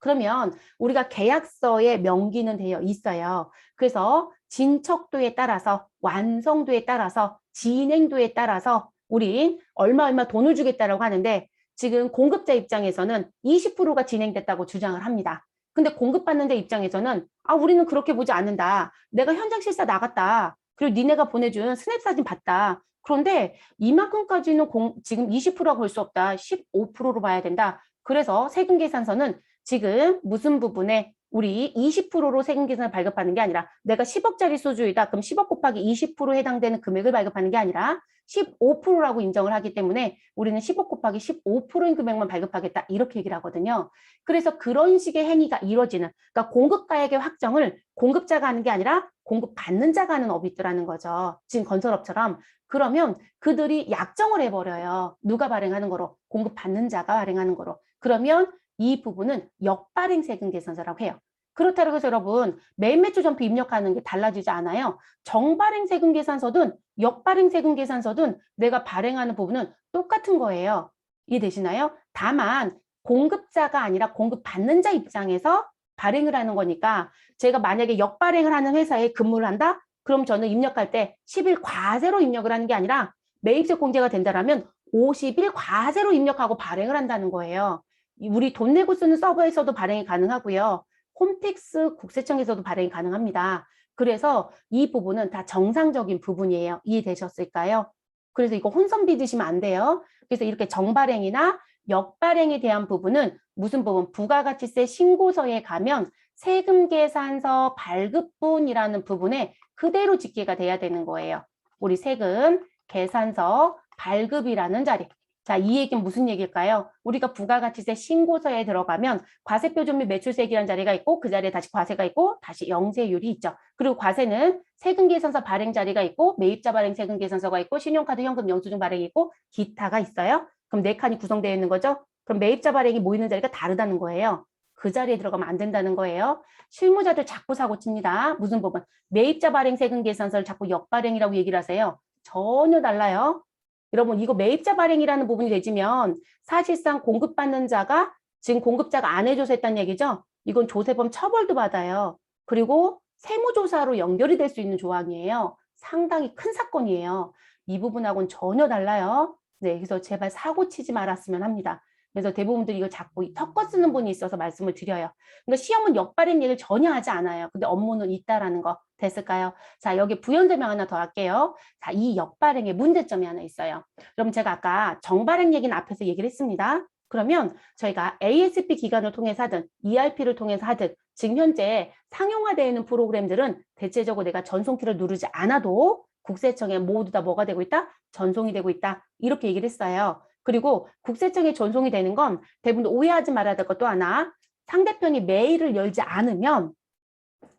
그러면 우리가 계약서에 명기는 되어 있어요. 그래서 진척도에 따라서 완성도에 따라서 진행도에 따라서 우린 얼마 돈을 주겠다라고 하는데 지금 공급자 입장에서는 20%가 진행됐다고 주장을 합니다. 근데 공급받는 데 입장에서는 우리는 그렇게 보지 않는다. 내가 현장 실사 나갔다. 그리고 니네가 보내준 스냅 사진 봤다. 그런데 이만큼까지는 지금 20%라고 볼 수 없다. 15%로 봐야 된다. 그래서 세금 계산서는 지금 무슨 부분에 우리 20%로 세금 계산을 발급하는 게 아니라 내가 10억짜리 소주이다. 그럼 10억 곱하기 20% 해당되는 금액을 발급하는 게 아니라 15%라고 인정을 하기 때문에 우리는 10억 곱하기 15%인 금액만 발급하겠다. 이렇게 얘기를 하거든요. 그래서 그런 식의 행위가 이루어지는, 그러니까 공급가액의 확정을 공급자가 하는 게 아니라 공급받는 자가 하는 업이 있더라는 거죠. 지금 건설업처럼. 그러면 그들이 약정을 해버려요. 누가 발행하는 거로? 공급받는 자가 발행하는 거로. 그러면 이 부분은 역발행 세금 계산서라고 해요. 그렇다고 해서 여러분 매매주 전표 입력하는 게 달라지지 않아요. 정발행 세금 계산서든 역발행 세금 계산서든 내가 발행하는 부분은 똑같은 거예요. 이해되시나요? 다만 공급자가 아니라 공급받는 자 입장에서 발행을 하는 거니까 제가 만약에 역발행을 하는 회사에 근무를 한다? 그럼 저는 입력할 때 10일 과세로 입력을 하는 게 아니라 매입세 공제가 된다라면 50일 과세로 입력하고 발행을 한다는 거예요. 우리 돈 내고 쓰는 서버에서도 발행이 가능하고요. 홈택스 국세청에서도 발행이 가능합니다. 그래서 이 부분은 다 정상적인 부분이에요. 이해되셨을까요? 그래서 이거 혼선 빚으시면 안 돼요. 그래서 이렇게 정발행이나 역발행에 대한 부분은 무슨 부분? 부가가치세 신고서에 가면 세금계산서 발급분이라는 부분에 그대로 집계가 돼야 되는 거예요. 우리 세금 계산서 발급이라는 자리. 자, 이 얘기는 무슨 얘기일까요? 우리가 부가가치세 신고서에 들어가면 과세표준 및 매출세액이라는 자리가 있고 그 자리에 다시 과세가 있고 다시 영세율이 있죠. 그리고 과세는 세금계산서 발행 자리가 있고 매입자 발행 세금계산서가 있고 신용카드 현금 영수증 발행이 있고 기타가 있어요. 그럼 네 칸이 구성되어 있는 거죠. 그럼 매입자 발행이 모이는 자리가 다르다는 거예요. 그 자리에 들어가면 안 된다는 거예요. 실무자들 자꾸 사고 칩니다. 무슨 부분? 매입자 발행 세금계산서를 자꾸 역발행이라고 얘기를 하세요. 전혀 달라요. 여러분 이거 매입자 발행이라는 부분이 되지면 사실상 공급받는 자가 지금 공급자가 안 해줘서 했다는 얘기죠. 이건 조세범 처벌도 받아요. 그리고 세무조사로 연결이 될 수 있는 조항이에요. 상당히 큰 사건이에요. 이 부분하고는 전혀 달라요. 네, 그래서 제발 사고 치지 말았으면 합니다. 그래서 대부분들이 이걸 자꾸 섞어 쓰는 분이 있어서 말씀을 드려요. 그러니까 시험은 역발행 얘기를 전혀 하지 않아요. 근데 업무는 있다라는 거 됐을까요? 자, 여기 부연 설명 하나 더 할게요. 자, 이 역발행의 문제점이 하나 있어요. 그럼 제가 아까 정발행 얘기는 앞에서 얘기를 했습니다. 그러면 저희가 ASP 기관을 통해서 하든 ERP를 통해서 하든 지금 현재 상용화되어 있는 프로그램들은 대체적으로 내가 전송키를 누르지 않아도 국세청에 모두 다 뭐가 되고 있다? 전송이 되고 있다. 이렇게 얘기를 했어요. 그리고 국세청에 전송이 되는 건 대부분 오해하지 말아야 될 것도 하나, 상대편이 메일을 열지 않으면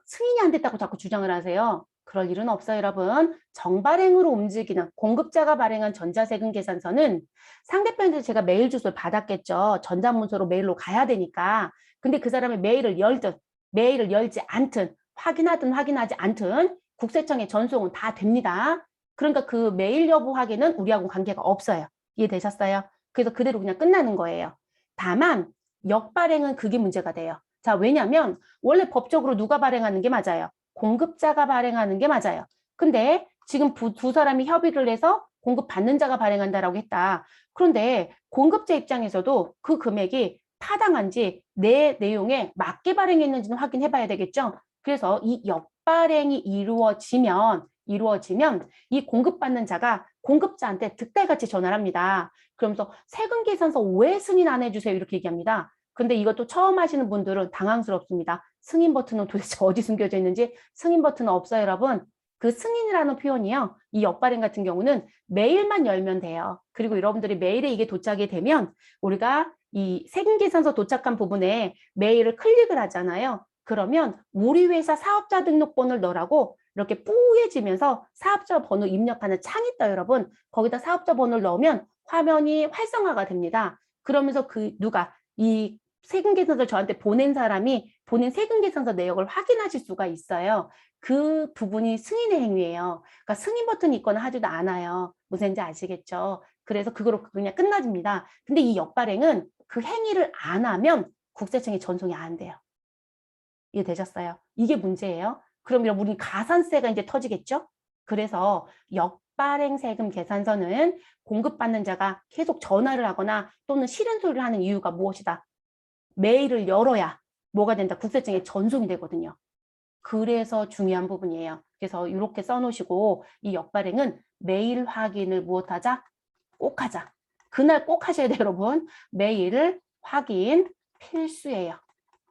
승인이 안 됐다고 자꾸 주장을 하세요. 그럴 일은 없어요, 여러분. 정발행으로 움직이는 공급자가 발행한 전자세금 계산서는 상대편에서 제가 메일 주소를 받았겠죠. 전자문서로 메일로 가야 되니까. 근데 그 사람의 메일을 열든 메일을 열지 않든 확인하든 확인하지 않든 국세청에 전송은 다 됩니다. 그러니까 그 메일 여부 확인은 우리하고 관계가 없어요. 이해되셨어요? 그래서 그대로 그냥 끝나는 거예요. 다만 역발행은 그게 문제가 돼요. 자, 왜냐하면 원래 법적으로 누가 발행하는 게 맞아요? 공급자가 발행하는 게 맞아요. 근데 지금 두 사람이 협의를 해서 공급받는 자가 발행한다라고 했다. 그런데 공급자 입장에서도 그 금액이 타당한지 내 내용에 맞게 발행했는지는 확인해 봐야 되겠죠. 그래서 이 역발행이 이루어지면 이루어지면 이 공급받는 자가 공급자한테 득달같이 전화를 합니다. 그러면서 세금 계산서 왜 승인 안 해주세요? 이렇게 얘기합니다. 근데 이것도 처음 하시는 분들은 당황스럽습니다. 승인 버튼은 도대체 어디 숨겨져 있는지 승인 버튼은 없어요, 여러분. 그 승인이라는 표현이요. 이 역발행 같은 경우는 메일만 열면 돼요. 그리고 여러분들이 메일에 이게 도착이 되면 우리가 이 세금 계산서 도착한 부분에 메일을 클릭을 하잖아요. 그러면 우리 회사 사업자 등록번호를 넣으라고 이렇게 뿌얘지면서 사업자 번호 입력하는 창이 떠요, 여러분. 거기다 사업자 번호를 넣으면 화면이 활성화가 됩니다. 그러면서 누가 이 세금 계산서를 저한테 보낸 사람이 본인 세금 계산서 내역을 확인하실 수가 있어요. 그 부분이 승인의 행위예요. 그러니까 승인 버튼이 있거나 하지도 않아요. 무슨 말인지 아시겠죠? 그래서 그거로 그냥 끝나집니다. 근데 이 역발행은 그 행위를 안 하면 국세청에 전송이 안 돼요. 이해되셨어요? 이게 문제예요. 그러면 우리 가산세가 이제 터지겠죠? 그래서 역발행 세금 계산서는 공급받는 자가 계속 전화를 하거나 또는 싫은 소리를 하는 이유가 무엇이다? 메일을 열어야 뭐가 된다? 국세청에 전송이 되거든요. 그래서 중요한 부분이에요. 그래서 이렇게 써놓으시고 이 역발행은 메일 확인을 무엇하자? 꼭 하자. 그날 꼭 하셔야 돼요, 여러분. 메일 확인 필수예요.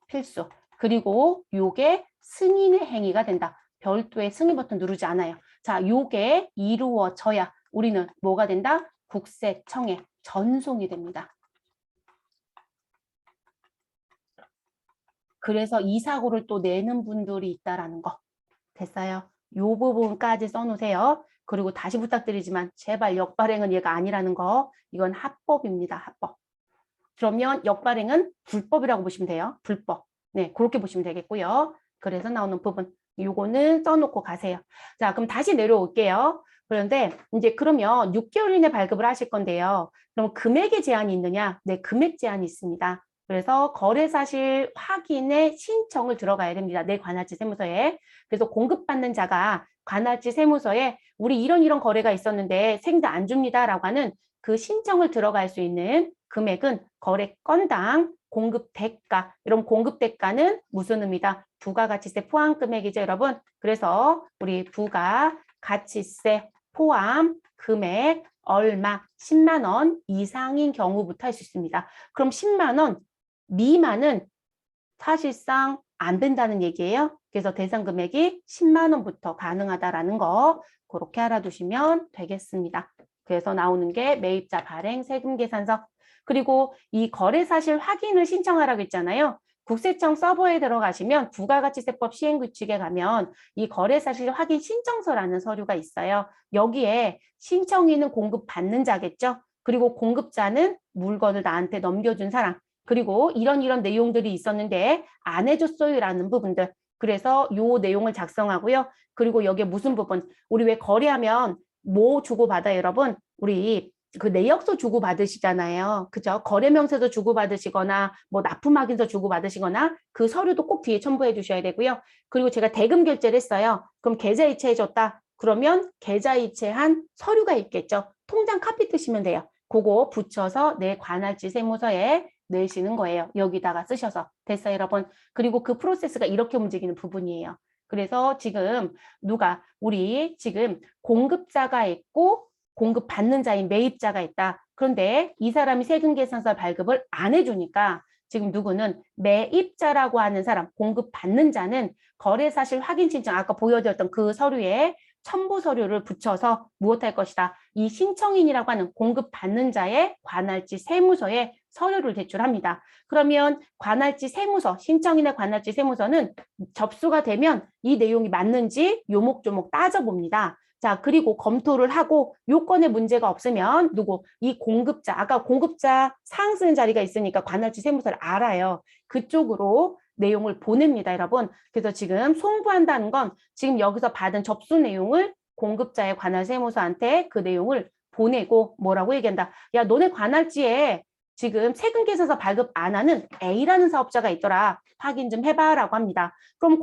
필수. 그리고 요게 승인의 행위가 된다. 별도의 승인 버튼 누르지 않아요. 자, 요게 이루어져야 우리는 뭐가 된다? 국세청에 전송이 됩니다. 그래서 이 사고를 또 내는 분들이 있다라는 거. 됐어요? 요 부분까지 써놓으세요. 그리고 다시 부탁드리지만 제발 역발행은 얘가 아니라는 거. 이건 합법입니다. 합법. 그러면 역발행은 불법이라고 보시면 돼요. 불법. 네, 그렇게 보시면 되겠고요. 그래서 나오는 부분. 요거는 써놓고 가세요. 자, 그럼 다시 내려올게요. 그런데 이제 그러면 6개월 이내 발급을 하실 건데요. 그럼 금액의 제한이 있느냐? 네, 금액 제한이 있습니다. 그래서 거래사실 확인의 신청을 들어가야 됩니다. 내 관할지 세무서에. 그래서 공급받는 자가 관할지 세무서에 우리 이런 거래가 있었는데 세금도 안 줍니다라고 하는 그 신청을 들어갈 수 있는 금액은 거래 건당 공급 대가. 이런 공급 대가는 무슨 의미다? 부가가치세 포함 금액이죠, 여러분. 그래서 우리 부가가치세 포함 금액 얼마? 10만 원 이상인 경우부터 할 수 있습니다. 그럼 10만 원 미만은 사실상 안 된다는 얘기예요. 그래서 대상 금액이 10만 원부터 가능하다라는 거 그렇게 알아두시면 되겠습니다. 그래서 나오는 게 매입자 발행 세금 계산서. 그리고 이 거래 사실 확인을 신청하라고 했잖아요. 국세청 서버에 들어가시면 부가가치세법 시행규칙에 가면 이 거래 사실 확인 신청서라는 서류가 있어요. 여기에 신청인은 공급받는 자겠죠. 그리고 공급자는 물건을 나한테 넘겨준 사람. 그리고 이런 내용들이 있었는데 안 해줬어요라는 부분들. 그래서 요 내용을 작성하고요. 그리고 여기에 무슨 부분? 우리 왜 거래하면 뭐 주고받아요, 여러분? 우리 그 내역서 주고받으시잖아요. 그죠? 거래명세서 주고받으시거나 뭐 납품확인서 주고받으시거나 그 서류도 꼭 뒤에 첨부해 주셔야 되고요. 그리고 제가 대금 결제를 했어요. 그럼 계좌이체해 줬다. 그러면 계좌이체한 서류가 있겠죠. 통장 카피 뜨시면 돼요. 그거 붙여서 내 관할지 세무서에 내시는 거예요. 여기다가 쓰셔서. 됐어요, 여러분? 그리고 그 프로세스가 이렇게 움직이는 부분이에요. 그래서 지금 우리 지금 공급자가 있고 공급받는 자인 매입자가 있다. 그런데 이 사람이 세금계산서 발급을 안 해주니까 지금 누구는 매입자라고 하는 사람, 공급받는 자는 거래사실 확인 신청, 아까 보여드렸던 그 서류에 첨부 서류를 붙여서 무엇할 것이다. 이 신청인이라고 하는 공급받는 자의 관할지 세무서에 서류를 제출합니다. 그러면 관할지 세무서, 신청인의 관할지 세무서는 접수가 되면 이 내용이 맞는지 요목조목 따져봅니다. 자, 그리고 검토를 하고 요건에 문제가 없으면 이 공급자, 아까 공급자 사항 쓰는 자리가 있으니까 관할지 세무서를 알아요. 그쪽으로 내용을 보냅니다, 여러분. 그래서 지금 송부한다는 건 지금 여기서 받은 접수 내용을 공급자의 관할 세무서한테 그 내용을 보내고 뭐라고 얘기한다. 야, 너네 관할지에 지금 세금계산서 발급 안 하는 A라는 사업자가 있더라. 확인 좀 해봐라고 합니다. 그럼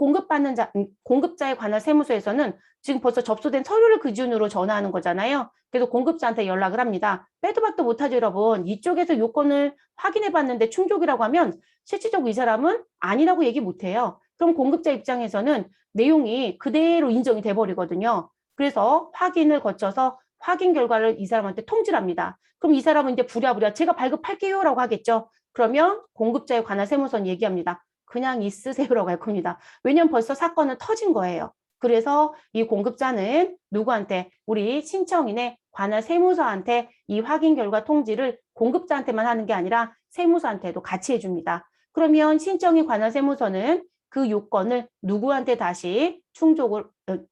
공급자의 관할 세무서에서는 지금 벌써 접수된 서류를 기준으로 전화하는 거잖아요. 그래서 공급자한테 연락을 합니다. 빼도 박도 못하죠, 여러분. 이쪽에서 요건을 확인해 봤는데 충족이라고 하면 실질적으로 이 사람은 아니라고 얘기 못해요. 그럼 공급자 입장에서는 내용이 그대로 인정이 돼버리거든요. 그래서 확인을 거쳐서 확인 결과를 이 사람한테 통지를 합니다. 그럼 이 사람은 이제 부랴부랴 제가 발급할게요라고 하겠죠. 그러면 공급자에 관한 세무서는 얘기합니다. 그냥 있으세요라고 할 겁니다. 왜냐면 벌써 사건은 터진 거예요. 그래서 이 공급자는 누구한테 우리 신청인의 관할 세무서한테 이 확인 결과 통지를 공급자한테만 하는 게 아니라 세무서한테도 같이 해줍니다. 그러면 신청인 관할 세무서는 그 요건을 누구한테 다시 충족을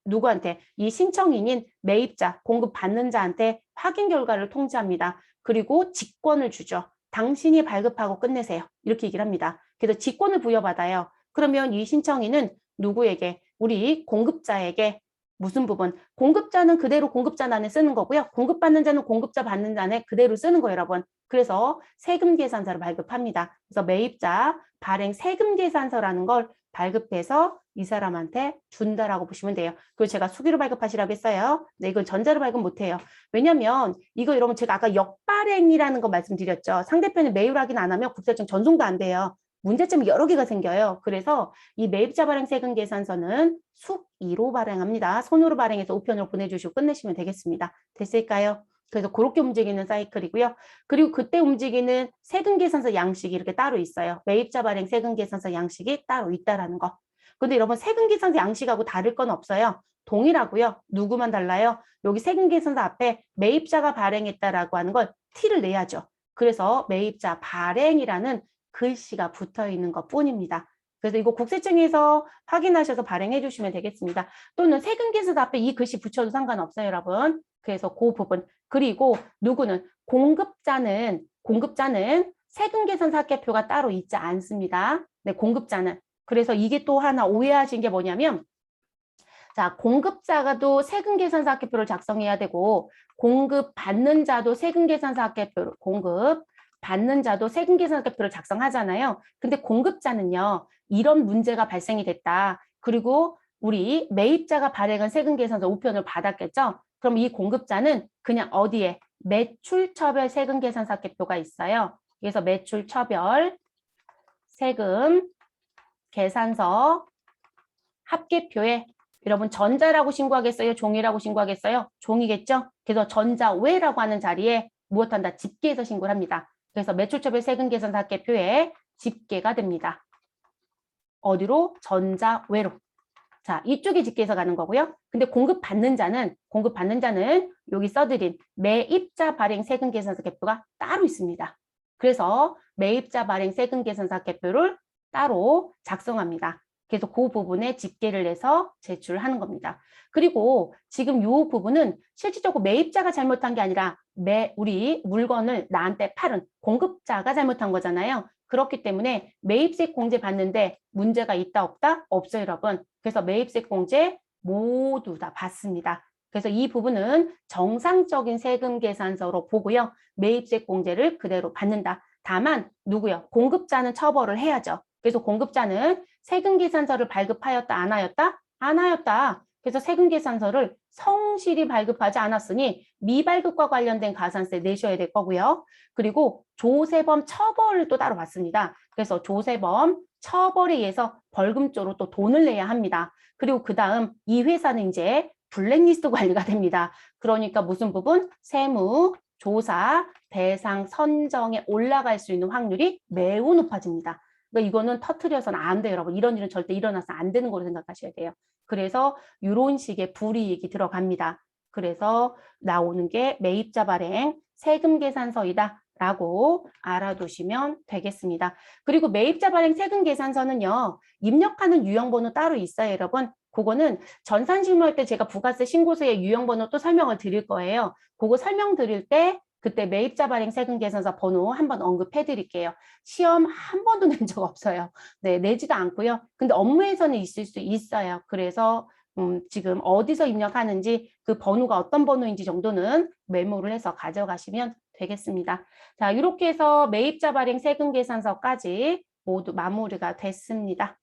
누구한테 이 신청인인 매입자, 공급받는 자한테 확인 결과를 통지합니다. 그리고 직권을 주죠. 당신이 발급하고 끝내세요. 이렇게 얘기를 합니다. 그래서 직권을 부여받아요. 그러면 이 신청인은 누구에게? 우리 공급자에게 무슨 부분? 공급자는 그대로 공급자란에 쓰는 거고요. 공급받는 자는 공급자 받는 자에 그대로 쓰는 거예요, 여러분. 그래서 세금 계산서를 발급합니다. 그래서 매입자 발행 세금 계산서라는 걸 발급해서 이 사람한테 준다라고 보시면 돼요. 그리고 제가 수기로 발급하시라고 했어요. 네, 이건 전자로 발급 못해요. 왜냐면 이거 여러분 제가 아까 역발행이라는 거 말씀드렸죠. 상대편이 매입 확인 안 하면 국세청 전송도 안 돼요. 문제점이 여러 개가 생겨요. 그래서 이 매입자 발행 세금 계산서는 숙이로 발행합니다. 손으로 발행해서 우편으로 보내주시고 끝내시면 되겠습니다. 됐을까요? 그래서 그렇게 움직이는 사이클이고요. 그리고 그때 움직이는 세금 계산서 양식이 이렇게 따로 있어요. 매입자 발행 세금 계산서 양식이 따로 있다라는 거. 근데 여러분 세금 계산서 양식하고 다를 건 없어요. 동일하고요. 누구만 달라요? 여기 세금 계산서 앞에 매입자가 발행했다라고 하는 걸 T를 내야죠. 그래서 매입자 발행이라는 글씨가 붙어 있는 것 뿐입니다. 그래서 이거 국세청에서 확인하셔서 발행해 주시면 되겠습니다. 또는 세금 계산서 앞에 이 글씨 붙여도 상관없어요, 여러분. 그래서 그 부분. 그리고 누구는 공급자는 세금 계산서 합계표가 따로 있지 않습니다. 네, 공급자는. 그래서 이게 또 하나 오해하신 게 뭐냐면 자, 공급자가도 세금 계산서 합계표를 작성해야 되고 공급받는 자도 세금 계산서 합계표를 공급받는 자도 세금 계산서 합계표를 작성하잖아요. 근데 공급자는요. 이런 문제가 발생이 됐다. 그리고 우리 매입자가 발행한 세금 계산서 우편을 받았겠죠. 그럼 이 공급자는 그냥 어디에 매출처별 세금 계산서 합계표가 있어요. 그래서 매출처별 세금 계산서 합계표에 여러분 전자라고 신고하겠어요? 종이라고 신고하겠어요? 종이겠죠? 그래서 전자외라고 하는 자리에 무엇한다? 집계해서 신고를 합니다. 그래서 매출처별 세금 계산서 합계표에 집계가 됩니다. 어디로? 전자외로. 자, 이쪽에 집계해서 가는 거고요. 근데 공급받는 자는 여기 써드린 매입자 발행 세금 계산서 합계표가 따로 있습니다. 그래서 매입자 발행 세금 계산서 합계표를 따로 작성합니다. 그래서 그 부분에 집계를 해서 제출하는 겁니다. 그리고 지금 이 부분은 실질적으로 매입자가 잘못한 게 아니라 우리 물건을 나한테 팔은 공급자가 잘못한 거잖아요. 그렇기 때문에 매입세 공제 받는데 문제가 있다 없다? 없어요, 여러분. 그래서 매입세 공제 모두 다 받습니다. 그래서 이 부분은 정상적인 세금 계산서로 보고요. 매입세 공제를 그대로 받는다. 다만 누구요? 공급자는 처벌을 해야죠. 그래서 공급자는 세금 계산서를 발급하였다, 안 하였다? 안 하였다. 그래서 세금 계산서를 성실히 발급하지 않았으니 미발급과 관련된 가산세 내셔야 될 거고요. 그리고 조세범 처벌을 또 따로 받습니다. 그래서 조세범 처벌에 의해서 벌금조로 또 돈을 내야 합니다. 그리고 그 다음 이 회사는 이제 블랙리스트 관리가 됩니다. 그러니까 무슨 부분? 세무, 조사, 대상 선정에 올라갈 수 있는 확률이 매우 높아집니다. 그러니까 이거는 터트려서는 안 돼요, 여러분. 이런 일은 절대 일어나서 안 되는 거로 생각하셔야 돼요. 그래서 이런 식의 불이익이 들어갑니다. 그래서 나오는 게 매입자 발행 세금 계산서이다 라고 알아두시면 되겠습니다. 그리고 매입자 발행 세금 계산서는요. 입력하는 유형번호 따로 있어요, 여러분. 그거는 전산실무할 때 제가 부가세 신고서의 유형번호 또 설명을 드릴 거예요. 그거 설명드릴 때 그때 매입자 발행 세금 계산서 번호 한번 언급해 드릴게요. 시험 한 번도 낸 적 없어요. 네, 내지도 않고요. 근데 업무에서는 있을 수 있어요. 그래서 지금 어디서 입력하는지 그 번호가 어떤 번호인지 정도는 메모를 해서 가져가시면 되겠습니다. 자, 이렇게 해서 매입자 발행 세금 계산서까지 모두 마무리가 됐습니다.